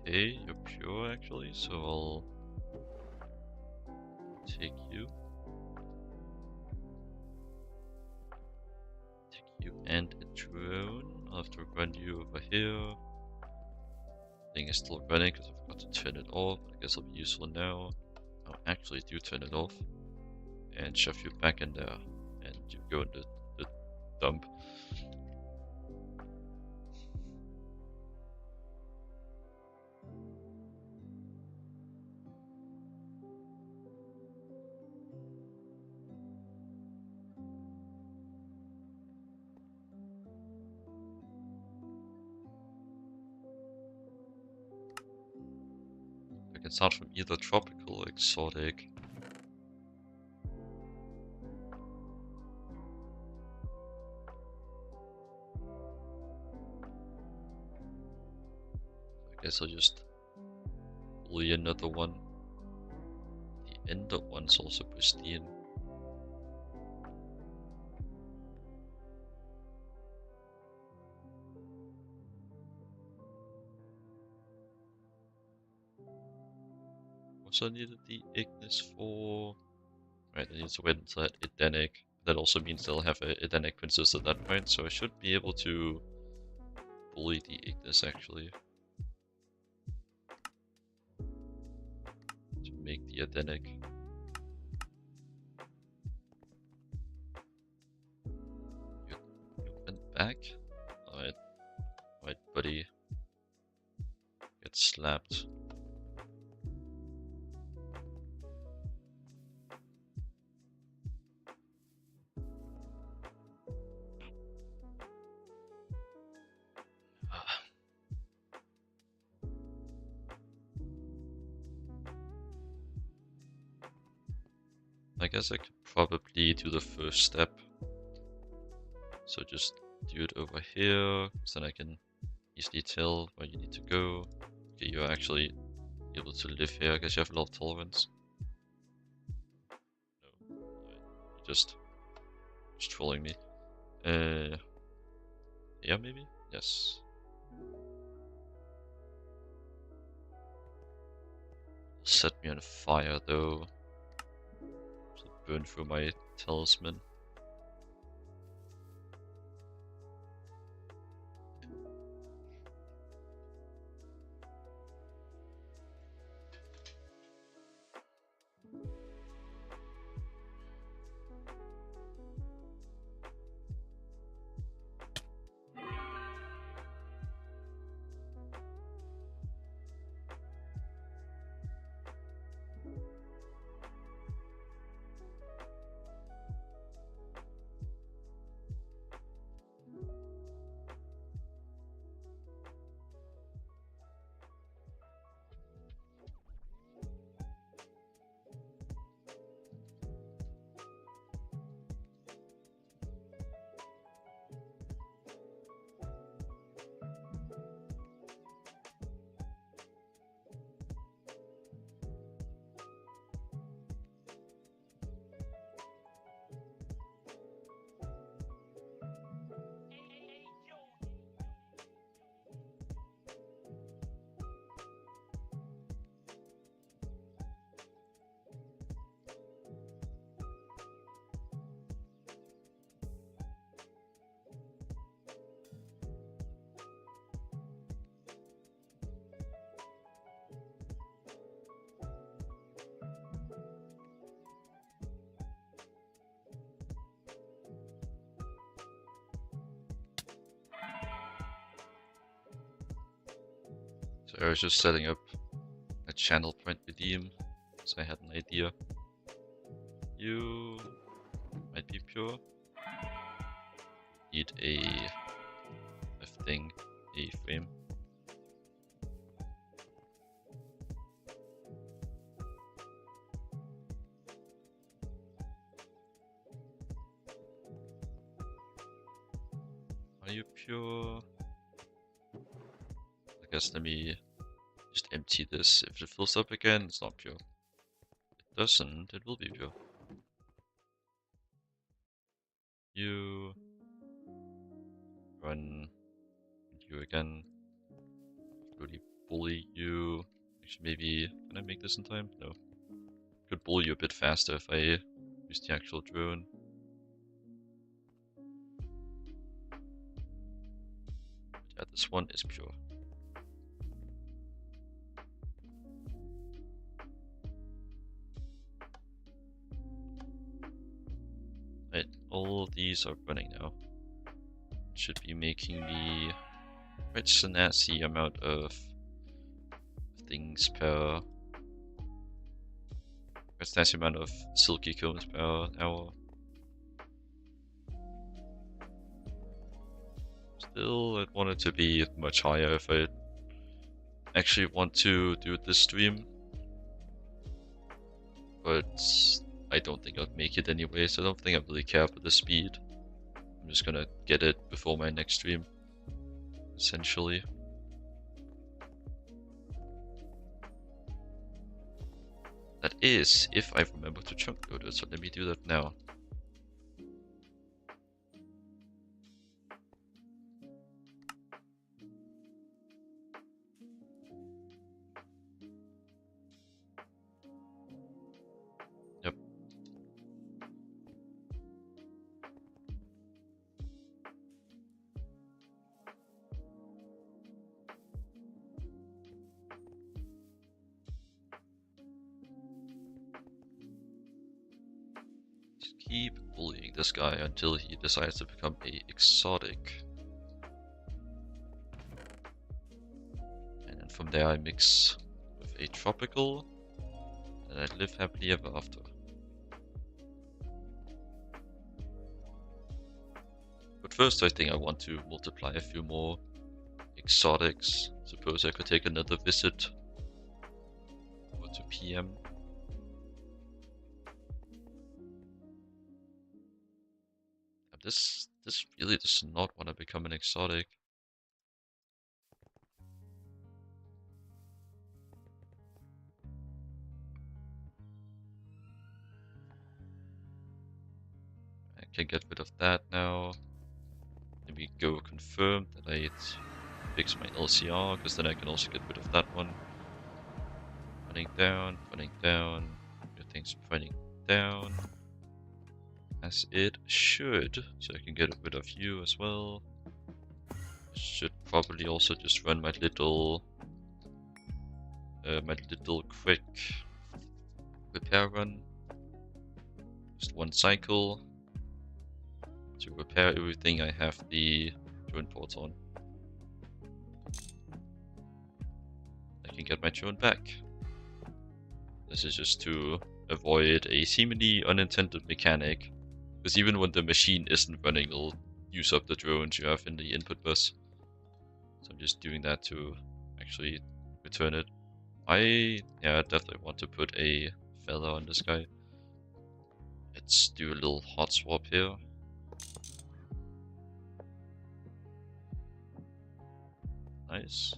Okay, you're pure actually, so I'll take you. Take you and a drone. I'll have to run you over here. Thing is still running because I forgot to turn it off. I guess it'll be useful now. I'll actually do turn it off. And shove you back in there. And you go in the dump. I can start from either tropical or exotic. I guess I'll just bully another one. The ender one's also pristine. So I needed the Ignis for... Right, I need to wait until that Edenic. That also means they'll have a Edenic princess at that point, so I should be able to bully the Ignis actually. To make the Edenic. You went back? Alright. Alright, buddy. Get slapped. I guess I could probably do the first step. So just do it over here, so then I can easily tell where you need to go. Okay, you're actually able to live here. I guess you have a lot of tolerance. No, you're just trolling me. Yeah, maybe? Yes. Set me on fire though. So burn through my talisman. So I was just setting up a channel point redeem, so I had an idea. You might be pure. Need a thing, a frame. Are you pure? I guess let me just empty this. If it fills up again, it's not pure. If it doesn't, it will be pure. You run you again. Really bully you. Actually, maybe can I make this in time? No. Could bully you a bit faster if I use the actual drone. Yeah, this one is pure. Right, all these are running now. It should be making me quite snazzy amount of things per. Quite snazzy amount of silky combs per hour. Still, I'd want it to be much higher if I actually want to do this stream. But I don't think I'd make it anyway, so I don't think I really care about the speed. I'm just gonna get it before my next stream, essentially. That is, if I remember to chunk load it, so let me do that now. Yep. Just keep bullying this guy until he decides to become a exotic. And then from there I mix with a tropical, and I live happily ever after. But first I think I want to multiply a few more exotics. Suppose I could take another visit over to PM. this really does not want to become an exotic. I can get rid of that now. Maybe go confirm that I fix my LCR, because then I can also get rid of that one. Pointing down, everything's pointing down. As it should, so I can get rid of you as well. I should probably also just run my little quick repair run. Just one cycle to repair everything I have the drone ports on. I can get my drone back. This is just to avoid a seemingly unintended mechanic, because even when the machine isn't running, it'll use up the drones you have in the input bus. So I'm just doing that to actually return it. I definitely want to put a feather on this guy. Let's do a little hot swap here. Nice.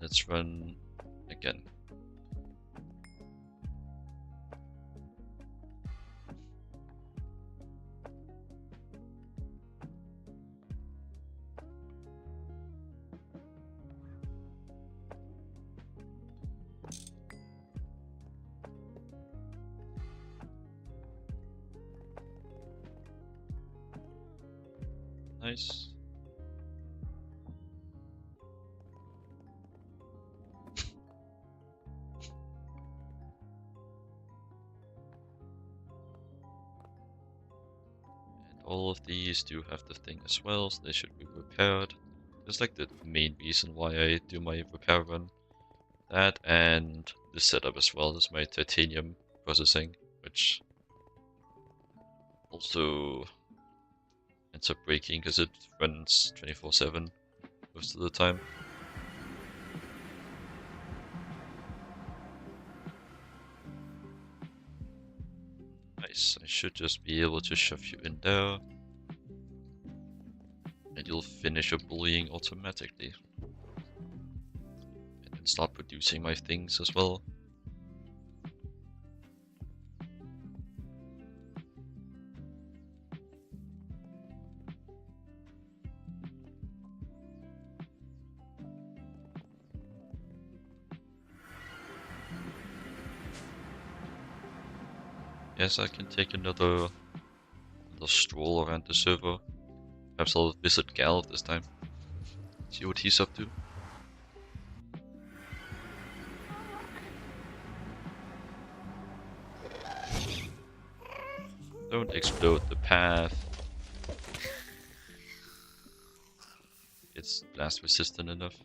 Let's run again. Nice. And all of these do have the thing as well, so they should be repaired. That's like the main reason why I do my repair run. That and the setup as well is my titanium processing, which also ends up breaking because it runs 24/7 most of the time. Nice, I should just be able to shove you in there. And you'll finish your bullying automatically. And then start producing my things as well. Yes, I can take another stroll around the server. Perhaps I'll visit Gal this time. See what he's up to. Don't explode the path. It's blast resistant enough.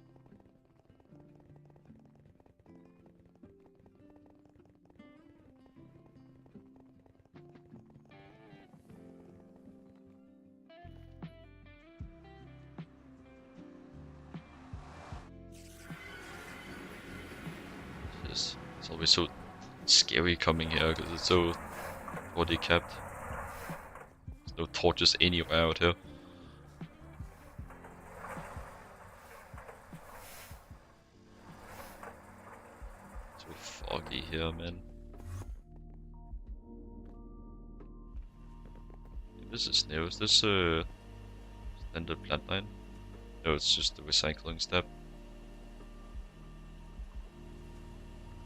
It's always so scary coming here because it's so body capped. There's no torches anywhere out here. So foggy here, man. This is new. Is this a standard plant line? No, it's just the recycling step.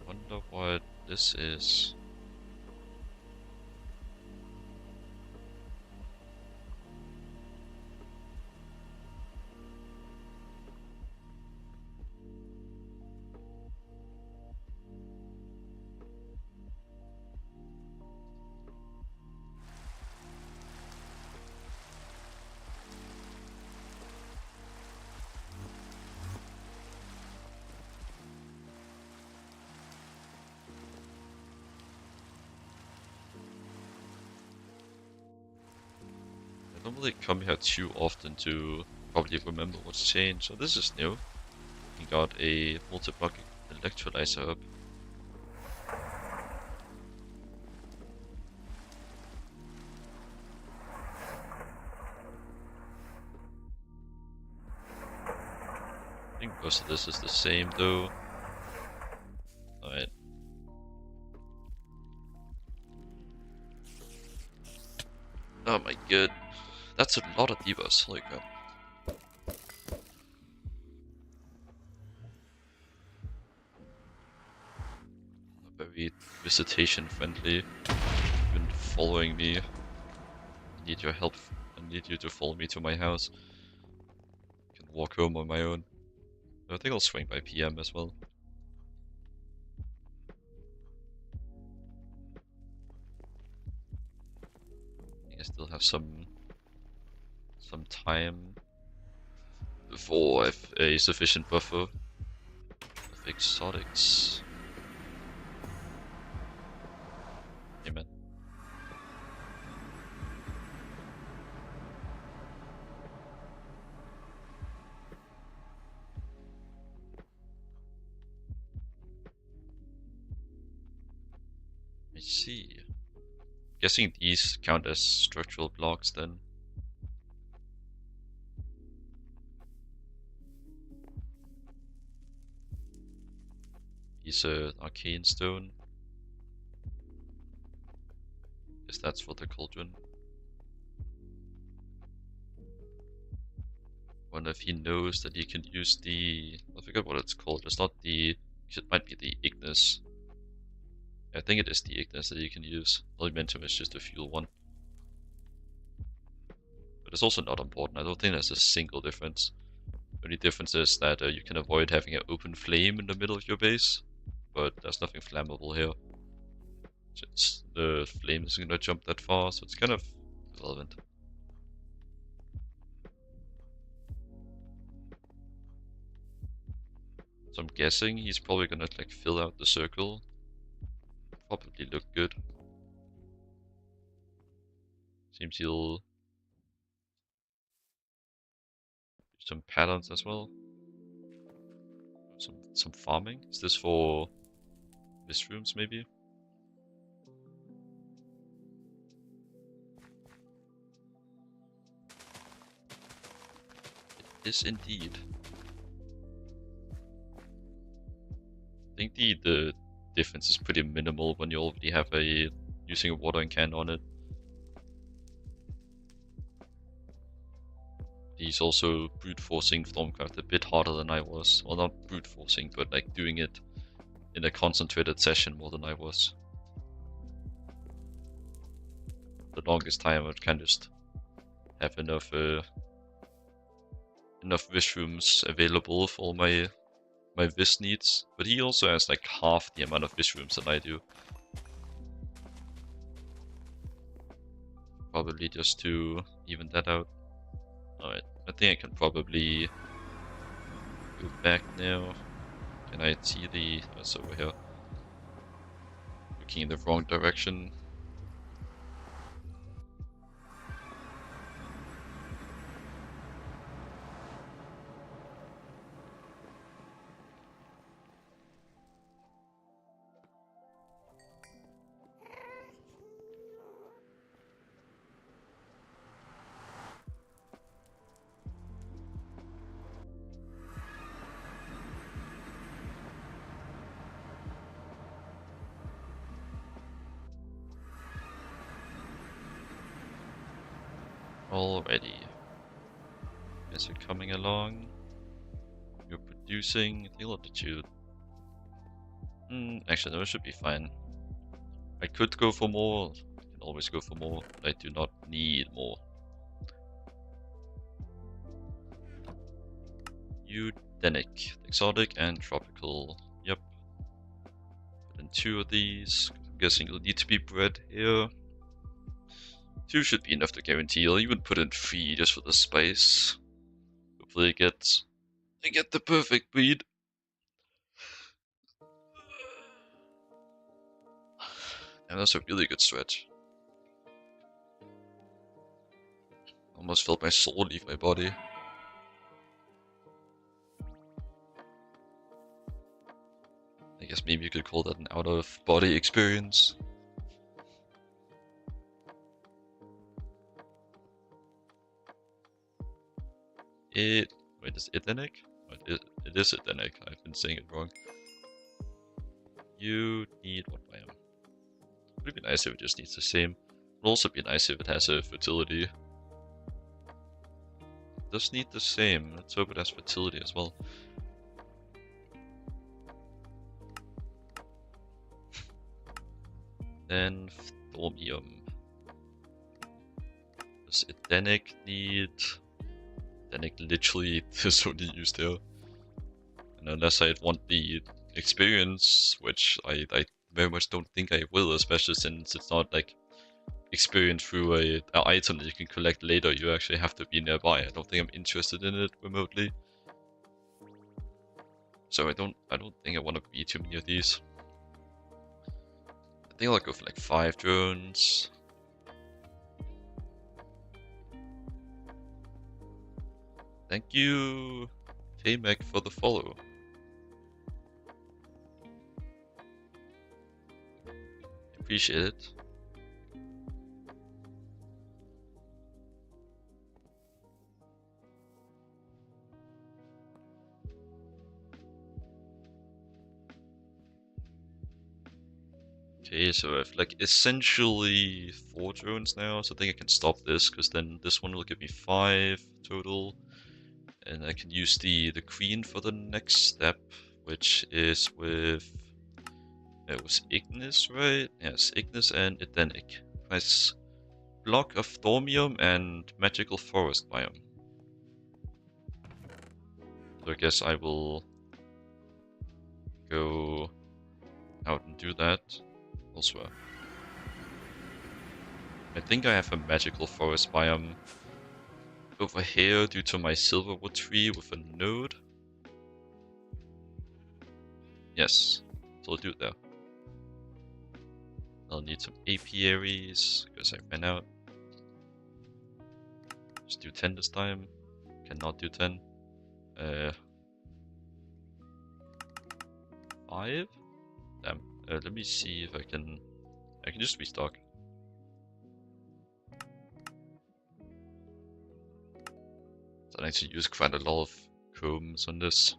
Wonder what this is. I don't really come here too often to probably remember what's changed, so this is new. We got a multi-block electrolyzer up. I think most of this is the same though. Alright. Oh my god. That's a lot of debuffs, holy crap. Very visitation friendly. Even following me. I need your help. I need you to follow me to my house. I can walk home on my own. I think I'll swing by PM as well. I think I still have some time before I have a sufficient buffer of exotics. Amen. I see. Guessing these count as structural blocks then. He's a arcane stone. Guess that's for the cauldron. Wonder if he knows that he can use the... I forget what it's called. It's not the... It might be the Ignis. I think it is the Ignis that you can use. Elementum is just a fuel one. But it's also not important. I don't think there's a single difference. The only difference is that you can avoid having an open flame in the middle of your base. But there's nothing flammable here. The flame isn't gonna jump that far, so it's kind of irrelevant. So I'm guessing he's probably gonna like fill out the circle. Probably look good. Seems he'll do some patterns as well. Some farming. Is this for mushrooms maybe? It is indeed. I think the difference is pretty minimal when you already have using a watering can on it. He's also brute forcing Stormcraft a bit harder than I was. Well, not brute forcing, but like doing it in a concentrated session more than I was. The longest time I can just have enough wish rooms available for all my wish needs. But he also has like half the amount of wish rooms that I do. Probably just to even that out. Alright, I think I can probably go back now. Can I see the... Oh, it's over here. Looking in the wrong direction. Already. Guess you're coming along. You're producing the altitude. Actually, no, it should be fine. I could go for more. I can always go for more, but I do not need more. Eudenic, exotic and tropical. Yep. Put in 2 of these. I'm guessing you'll need to be bred here. 2 should be enough to guarantee. I'll even put in 3 just for the spice. Hopefully I get the perfect breed. And that's a really good stretch. Almost felt my soul leave my body. guess maybe you could call that an out-of-body experience. Wait, is it Edenic? It is Edenic. I've been saying it wrong. You need what biome? It would be nice if it just needs the same. It would also be nice if it has a fertility. It does need the same. Let's hope it has fertility as well. Then Thormium. Does Edenic need... Edenic literally is only used there. And unless I want the experience, which I very much don't think I will, especially since it's not like experience through an item that you can collect later, you actually have to be nearby. I don't think I'm interested in it remotely. So I don't think I want to be too many of these. I think I'll go for like 5 drones. Thank you, Tamek, for the follow. Appreciate it. Okay, so I have like essentially 4 drones now, so I think I can stop this, because then this one will give me 5 total. And I can use the queen for the next step, which is with... It was Ignis, right? Yes, Ignis and Edenic. Nice block of Thormium and Magical Forest biome. So I guess I will go out and do that elsewhere. I think I have a Magical Forest biome over here due to my Silverwood tree with a node. Yes, so I'll do it there. I'll need some apiaries, because I ran out. Just do 10 this time. Cannot do 10. 5? Damn. Let me see if I can just restock. So I need to use quite a lot of combs on this.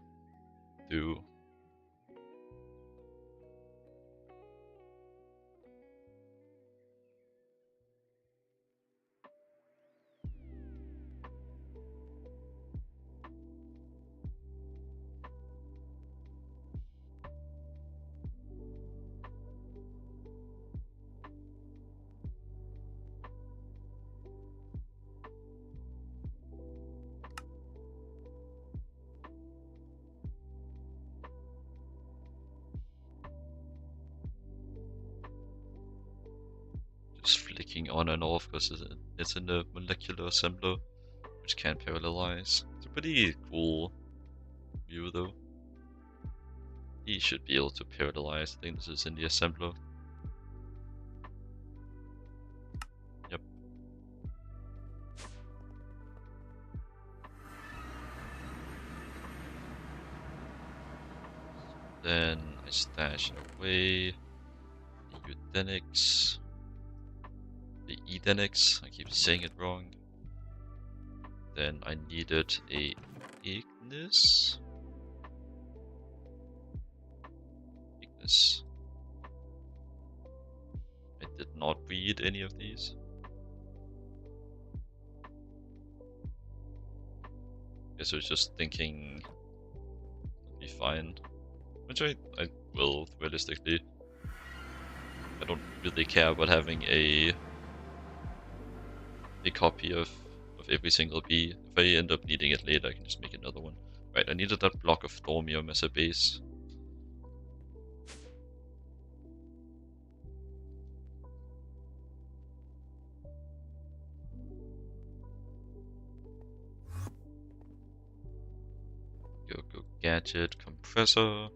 Just flicking on and off because it's in the molecular assembler, which can parallelize. It's a pretty cool view though. He should be able to parallelize. I think this is in the assembler. Yep. Then I stash away the Eugenics. The Edenics, I keep saying it wrong. Then I needed a Ignis. I did not read any of these. Guess I was just thinking it'll be fine. Which I will, realistically. I don't really care about having a copy of every single bee. If I end up needing it later, I can just make another one. Right, I needed that block of Thormium as a base. Go gadget, compressor.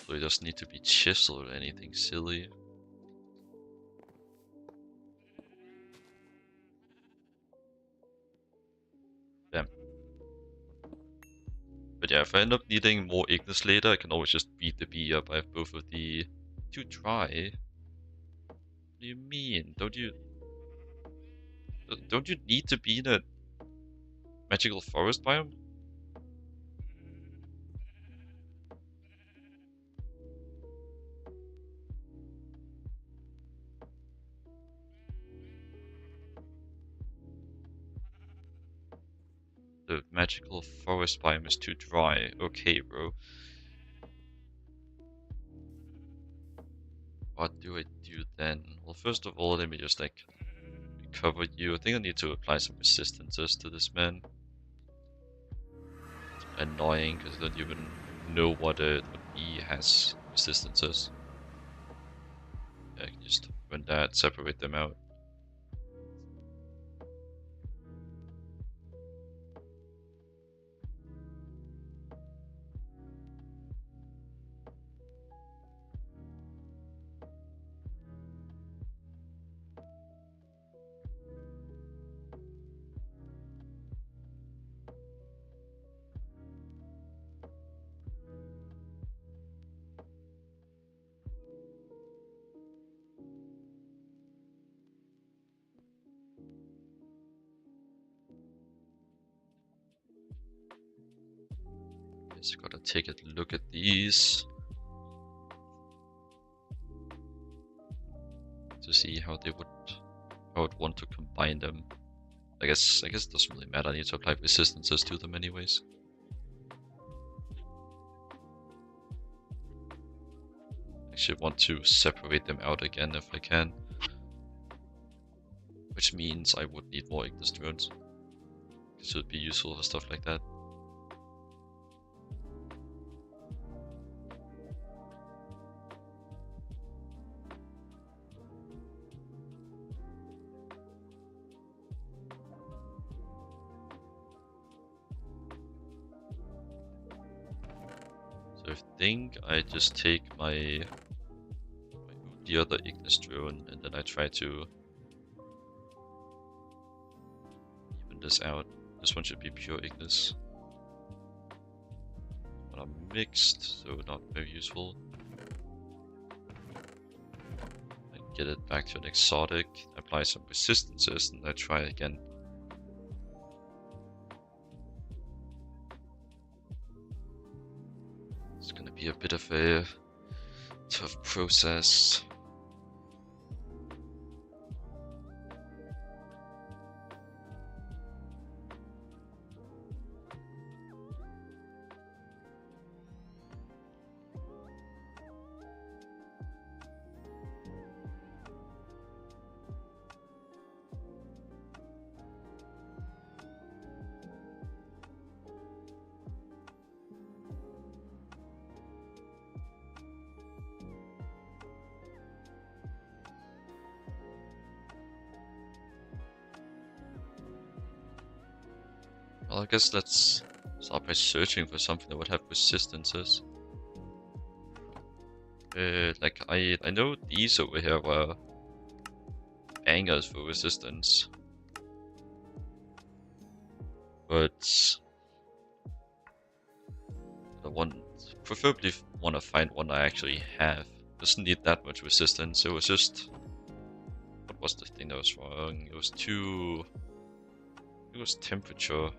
So it doesn't need to be chiseled or anything silly. But yeah, if I end up needing more Ignis later, I can always just beat the bee up. I have both of the... Too dry? What do you mean? Don't you need to be in a magical forest biome? The magical forest biome is too dry. Okay, bro. What do I do then? Well, first of all, let me just like recover you. I think I need to apply some resistances to this man. It's annoying because I don't even know what bee has resistances. Yeah, I can just run that, separate them out. Just gotta take a look at these to see how they would, how I would want to combine them. I guess it doesn't really matter. I need to apply resistances to them anyways. Actually, want to separate them out again if I can, which means I would need more Ignis drones. This would be useful for stuff like that. So I think I just take the other Ignis drone and then I try to even this out. This one should be pure Ignis. But I'm mixed, so not very useful. I get it back to an exotic, apply some resistances, and I try again. It's gonna be a bit of a tough process. Well, I guess let's start by searching for something that would have resistances. Like I know these over here were bangers for resistance, but preferably want to find one I actually have. Doesn't need that much resistance. It was just, what was the thing that was wrong? It was temperature.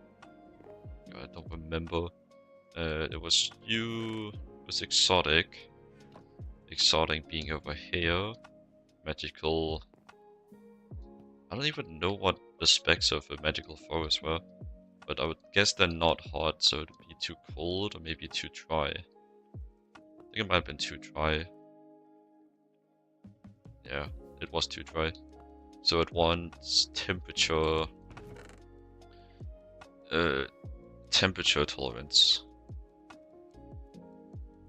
I don't remember. It was exotic. Exotic being over here. Magical. I don't even know what the specs of a magical forest were. But I would guess they're not hot, so it'd be too cold or maybe too dry. I think it might have been too dry. Yeah, it was too dry. So it wants temperature. Temperature tolerance.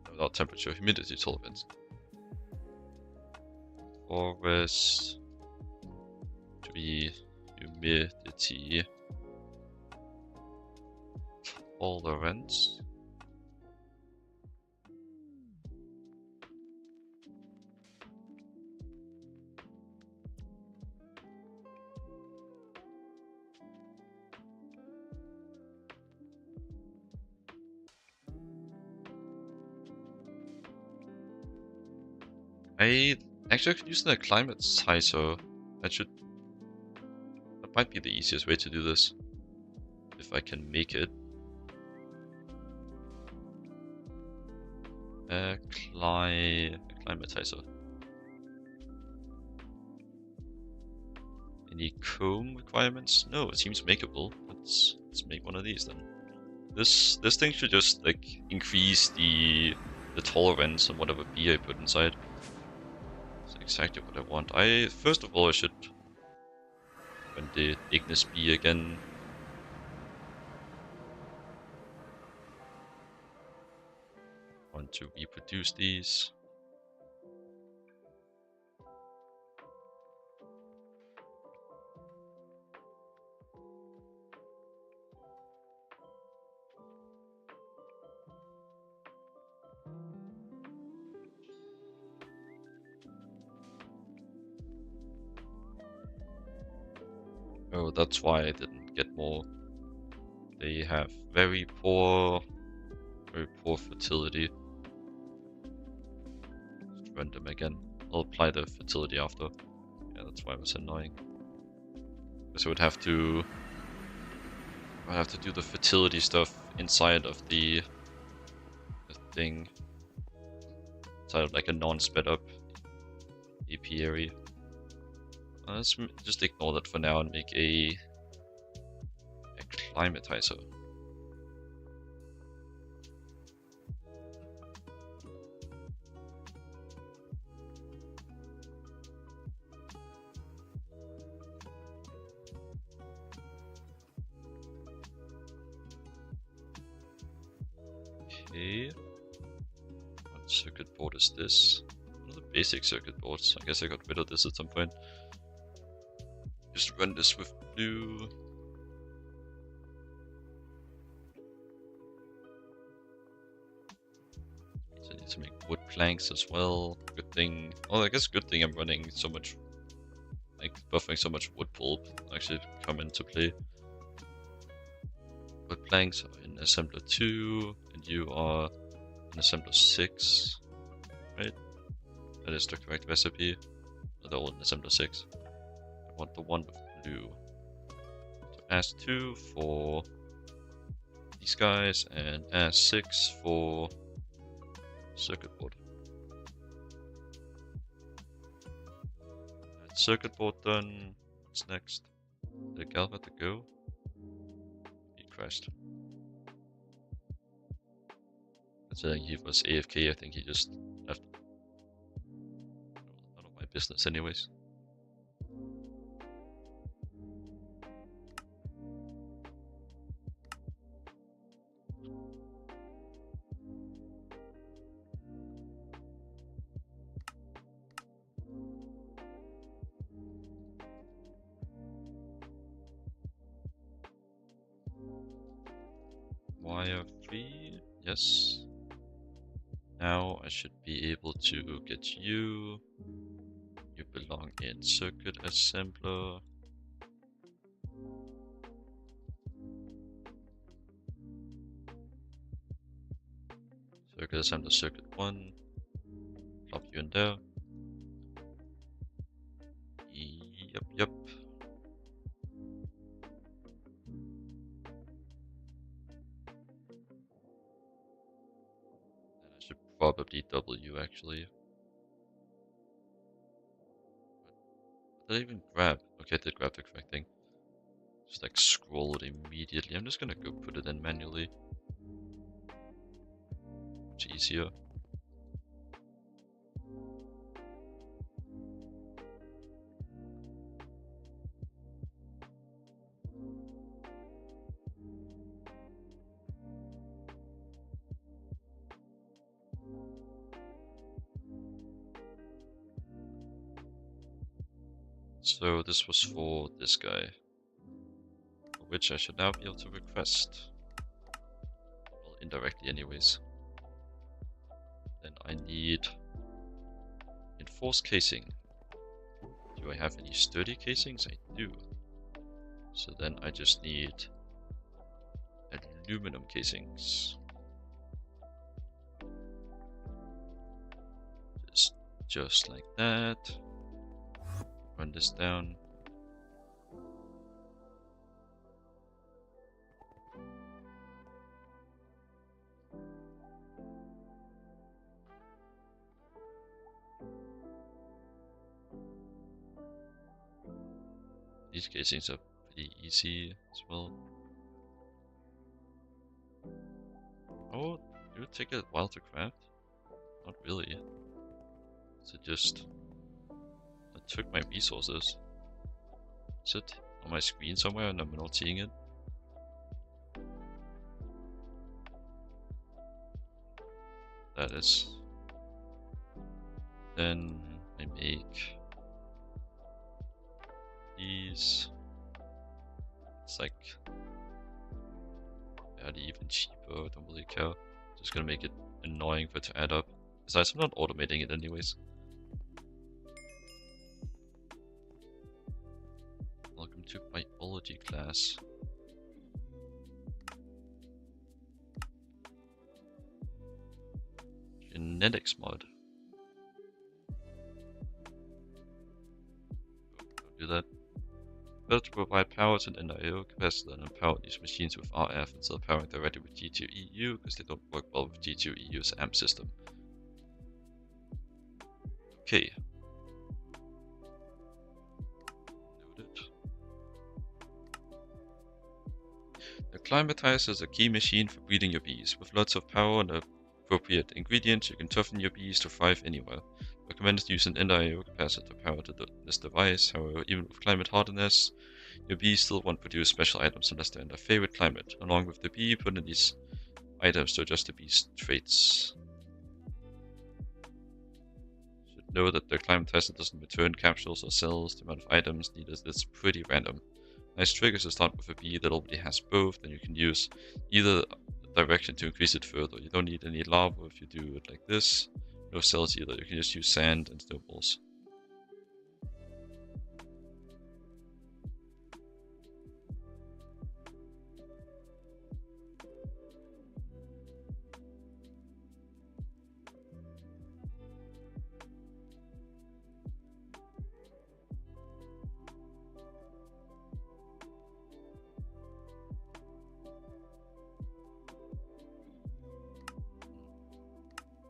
No, not temperature, humidity tolerance. Forest to be humidity tolerance. I actually could use the climatizer. That might be the easiest way to do this. If I can make it. Climatizer. Any comb requirements? No, it seems makeable. Let's make one of these then. This thing should just like increase the tolerance on whatever bee I put inside. That's exactly what I want. First of all I should run the Ignis bee again. Want to reproduce these. Oh, that's why I didn't get more. They have very poor fertility. Just run them again. I'll apply the fertility after. Yeah, that's why it was annoying. So I would have to do the fertility stuff inside of the thing. Inside of like a non-sped up apiary. Let's just ignore that for now and make a climatizer. Okay. What circuit board is this? One of the basic circuit boards. I guess I got rid of this at some point. Just run this with blue. So I need to make wood planks as well. Good thing. Well, I guess good thing I'm running so much, like buffering so much wood pulp actually come into play. Wood planks are in assembler 2, and you are in assembler 6, right? That is the correct recipe. They're all in assembler 6. I want the one with blue. So AS2 for these guys, and AS6 for circuit board. That circuit board done. What's next? Did Galva to go? He crashed. Considering he was AFK, I think he just left. None of my business anyways. Wire 3, yes. Now I should be able to get you. You belong in circuit assembler. Circuit assembler circuit 1. Plop you in there. Yep. And I should probably double you actually. Did I even grab? Okay, I did grab the correct thing. Just like scroll it immediately. I'm just gonna go put it in manually. Much easier. So this was for this guy, for which I should now be able to request. Well, indirectly anyways. Then I need enforced casing. Do I have any sturdy casings? I do. So then I just need aluminum casings. Just just like that. Run this down. These casings are pretty easy as well. Oh, it would take a while to craft? Not really. So just... I took my resources. Is it on my screen somewhere and I'm not seeing it? That is. Then I make these. It's like barely even cheaper, I don't really care. Just gonna make it annoying for it to add up. Besides, I'm not automating it anyways. Welcome to biology class. Genetics mod. Do that. Better to provide power to an NIO capacitor and empower these machines with RF instead of powering directly with G2EU because they don't work well with G2EU's AMP system. Okay. Noted. The climatizer is a key machine for breeding your bees. With lots of power and appropriate ingredients, you can toughen your bees to thrive anywhere. Recommended to use an NIO capacitor to power this device. However, even with climate hardness, your bees still won't produce special items unless they're in their favorite climate. Along with the bee, put in these items to adjust the bee's traits. Should know that the climatizer doesn't return capsules or cells. The amount of items needed is pretty random. Nice trick is to start with a bee that already has both, then you can use either direction to increase it further. You don't need any lava if you do it like this. No cells either, you can just use sand and snowballs.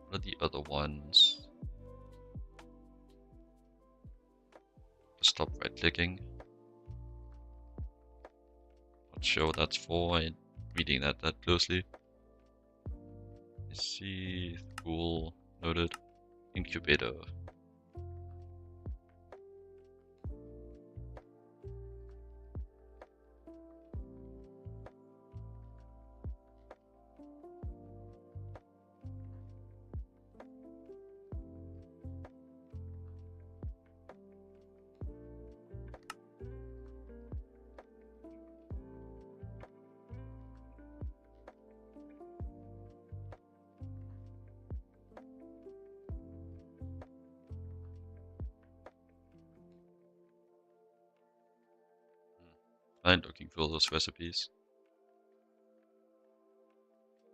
What are the other ones? Stop right clicking. Not sure what that's for. I'm reading that closely. Let's see. Cool. Noted. Incubator. I'm looking for those recipes.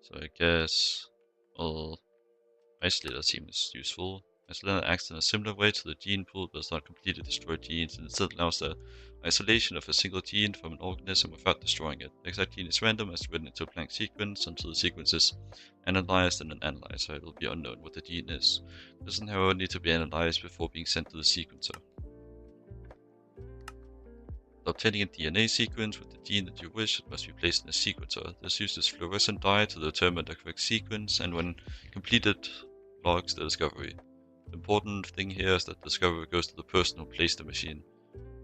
So I guess Isolator seems useful. Isolator acts in a similar way to the gene pool, but does not completely destroy genes, and instead allows the isolation of a single gene from an organism without destroying it. The exact gene is random as written into a blank sequence until the sequence is analyzed in an analyzer. It will be unknown what the gene is. It doesn't however need to be analyzed before being sent to the sequencer. Obtaining a DNA sequence with the gene that you wish, it must be placed in a sequencer. This uses fluorescent dye to determine the correct sequence, and when completed, logs the discovery. The important thing here is that the discovery goes to the person who placed the machine.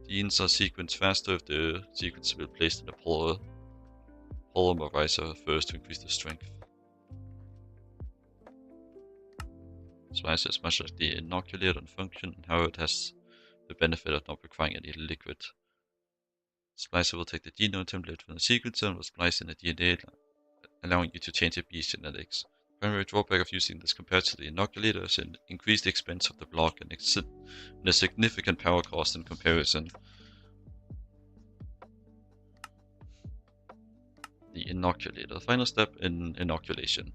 Genes are sequenced faster if the sequence will be placed in a polymerizer first to increase the strength. Splicer is much like the inoculator in function, and however it has the benefit of not requiring any liquid. Splicer will take the genome template from the sequencer and will splice in the DNA, allowing you to change the bee's genetics. The primary drawback of using this compared to the inoculator is an increased expense of the block and a significant power cost in comparison. The inoculator. The final step in inoculation.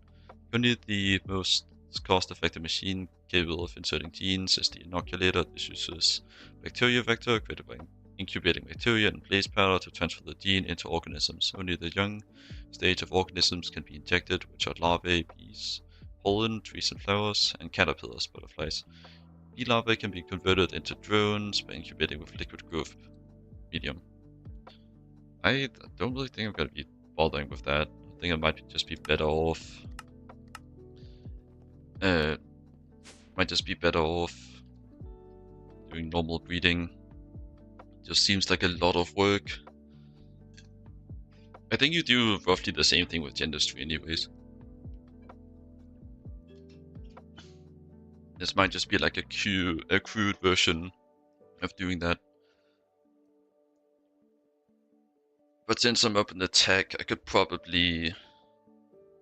You need the most This cost-effective machine capable of inserting genes as the inoculator. This uses bacteria vector created by incubating bacteria and place powder to transfer the gene into organisms. Only the young stage of organisms can be injected, which are larvae, bees, pollen, trees and flowers, and caterpillars, butterflies. Bee larvae can be converted into drones by incubating with liquid growth medium. I don't really think I'm gonna be bothering with that. I think I might just be better off. Might just be better off doing normal breeding. Just seems like a lot of work. I think you do roughly the same thing with dentistry anyways. This might just be like a crude version of doing that. But since I'm up in the tech, I could probably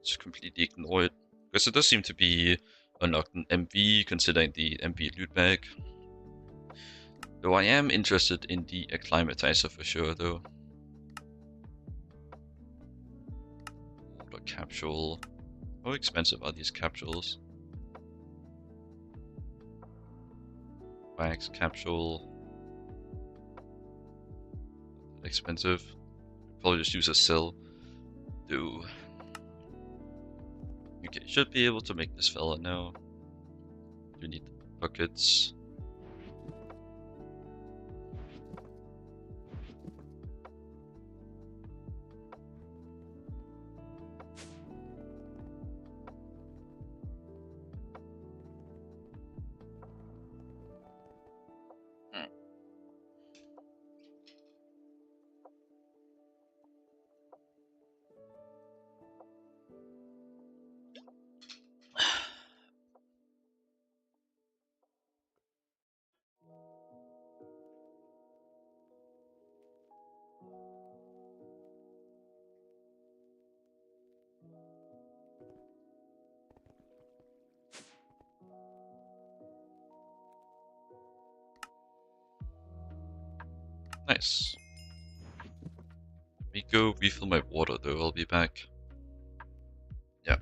just completely ignore it. Because it does seem to be unlocked in MV, considering the MV loot bag. Though I am interested in the acclimatizer for sure, though. Water capsule. How expensive are these capsules? Wax capsule. Expensive. Probably just use a cell. Do. Okay, should be able to make this fella now. You need buckets. Nice. Let me go refill my water though, I'll be back. Yeah.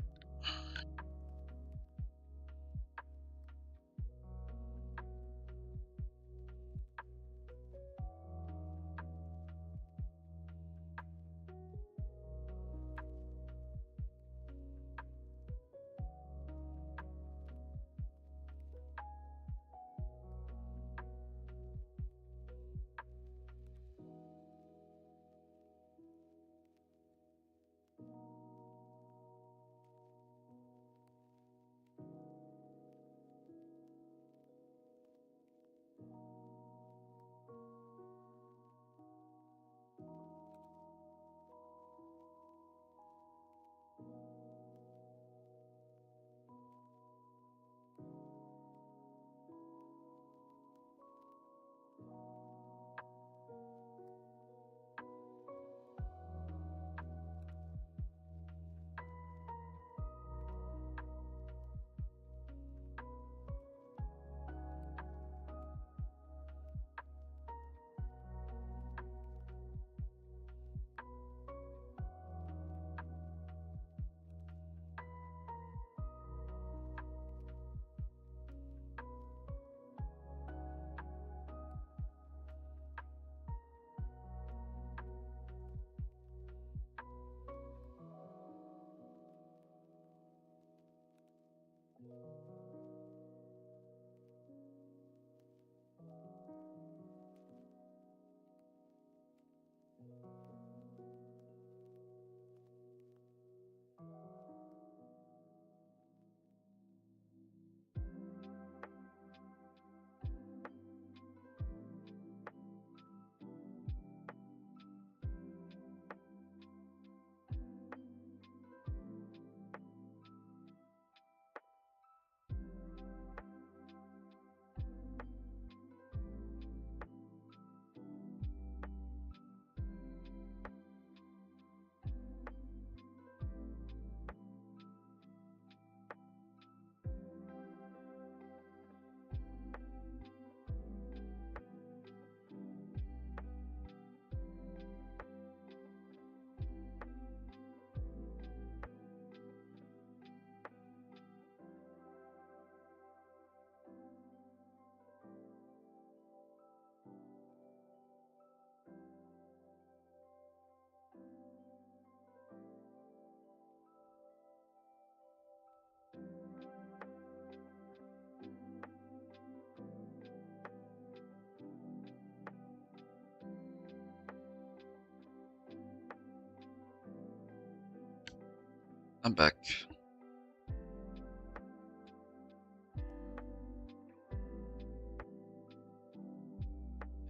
I'm back.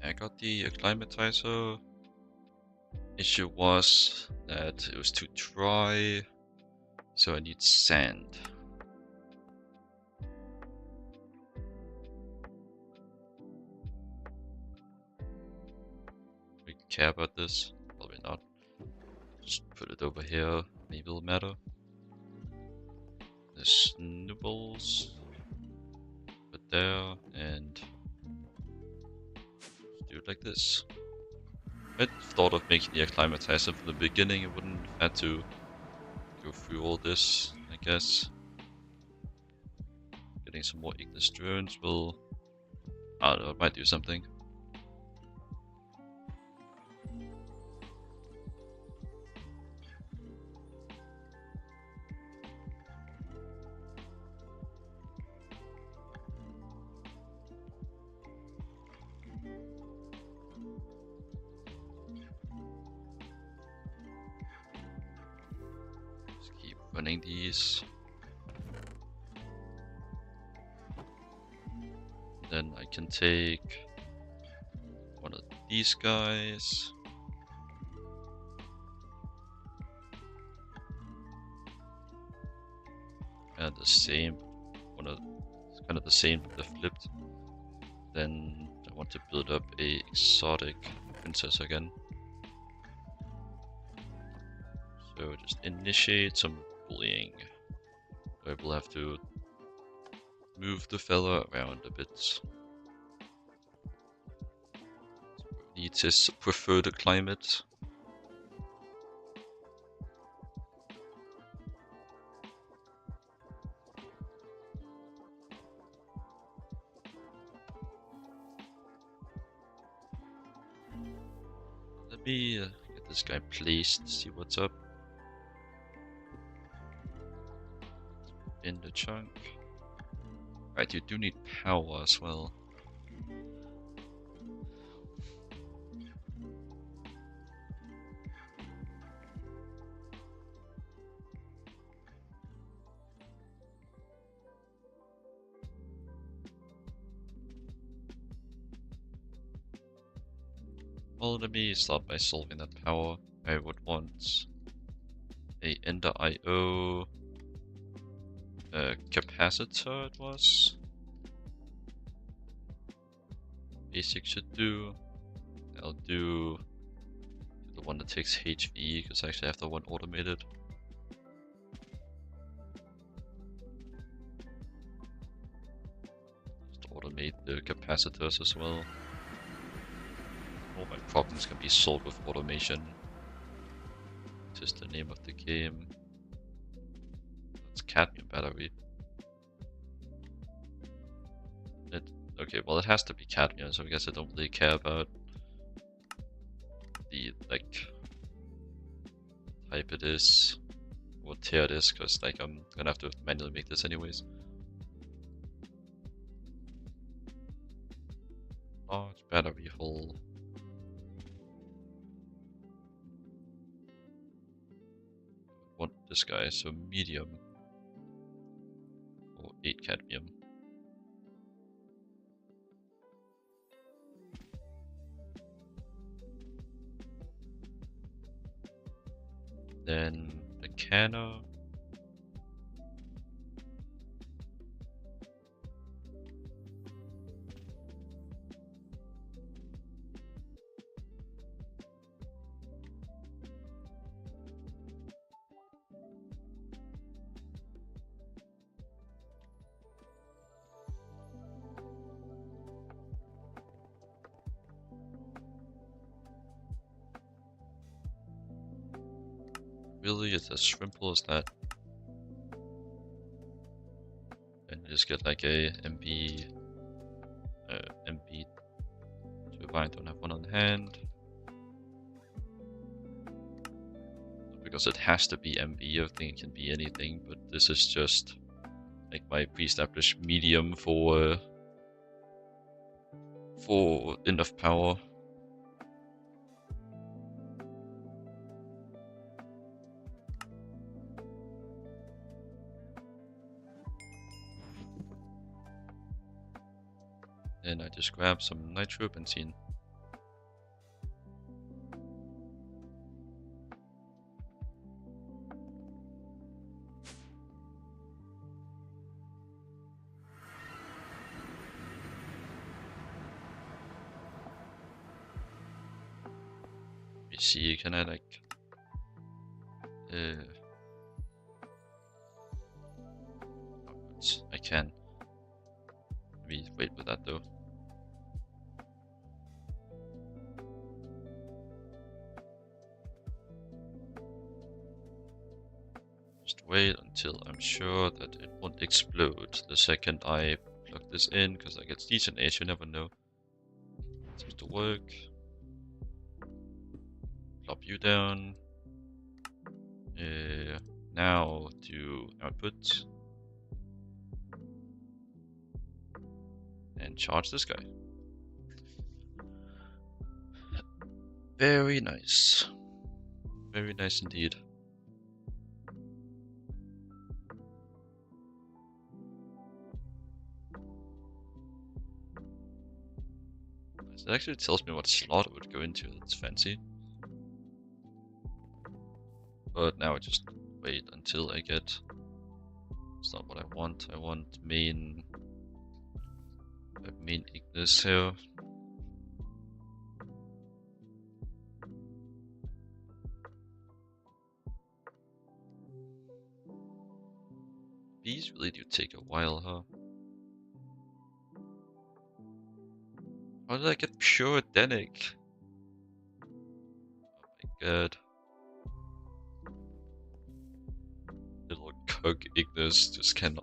I got the acclimatizer. Issue was that it was too dry, so I need sand. We care about this? Probably not. Just put it over here, maybe it'll matter. The snowballs. Put there, and do it like this. I thought of making the acclimatizer from the beginning. I wouldn't have had to go through all this, I guess. Getting some more Ignis drones will... I don't know, it might do something. Just keep running these. Then I can take one of these guys. And the same, it's kind of the same, but they're flipped. Then I want to build up a exotic princess again. So just initiate some bullying. I will have to move the fella around a bit. Needs his preferred climate. Let me get this guy placed, see what's up. In the chunk. Right, you do need power as well. Well, let me start by solving that power. I would want a Ender IO capacitor, it was. Basic should do. I'll do the one that takes HV, because I actually have the one automated. Just automate the capacitors as well. All my problems can be solved with automation. Just the name of the game. It's cadmium battery. Okay, well it has to be cadmium, so I guess I don't really care about the type it is, what tier it is, because I'm gonna have to manually make this anyways. Large battery hull. Want this guy, so medium. Or 8 cadmium. Then the canner. Really, it's as simple as that. And just get like a MB turbine. Don't have one on hand because it has to be MB. I think it can be anything, but this is just like my pre-established medium for enough power. Then I just grab some nitrobenzene. Let me see, can I like... I can. Let me wait with that though. Just wait until I'm sure that it won't explode the second I plug this in, because I get GTNH, you never know. Seems to work. Plop you down. Now to output. And charge this guy. Very nice. Very nice indeed. It actually tells me what slot it would go into. That's fancy. But now I just wait until I get... It's not what I want. I want main Ignis here. Bees really do take a while, huh? How did I get pure Denic? Oh my god. Little cog Ignis just can't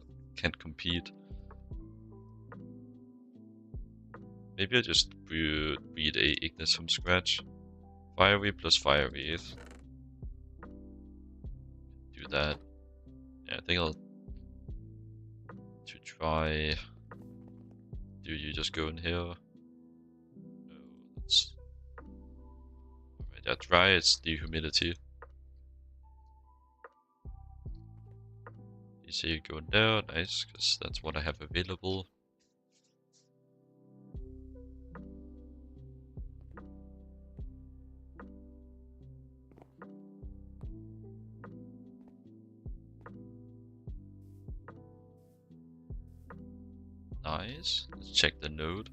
compete. Maybe I just breed a Ignis from scratch. Fiery plus Fiery. Do that. Yeah, I think I'll try. Do you just go in here? No, that's alright. Yeah, dry. It's the humidity. You say you go in there, nice, because that's what I have available. Nice. Let's check the node.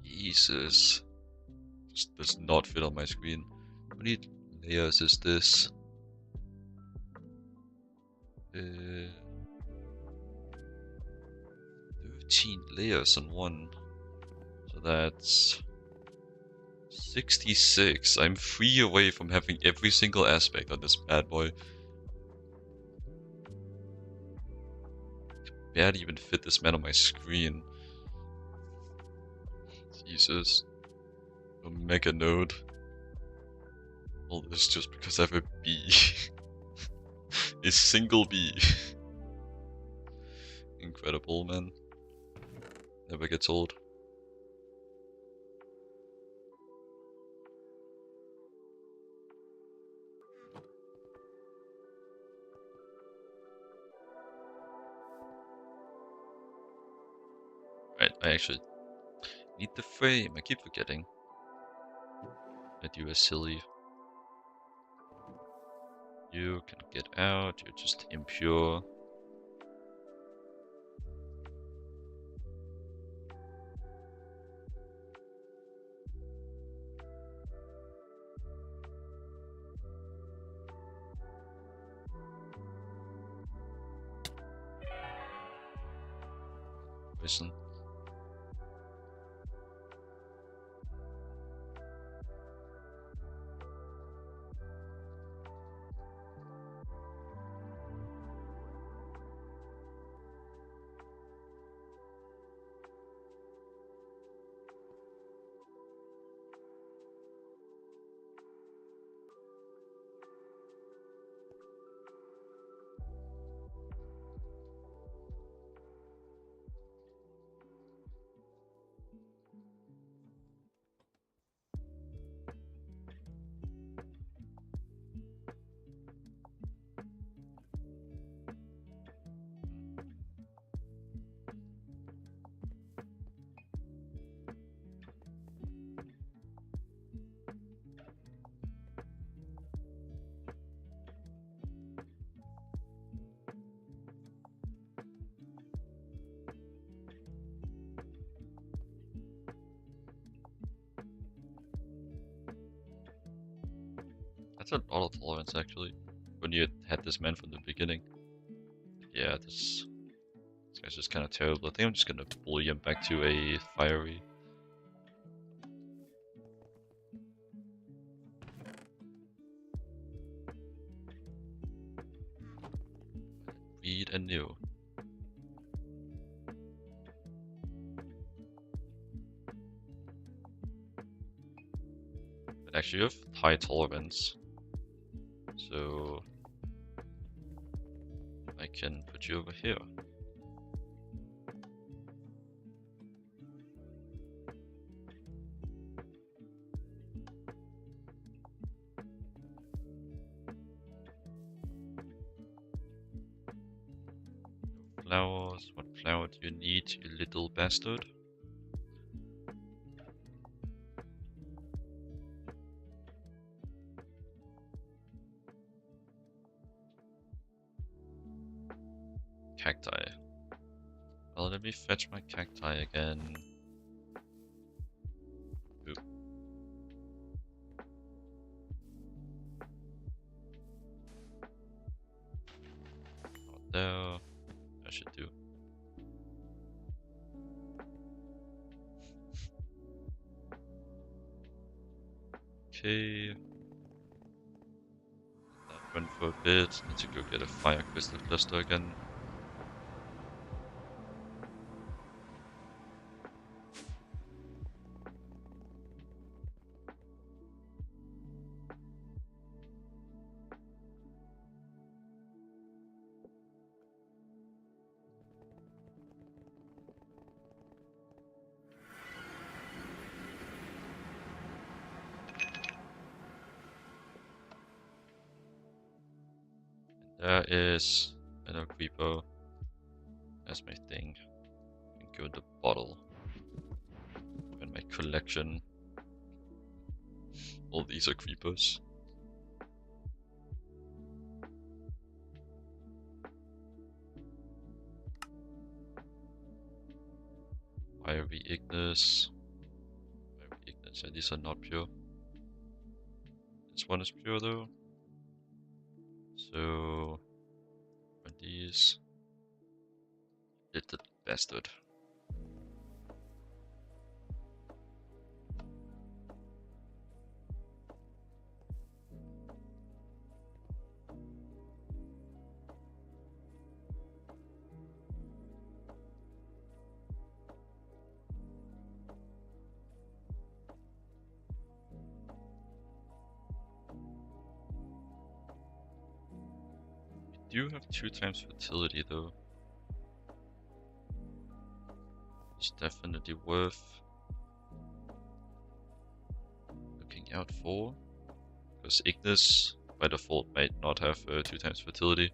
Jesus. Just does not fit on my screen. How many layers is this? 13 layers on one. So that's 66. I'm 3 away from having every single aspect on this bad boy. Barely even fit this man on my screen. Jesus. A mega node. All this just because I have a bee. A single bee. Incredible, man. Never gets old. Right, I actually need the frame. I keep forgetting that you are silly. You can get out. You're just impure. Listen. That's a lot of tolerance actually. When you had this man from the beginning. Yeah, this guy's just kind of terrible. I think I'm just gonna bully him back to a fiery. Breed anew. But actually, you have high tolerance, so I can put you over here. Flowers. What flower do you need, you little bastard? Cacti. Well, let me fetch my cacti again. Oop. Not there. I should do. Okay. That went for a bit. Need to go get a fire crystal cluster again. There is another creeper. That's my thing. I can go in the bottle. In my collection. All these are creepers. Fiery Ignis. Fiery Ignis, and these are not pure. This one is pure though. So, and these. Little bastard. We do have 2 times fertility though. It's definitely worth looking out for. Because Ignis by default might not have 2 times fertility.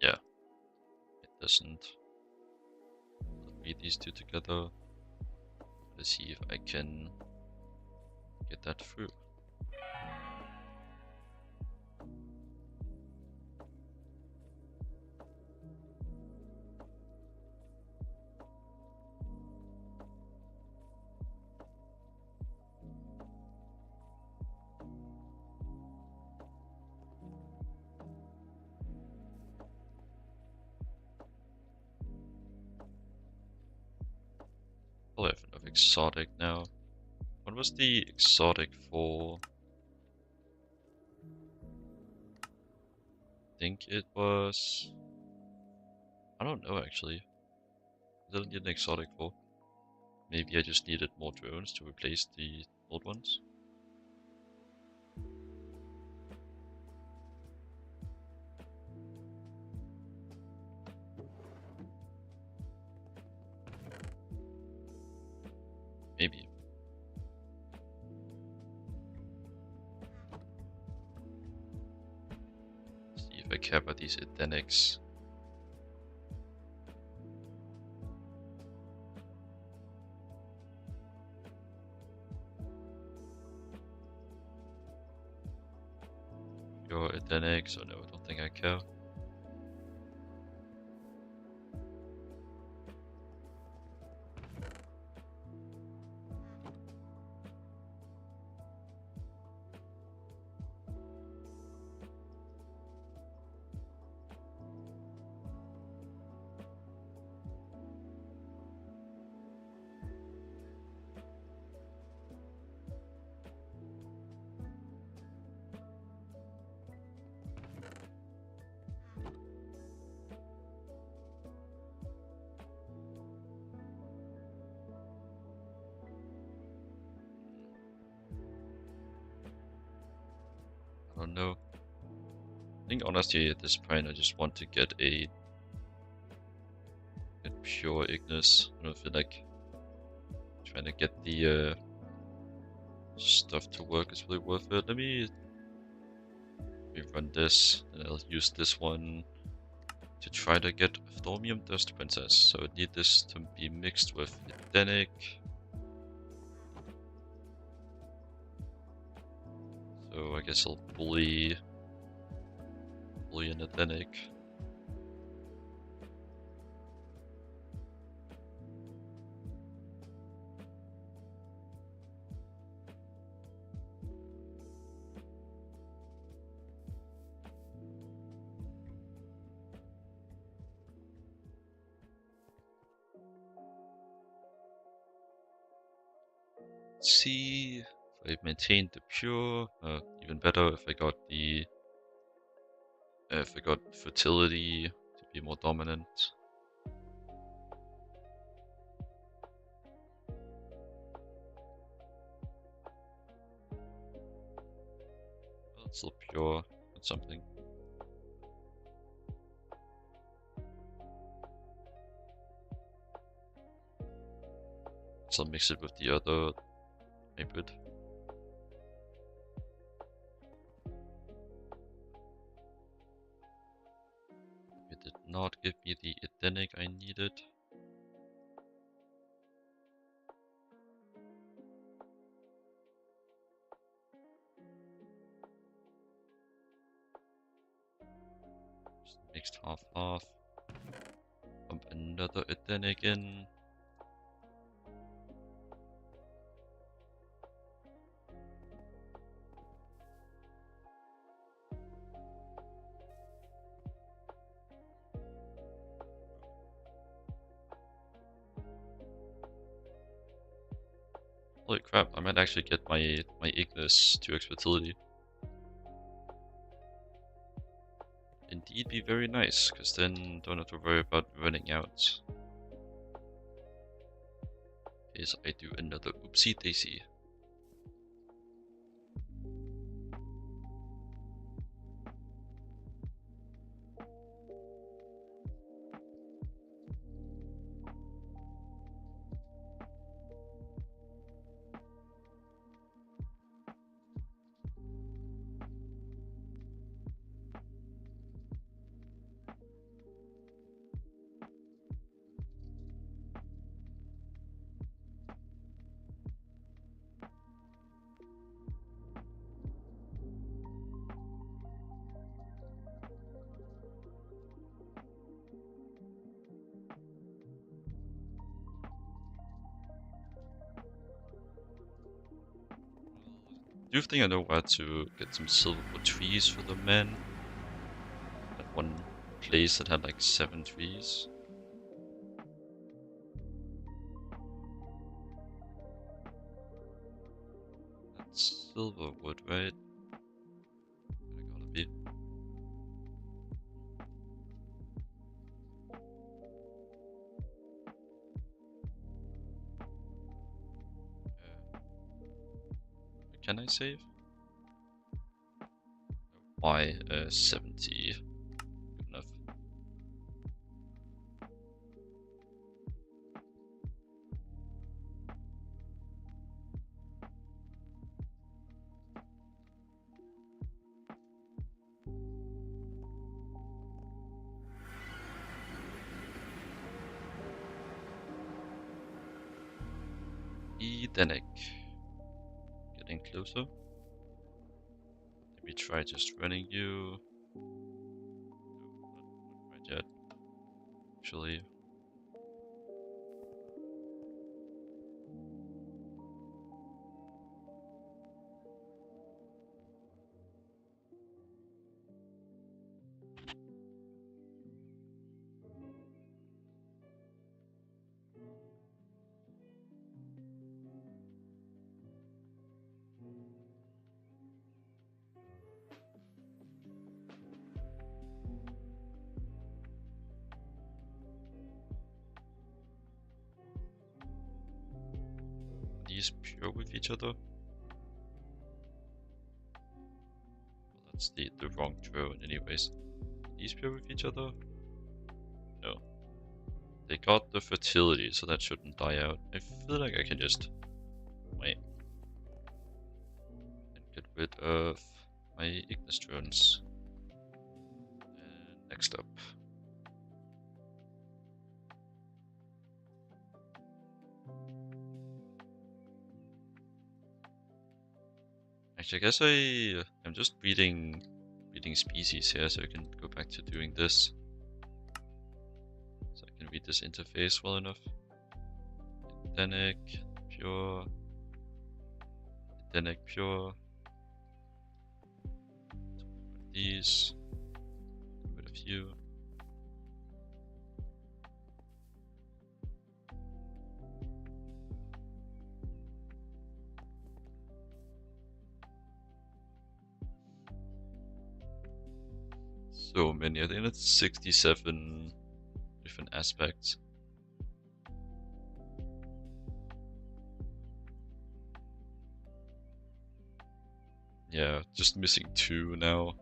Yeah, it doesn't. Let's read these 2 together. Let's see if I can get that through. I'll have enough exotic now. What was the exotic for? I think it was... I don't know actually. I didn't need an exotic for. Maybe I just needed more drones to replace the old ones. Maybe. See if I care about these Edenics. pure Edenic, so no, I don't think I care. I don't know. I think honestly at this point I just want to get pure Ignis. I don't feel like trying to get the stuff to work is really worth it. Let me run this, and I'll use this one to try to get Thormium Dust Princess. So I need this to be mixed with Edenic. So I guess I'll bully an Edenic. Let's see if I maintained the pure. Even better if I got the if I got fertility to be more dominant. Well, it's still pure. That's something. So I'll mix it with the other hybrid. It did not give me the Edenic I needed. Just mixed half. Pump another Edenic in. Holy crap, I might actually get my Ignis 2x fertility. Indeed be very nice, because then don't have to worry about running out. Okay, so I do another oopsie daisy. Do you think I know where to get some silver trees for the men? At one place that had like 7 trees. That's silver wood, right? I gotta be. Can I save? Why 70? Good enough. Edenic. Getting closer. Maybe try just running you. No, not quite yet. Actually. These pure with each other? Well, that's the wrong drone anyways. These pure with each other? No. They got the fertility, so that shouldn't die out. I feel like I can just wait and get rid of my Ignis drones. And next up. Actually, I guess I'm just breeding species here, so I can go back to doing this. So I can read this interface well enough. Endemic, pure. Endemic, pure. These. Get rid of you. So many. I think that's 67 different aspects. Yeah, just missing 2 now.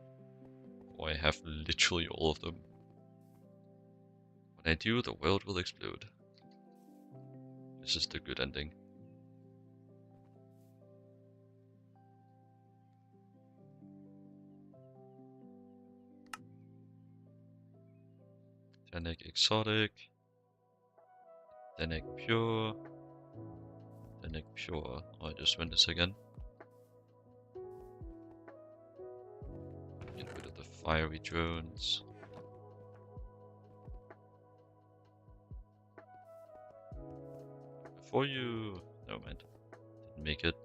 Oh, I have literally all of them. When I do, the world will explode. This is the good ending. Endemic exotic. Endemic pure. Endemic pure. Oh, I just went this again. Get rid of the fiery drones. Before you... No, man. Didn't make it.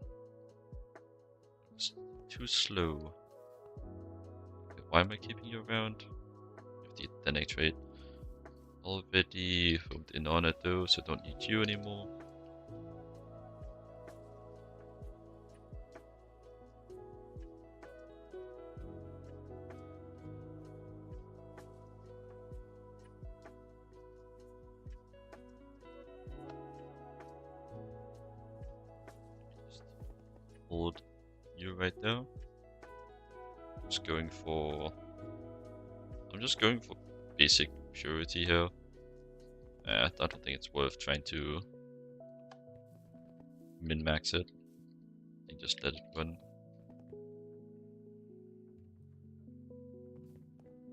It was too slow. Okay, why am I keeping you around? You have the Endemic trait. Already homed in on it though, so don't need you anymore. Just hold you right there. I'm just going for basic purity here. I don't think it's worth trying to min-max it. I think just let it run.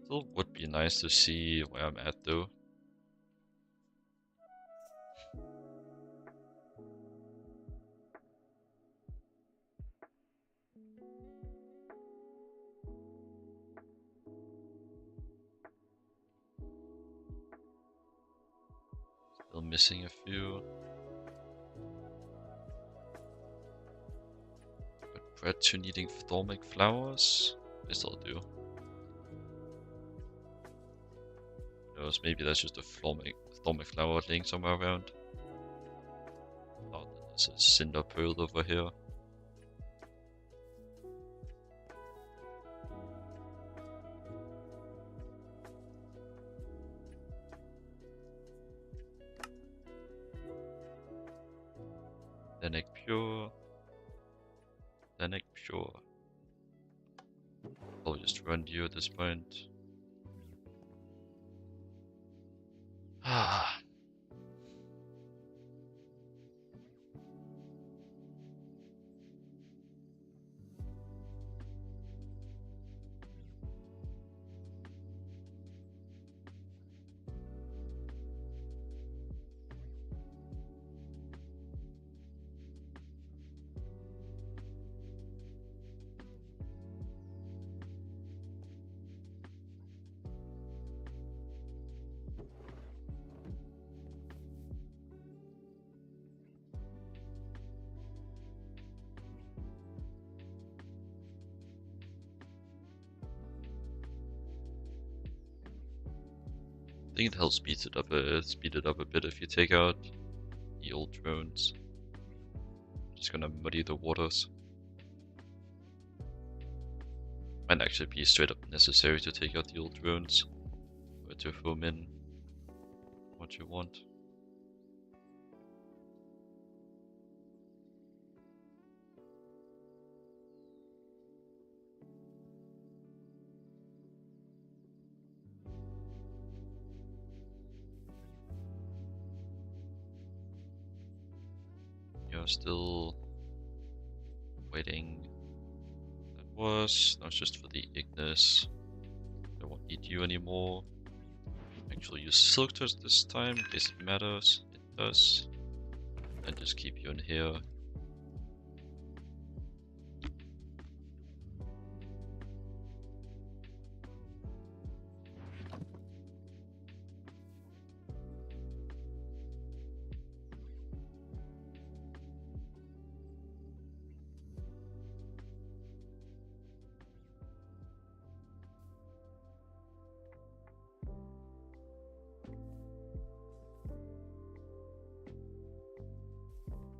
Still would be nice to see where I'm at though. Still missing a few. But bred to needing phthormic flowers? I still do. Who knows, maybe that's just a phthormic flower laying somewhere around. Oh, there's a cinder pearl over here. Endemic pure. Endemic pure. I'll just run you at this point. Ah. I think it helps speed it up a bit if you take out the old drones. Just gonna muddy the waters. Might actually be straight up necessary to take out the old drones, or to home in what you want. You're still waiting. That was just for the Ignis. I won't need you anymore. Actually use Silk Touch this time in case it matters. It does. And just keep you in here.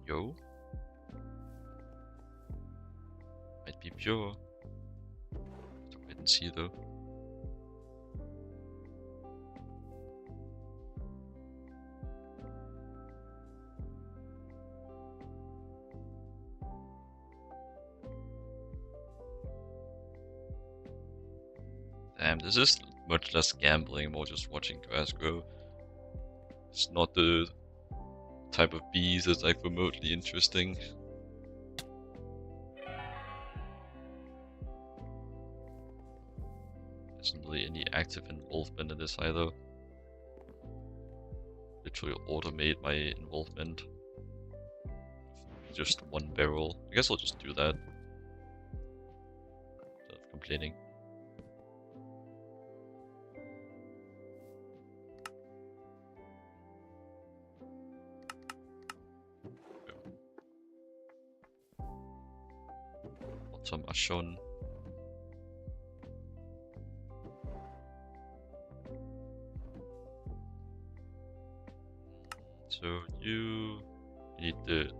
Yo. Might be pure. Have to wait and see though. Damn, this is much less gambling, more just watching grass grow. It's not the type of bees that's like remotely interesting. Isn't really any active involvement in this either. Literally automate my involvement. Just one barrel. I guess I'll just do that. Instead of complaining. Some are shown. So you need the,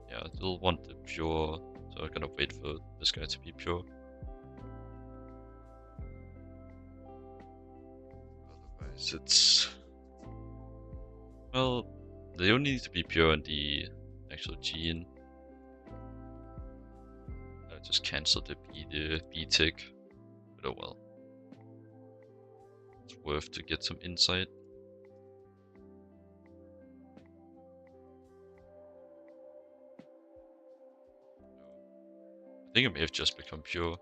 yeah, you'll want the pure, so I'm gonna wait for this guy to be pure. Otherwise it's, well, they only need to be pure in the actual gene. I just cancel the B tick, but oh well. It's worth to get some insight. I think it may have just become pure.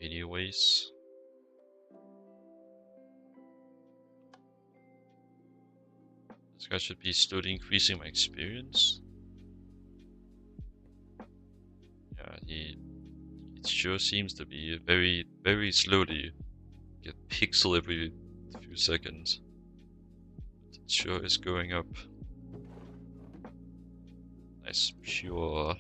Anyways. This guy should be slowly increasing my experience. Yeah, it sure seems to be very, very slowly. Get pixel every few seconds. It sure is going up. Nice, pure.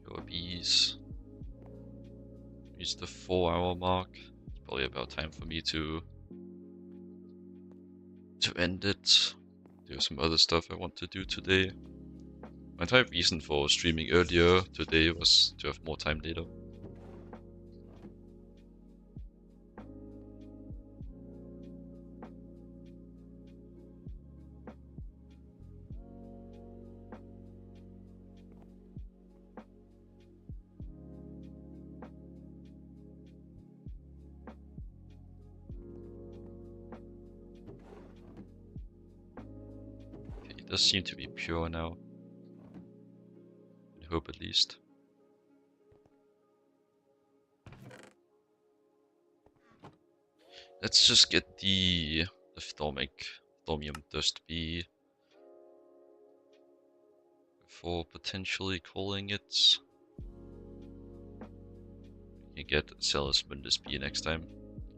Pure bees. Reach the 4-hour mark. It's probably about time for me to end it. There's some other stuff I want to do today. My entire reason for streaming earlier today was to have more time later. Okay, it does seem to be pure now. I hope at least. Let's just get the Thaumium Dust Bee before potentially calling it. You can get Celis Mundus Bee next time.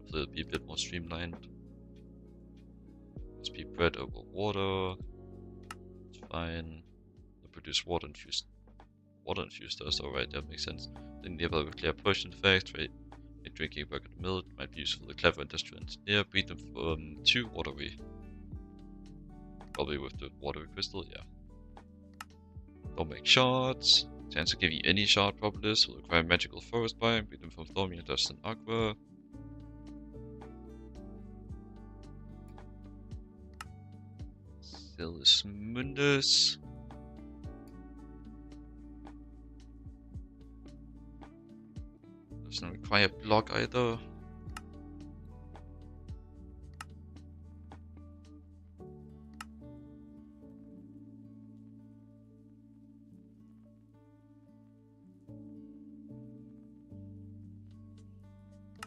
Hopefully it'll be a bit more streamlined. Must be bread over water. It's fine. They produce water infused dust. Alright, that makes sense. Then the other clear potion effect, right? Like drinking a bucket of milk might be useful. The clever industrial engineer breed them from 2 watery. Probably with the watery crystal, yeah. Don't make shards. Chance to give you any shard properties will require magical forest biome. Breed them from thorny dust and aqua. Silis Mundus. Doesn't require block either.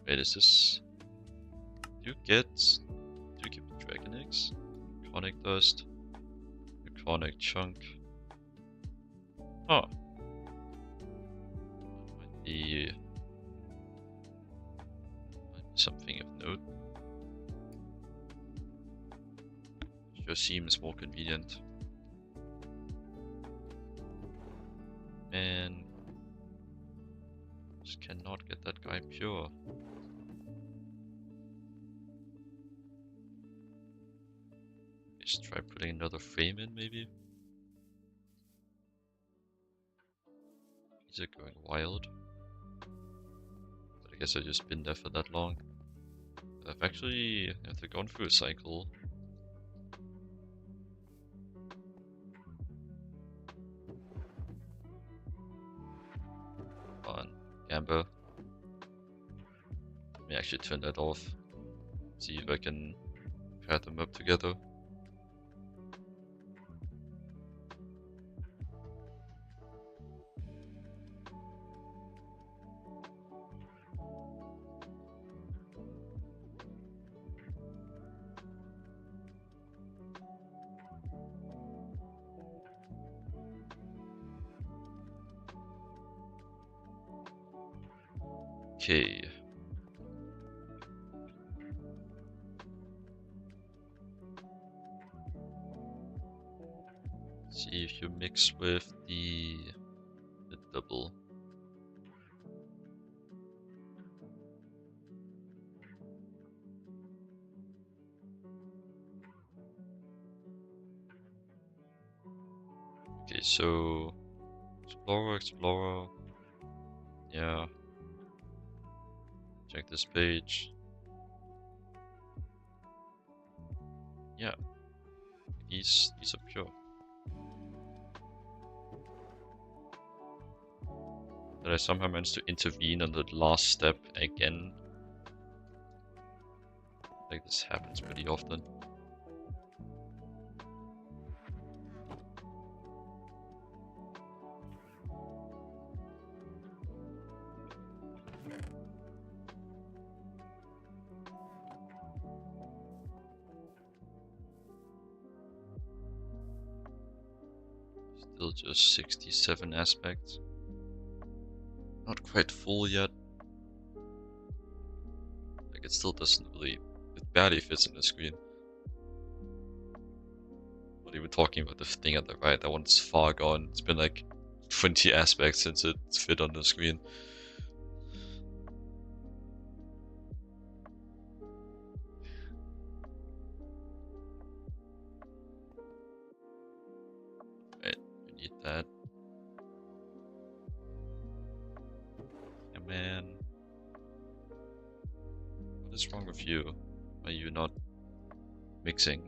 Wait, is this? Do you get the dragon eggs? Chronic dust. A chronic chunk. Oh. Might be something of note. Sure seems more convenient. And just cannot get that guy pure. Just try putting another frame in, maybe? These are going wild. But I guess I've just been there for that long. I've actually, if they're going through a cycle. Come on, Amber. Let me actually turn that off. See if I can pair them up together. Okay. See if you mix with the double. Okay, so Explorer. Yeah. Check this page. Yeah. These are pure. Did I somehow manage to intervene on the last step again? Like this happens pretty often. Still just 67 aspects. Not quite full yet. Like it still doesn't really, it barely fits in the screen. Not even talking about the thing at the right, that one's far gone. It's been like 20 aspects since it's fit on the screen. Right, we need that. And man, what is wrong with you? Are you not mixing?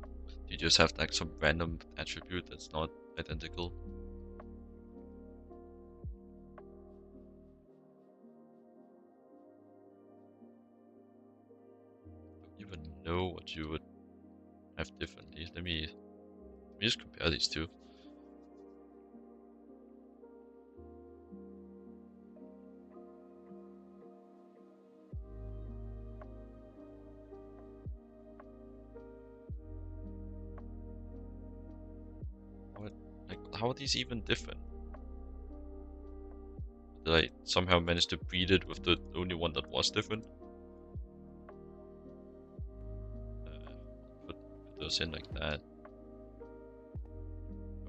Do you just have like some random attribute that's not identical? Don't even know what you would have differently. Let me just compare these two. What? Like, how are these even different? Did I somehow manage to breed it with the only one that was different? goes in like that.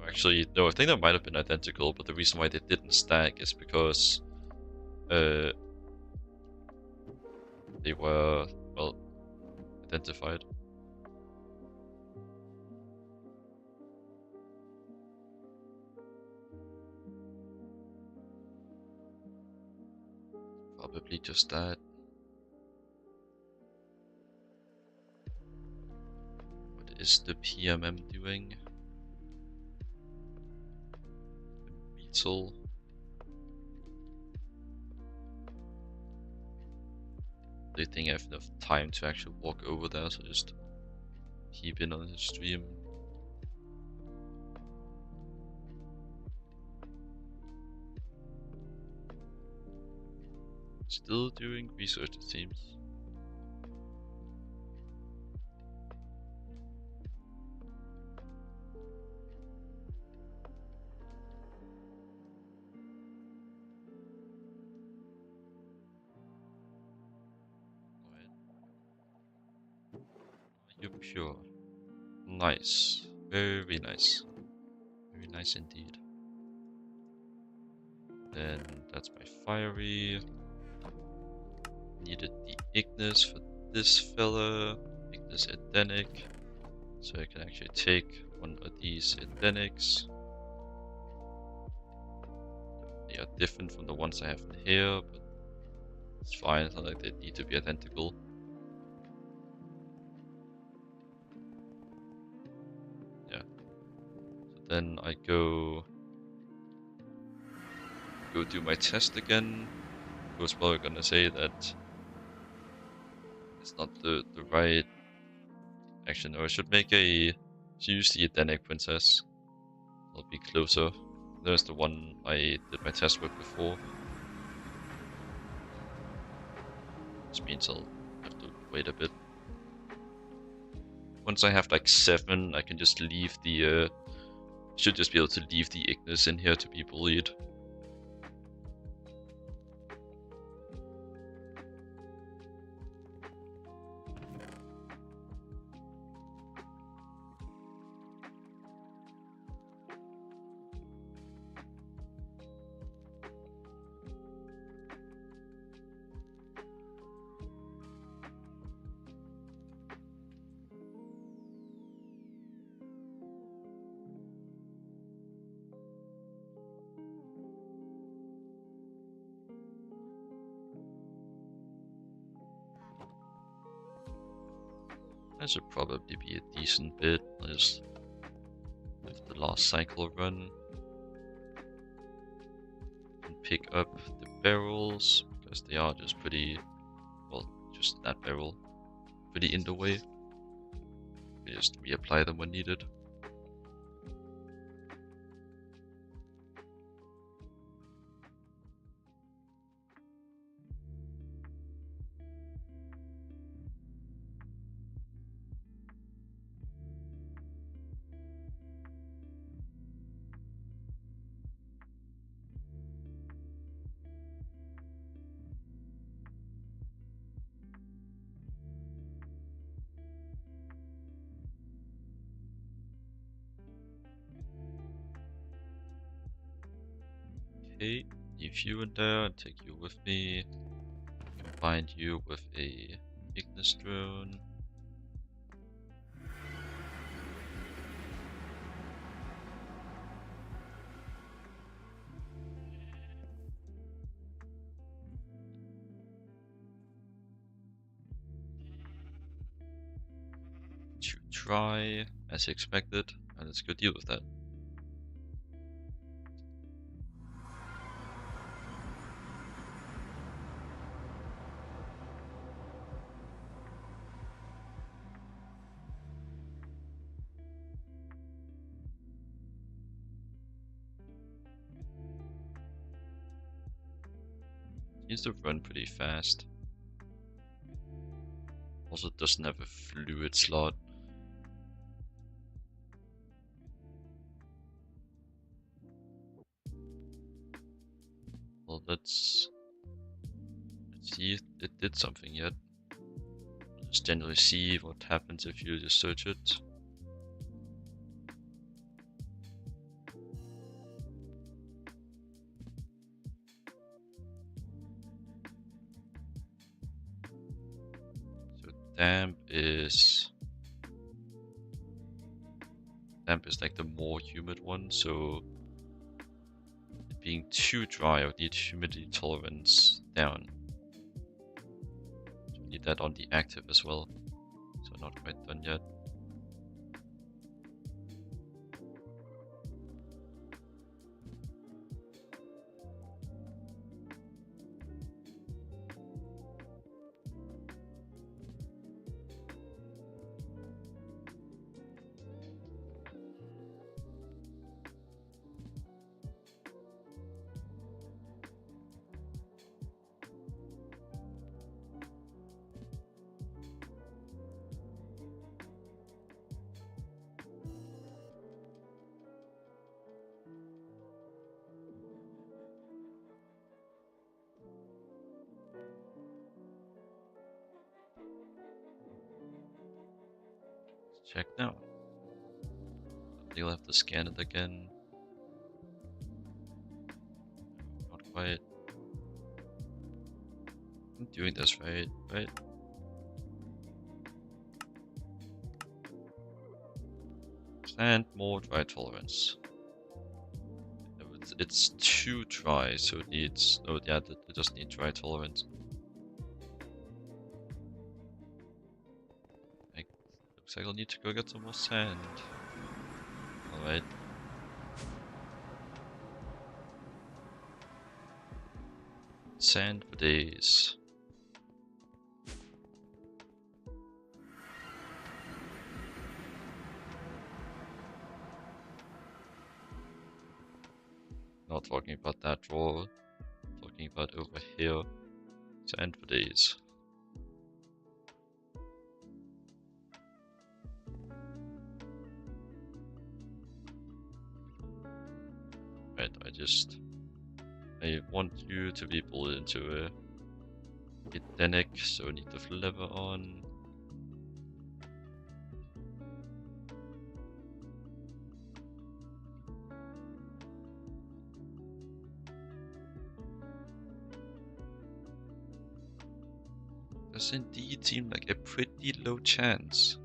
Actually, no, I think that might have been identical, but the reason why they didn't stack is because they were, well, identified. Probably just that. What is the PMM doing? Beetle. Do you think I have enough time to actually walk over there, so just keep in on his stream? Still doing research, it seems. You're pure. Nice. Very nice. Very nice indeed. Then that's my fiery. Needed the Ignis for this fella. Ignis Edenic. So I can actually take one of these Edenics. They are different from the ones I have in here, but it's fine. It's not like they need to be identical. Yeah. So then I go do my test again. I was probably gonna say that it's not the right action. Or I should make a use the Edenic Princess. I'll be closer. There's the one I did my test with before. Which means I'll have to wait a bit. Once I have like 7, I can just leave the should just be able to leave the Ignis in here to be bullied. That should probably be a decent bit. I'll just have the last cycle run and pick up the barrels because they are just pretty, well, just that barrel, pretty in the way. We just reapply them when needed. Okay, leave you in there and take you with me. Combine you with a Ignis drone. To try as expected, and let's go deal with that. Seems to run pretty fast. Also doesn't have a fluid slot. Well, let's see if it did something yet. Just generally see what happens if you just search it. damp is like the more humid one, so it being too dry, I would need humidity tolerance down. So we need that on the active as well. So not quite done yet. Check now. You'll have to scan it again. Not quite. I'm doing this right? And more dry tolerance. It's too dry, so it needs. Oh yeah, it doesn't need dry tolerance. Looks like I'll need to go get some more sand. Alright. Sand for days. Not talking about that drawer. Talking about over here. Sand for days. Right, I want you to be pulled into a GTNH, so I need the lever on. Does indeed seem like a pretty low chance.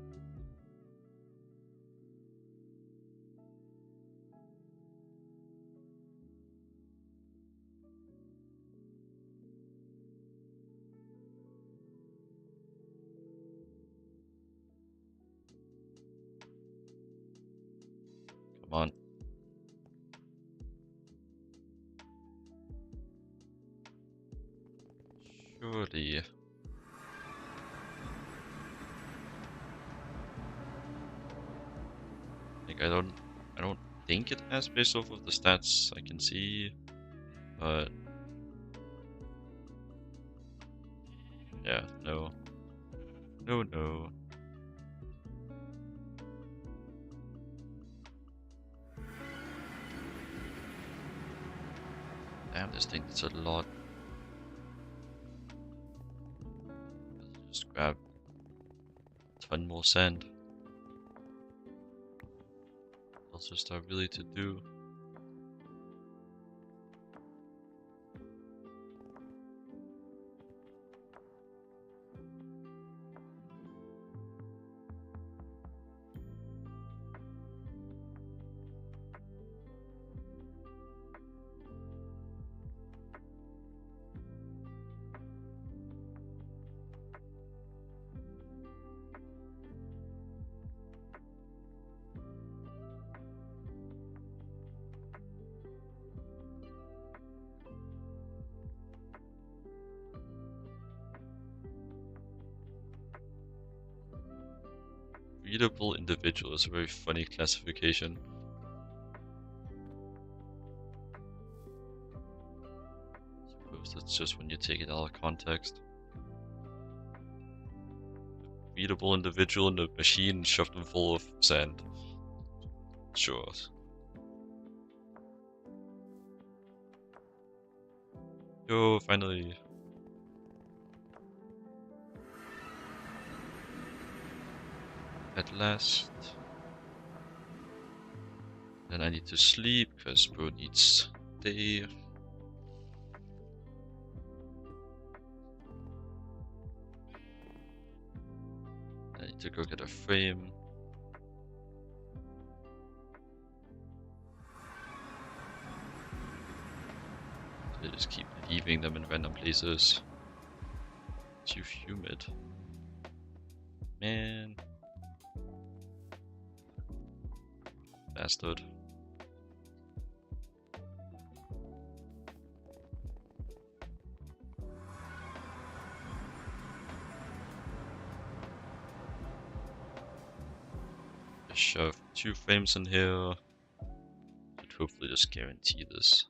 Come on. Surely. Like I don't think it has based off of the stats I can see, but yeah, no. No. Damn, this thing is a lot. Just grab a ton more sand. Also start really to do. Readable individual is a very funny classification. Suppose that's just when you take it out of context. Readable individual in a machine shoved them full of sand. Sure. Yo, finally. At last. Then I need to sleep, because bro needs day. Need to go get a frame. They just keep leaving them in random places. Too humid. Man. Bastard. Just shove 2 frames in here. Should hopefully just guarantee this.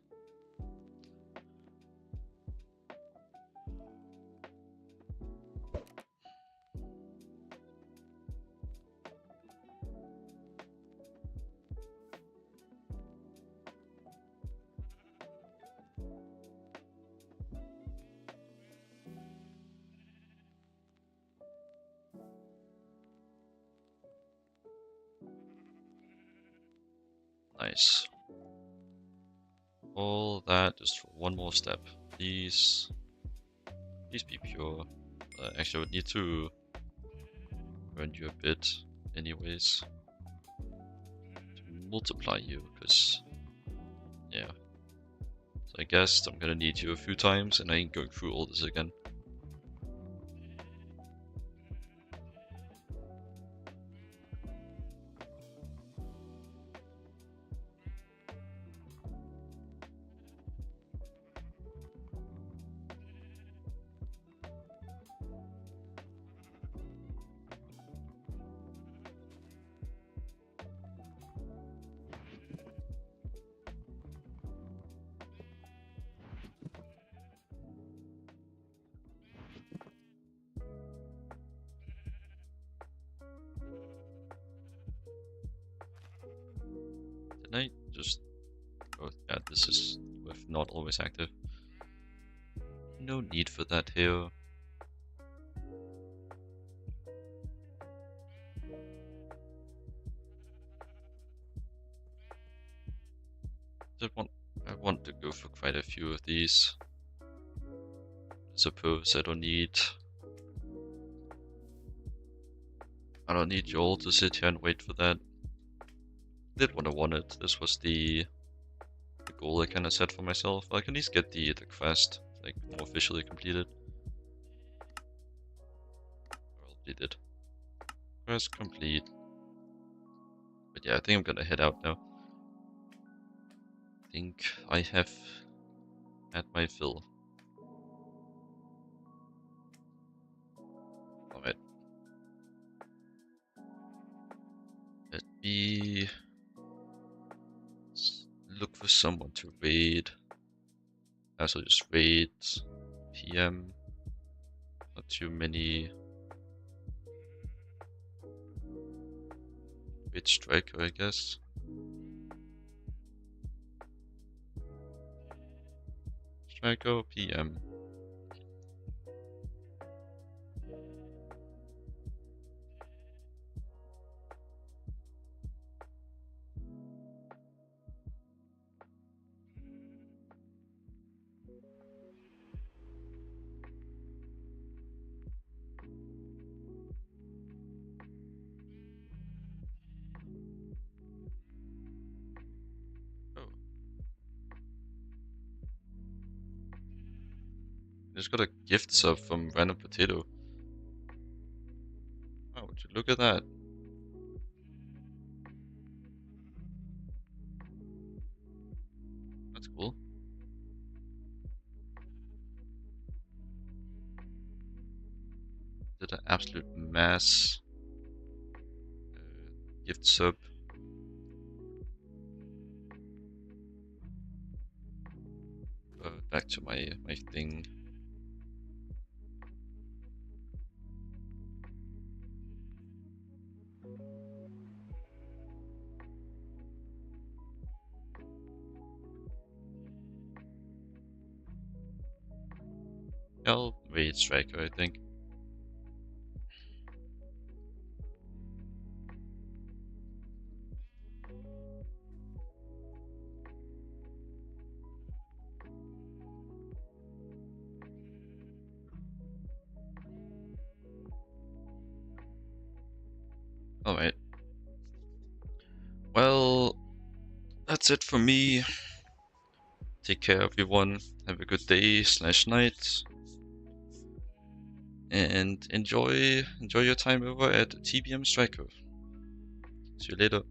Nice. All that just for one more step. Please be pure. Actually, I would need to burn you a bit anyways. To multiply you, because, yeah. So I guess I'm gonna need you a few times, and I ain't going through all this again. Didn't I just... Oh, yeah, this is with not always active. No need for that here. I want to go for quite a few of these. Suppose I don't need you all to sit here and wait for that. Did what I wanted. This was the goal I kind of set for myself. I can at least get the quest like more officially completed. Probably did. Quest complete. But yeah, I think I'm gonna head out now. I think I have had my fill. Alright. Let me look for someone to raid. Also just raid PM. Not too many. Raid striker, I guess. Striker PM. Just got a gift sub from Random Potato. Oh, would you look at that? That's cool. Did an absolute mass gift sub. Back to my thing. I'll raid striker, I think. Alright. Well, that's it for me. Take care, everyone. Have a good day / night. And enjoy your time over at TBM Striker. See you later.